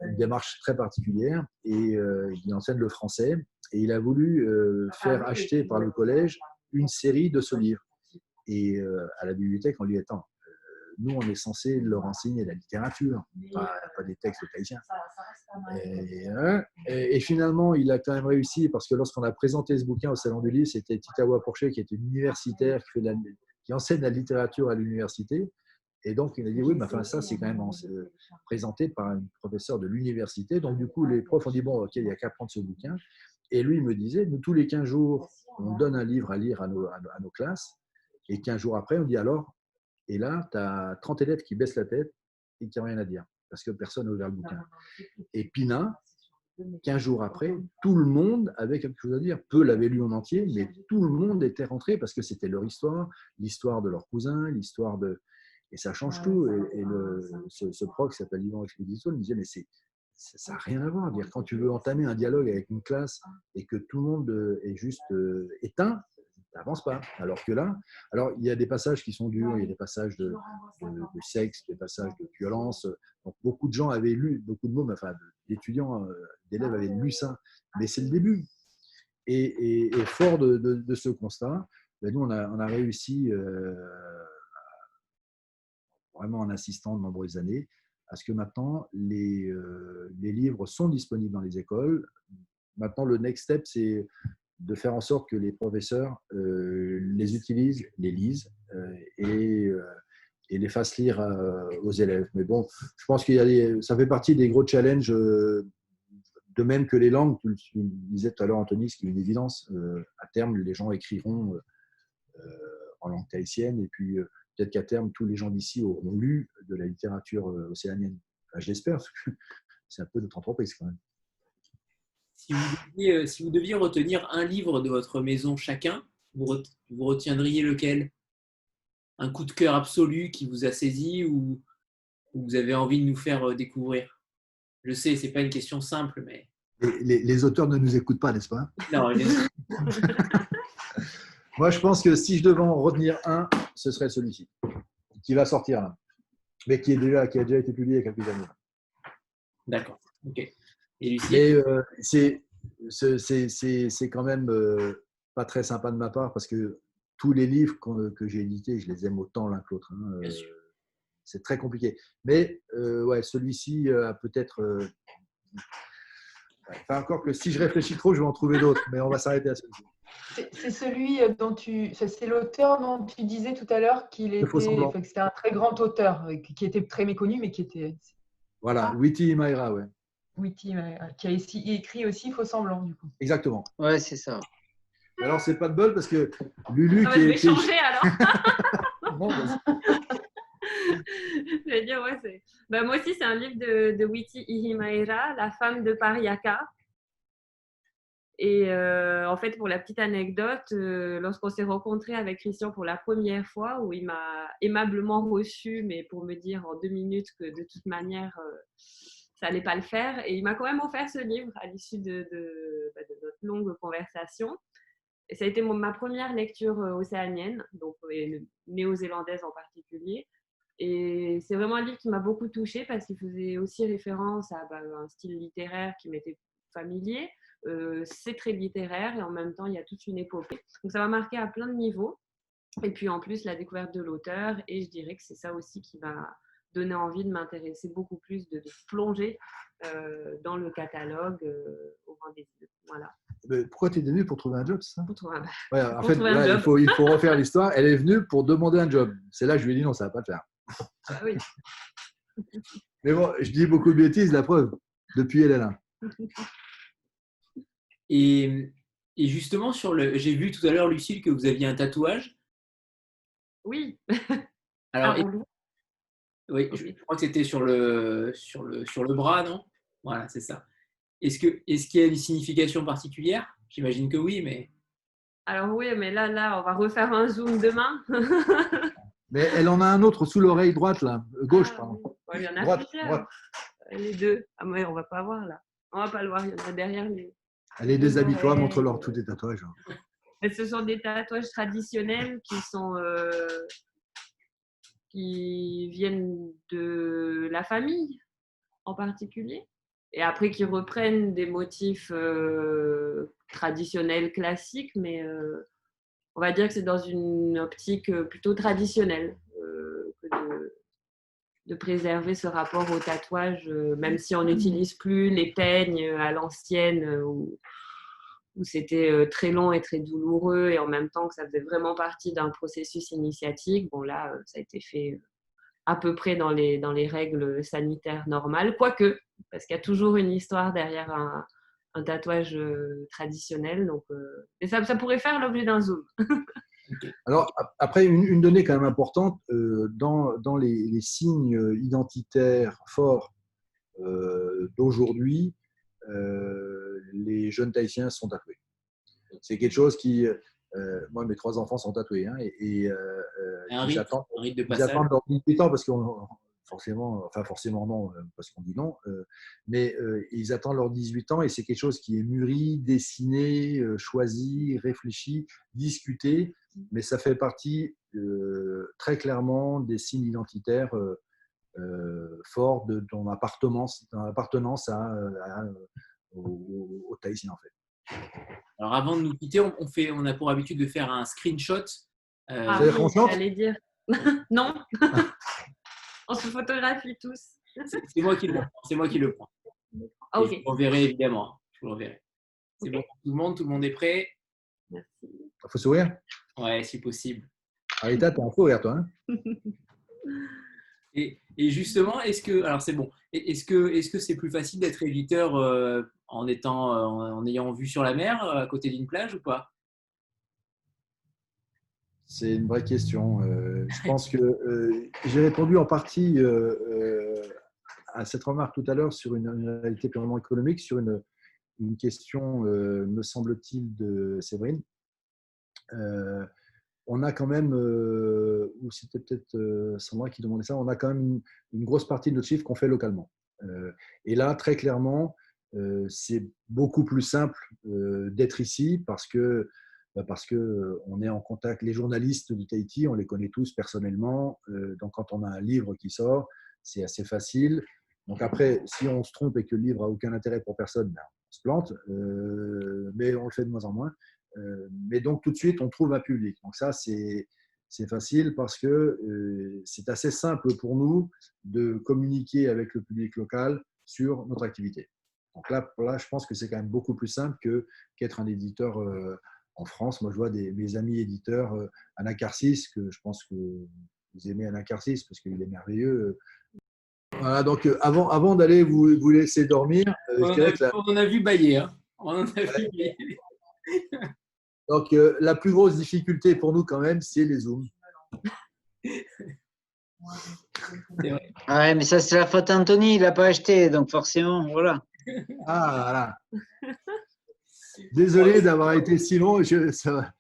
Une démarche très particulière. Et il enseigne le français. Et il a voulu faire acheter par le collège une série de ce livre. Et à la bibliothèque, on lui attend. Nous, on est censé leur enseigner la littérature, pas des textes tahitiens. Et finalement, il a quand même réussi, parce que lorsqu'on a présenté ce bouquin au Salon du Livre, c'était Titawa Porcher, qui est une universitaire qui enseigne la littérature à l'université. Et donc, il a dit, oui, mais enfin, ça, c'est quand même présenté par un professeur de l'université. Donc, du coup, les profs ont dit, bon, OK, il n'y a qu'à prendre ce bouquin. Et lui, il me disait, nous, tous les 15 jours, on donne un livre à lire à nos classes. Et 15 jours après, on dit alors, et là, tu as 30 élèves qui baissent la tête et qui n'ont rien à dire, parce que personne n'a ouvert le bouquin. Et Pina, 15 jours après, tout le monde avait quelque chose à dire. Peu l'avaient lu en entier, mais tout le monde était rentré parce que c'était leur histoire, l'histoire de leurs cousins, l'histoire de… Et ça change tout. Et ce prof qui s'appelle Yvan Expedito me disait, mais ça n'a rien à voir. Dire, quand tu veux entamer un dialogue avec une classe et que tout le monde est juste éteint, tu n'avances pas. Alors que là, il y a des passages qui sont durs, il y a des passages de sexe, des passages de violence. Donc, beaucoup de gens avaient lu, beaucoup de mômes, enfin, d'étudiants, d'élèves avaient lu ça. Mais c'est le début. Et fort de ce constat, ben nous, on a réussi, vraiment en insistant de nombreuses années, à ce que maintenant, les livres sont disponibles dans les écoles. Maintenant, le next step, c'est de faire en sorte que les professeurs les utilisent, les lisent et les fassent lire aux élèves. Mais bon, je pense ça fait partie des gros challenges, de même que les langues. Tu le disais tout à l'heure, Anthony, ce qui est une évidence. À terme, les gens écriront en langue tahitienne et puis peut-être qu'à terme, tous les gens d'ici auront lu de la littérature océanienne. Enfin, j'espère, parce que c'est un peu notre entreprise quand même. Si vous deviez retenir un livre de votre maison chacun, vous retiendriez lequel? Un coup de cœur absolu qui vous a saisi ou vous avez envie de nous faire découvrir? Je sais, ce n'est pas une question simple, mais… Les auteurs ne nous écoutent pas, n'est-ce pas? Non, Moi, je pense que si je devais en retenir un, ce serait celui-ci, qui va sortir là, mais qui a déjà été publié il y a quelques années. D'accord, ok. Et Lucie? Mais c'est quand même pas très sympa de ma part parce que tous les livres que j'ai édités, je les aime autant l'un que l'autre. Hein. C'est très compliqué. Mais ouais, celui-ci a peut-être… Enfin, encore que si je réfléchis trop, je vais en trouver d'autres, mais on va s'arrêter à celui-ci. C'est celui dont c'est l'auteur dont tu disais tout à l'heure que c'était un très grand auteur, qui était très méconnu, mais qui était… Voilà, Witi Imaira, ouais. Witi Imaira, qui a écrit aussi Faux semblant, du coup. Exactement. Ouais, c'est ça. Alors, c'est pas de bol parce que Lulu… je vais changer alors. Non, je vais dire, ouais, moi aussi, c'est un livre de Witi Ihimaera, La femme de Pariaka. Et en fait, pour la petite anecdote, lorsqu'on s'est rencontrés avec Christian pour la première fois, où il m'a aimablement reçu, mais pour me dire en 2 minutes que de toute manière, ça n'allait pas le faire. Et il m'a quand même offert ce livre à l'issue de notre longue conversation. Et ça a été ma première lecture océanienne, donc néo-zélandaise en particulier. Et c'est vraiment un livre qui m'a beaucoup touchée parce qu'il faisait aussi référence à un style littéraire qui m'était familier. C'est très littéraire et en même temps, il y a toute une épopée. Donc, ça m'a marqué à plein de niveaux. Et puis, en plus, la découverte de l'auteur. Et je dirais que c'est ça aussi qui m'a donné envie de m'intéresser beaucoup plus, de plonger dans le catalogue au rendez-vous. Voilà. Mais pourquoi tu es venue pour trouver un job, c'est ça? Pour trouver un job. Ouais, en fait, là, il faut refaire l'histoire. Elle est venue pour demander un job. C'est là que je lui ai dit non, ça ne va pas le faire. Ah oui. Mais bon, je dis beaucoup de bêtises, la preuve. Depuis, elle est là. Et justement, j'ai vu tout à l'heure, Lucille, que vous aviez un tatouage. Oui. Alors, oui, je crois que c'était sur le bras, non? Voilà, c'est ça. Est-ce qu'il y a une signification particulière? J'imagine que oui, mais… Alors oui, mais là, on va refaire un zoom demain. Mais elle en a un autre sous l'oreille droite, là. Gauche, pardon. Ouais, il y en a droite, plusieurs. droite. Les deux. Ah, mais on ne va pas voir, là. On ne va pas le voir, il y en a derrière les… Allez, déshabille-toi, montre-leur tous tes tatouages. Et ce sont des tatouages traditionnels qui viennent de la famille en particulier. Et après, qui reprennent des motifs traditionnels, classiques, mais on va dire que c'est dans une optique plutôt traditionnelle que de préserver ce rapport au tatouage, même si on n'utilise plus les peignes à l'ancienne, où c'était très long et très douloureux, et en même temps que ça faisait vraiment partie d'un processus initiatique. Bon, là, ça a été fait à peu près dans les règles sanitaires normales, quoique, parce qu'il y a toujours une histoire derrière un tatouage traditionnel. Donc, et ça pourrait faire l'objet d'un zoom. Alors, après, une donnée quand même importante, dans les signes identitaires forts d'aujourd'hui, les jeunes Tahitiens sont tatoués. C'est quelque chose qui… moi, mes 3 enfants sont tatoués. Hein, Un ils rite de ils passage. attendent leurs 18 ans parce qu'on… forcément non, parce qu'on dit non, mais ils attendent leurs 18 ans et c'est quelque chose qui est mûri, dessiné, choisi, réfléchi, discuté, mais ça fait partie très clairement des signes identitaires forts de ton appartenance aux Tahitiens en fait. Alors avant de nous quitter, on a pour habitude de faire un screenshot. Ah C'est-à-dire qu'on oui, chante j'allais dire. Non, on se photographie tous. C'est moi qui le prends. C'est moi qui le prends. Ah, Et ok, je vous l'enverrai évidemment. Je vous l'enverrai. C'est Ok. bon pour tout le monde est prêt? merci. Il faut sourire. Ouais, si possible. Arita, t'es un faux rire, toi. Hein. Et justement, est-ce que, alors c'est bon, est-ce que c'est plus facile d'être éditeur en ayant vue sur la mer à côté d'une plage ou pas? C'est une vraie question. Je pense que j'ai répondu en partie à cette remarque tout à l'heure sur une réalité purement économique, sur une question, me semble-t-il, de Séverine. On a quand même, ou c'était peut-être Sandra qui demandait ça, on a quand même une grosse partie de notre chiffre qu'on fait localement. Et là, très clairement, c'est beaucoup plus simple d'être ici parce que on est en contact. Les journalistes de Tahiti, on les connaît tous personnellement. Donc, quand on a un livre qui sort, c'est assez facile. Donc après, si on se trompe et que le livre n'a aucun intérêt pour personne, ben, on se plante, mais on le fait de moins en moins. Mais donc, tout de suite, on trouve un public. Donc ça, c'est facile parce que c'est assez simple pour nous de communiquer avec le public local sur notre activité. Donc là, je pense que c'est quand même beaucoup plus simple qu'être un éditeur en France. Moi, je vois mes amis éditeurs, Alain Carcis, que je pense que vous aimez Alain Carcis parce qu'il est merveilleux. Voilà, donc avant d'aller vous laisser dormir, je dirais que On en a vu bailler. Hein. On en a vu bailler. Donc, la plus grosse difficulté pour nous, quand même, c'est les zooms. Ouais, mais ça, c'est la faute d'Anthony, il n'a pas acheté, donc forcément, voilà. Ah, voilà. Désolé d'avoir été si long. J'espère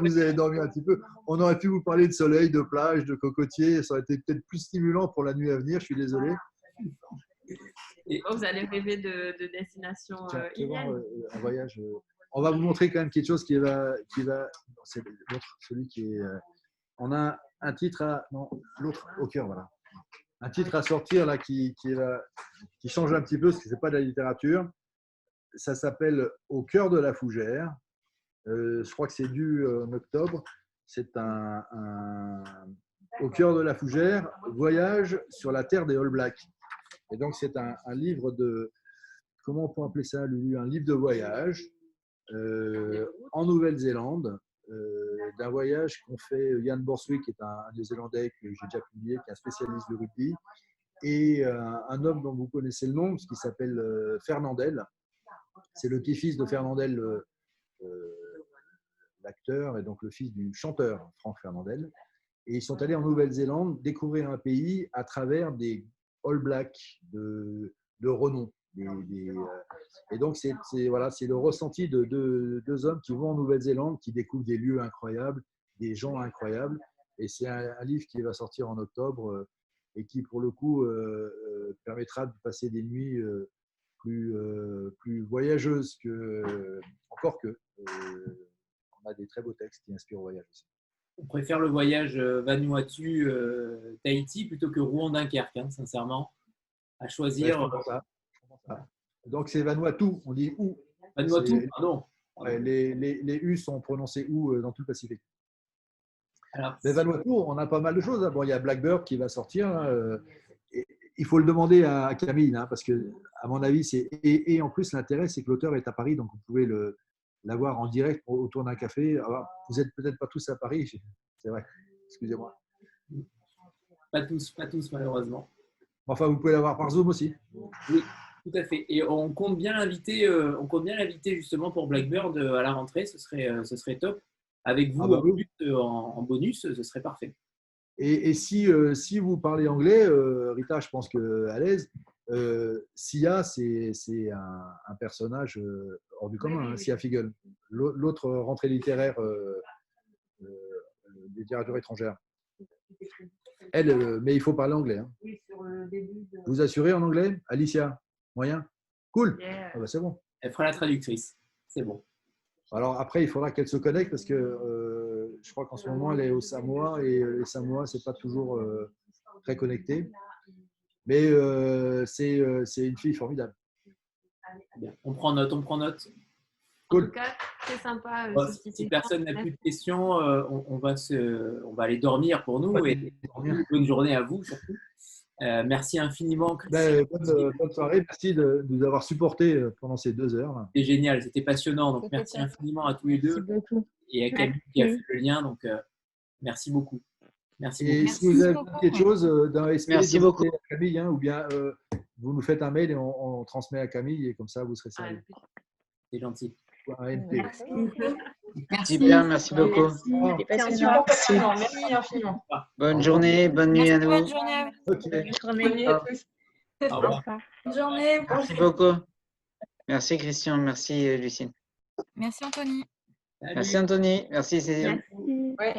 que vous avez dormi un petit peu. On aurait pu vous parler de soleil, de plage, de cocotiers. Ça aurait été peut-être plus stimulant pour la nuit à venir. Je suis désolé. Vous allez rêver de destination idéale. Un voyage. On va vous montrer quand même quelque chose qui va. C'est l'autre, celui qui est. On a un titre à. Non, l'autre au cœur, voilà. Un titre à sortir là qui change un petit peu parce que c'est pas de la littérature. Ça s'appelle Au cœur de la fougère. Je crois que c'est dû en octobre. C'est Au cœur de la fougère, voyage sur la terre des All Blacks. Et donc c'est un livre de. Comment on peut appeler ça, Lulu? Un livre de voyage en Nouvelle-Zélande, d'un voyage qu'ont fait Ian Borswick, qui est un Néo-Zélandais que j'ai déjà publié, qui est un spécialiste de rugby, et un homme dont vous connaissez le nom, qui s'appelle Fernandel. C'est le petit-fils de Fernandel, l'acteur, et donc le fils du chanteur Franck Fernandel. Et ils sont allés en Nouvelle-Zélande découvrir un pays à travers des All Blacks de renom. Et donc, c'est le ressenti de deux hommes qui vont en Nouvelle-Zélande, qui découvrent des lieux incroyables, des gens incroyables. Et c'est un livre qui va sortir en octobre et qui, pour le coup, permettra de passer des nuits plus voyageuses encore que. On a des très beaux textes qui inspirent au voyage aussi. On préfère le voyage Vanuatu-Tahiti plutôt que Rouen-Dunkerque, hein, sincèrement, à choisir. Ouais, donc c'est Vanuatu, on dit ou. Vanuatu, pardon. Les U sont prononcés ou dans tout le Pacifique. Alors, mais Vanuatu, on a pas mal de choses. Bon, il y a Blackbird qui va sortir. Il faut le demander à Camille, hein, parce que, à mon avis, et en plus, l'intérêt, c'est que l'auteur est à Paris, donc vous pouvez l'avoir en direct autour d'un café. Alors, vous n'êtes peut-être pas tous à Paris, c'est vrai. Excusez-moi. Pas tous, malheureusement. Enfin, vous pouvez l'avoir par Zoom aussi. Oui, tout à fait. Et on compte bien l'inviter justement pour Blackbird à la rentrée. Ce serait top. Avec vous en bonus, ce serait parfait. Et si vous parlez anglais, Rita, je pense qu'à l'aise, Sia, c'est un personnage hors du commun, hein, Sia Fiegel, l'autre rentrée littéraire des littératures étrangères. Elle, mais il faut parler anglais. Hein. Oui, sur le début de... Vous assurez en anglais, Alicia? Moyen? Cool. Yeah. Ah bah, c'est bon. Elle fera la traductrice. C'est bon. Alors après, il faudra qu'elle se connecte parce que je crois qu'en ce moment, elle est au Samoa et les Samoa, c'est pas toujours très connecté. Mais c'est une fille formidable. Bien. On prend note, on prend note. En tout cas, c'est sympa. Bon, si personne n'a plus de questions, on va aller dormir pour nous et bonne journée à vous surtout. Merci infiniment, Christian. Bonne soirée, merci de nous avoir supportés pendant ces 2 heures. C'était génial, c'était passionnant. Donc merci infiniment à tous les deux et à Camille qui a fait le lien. Donc merci beaucoup. Merci Et beaucoup. si vous avez quelque chose dans SP, Merci beaucoup. à Camille, hein, ou bien vous nous faites un mail et on transmet à Camille et comme ça vous serez servi. C'est gentil. Un MP. Merci. Super, merci beaucoup. C'est un super passionnant. Merci infiniment. Bonne journée, bonne nuit à nous. Bonne journée à vous. Ok. Bonne nuit à tous. Au revoir. Bonne journée. Merci beaucoup. Merci Christian, merci Lucine. Merci Anthony. Salut. Merci Anthony, merci Cécile. Merci.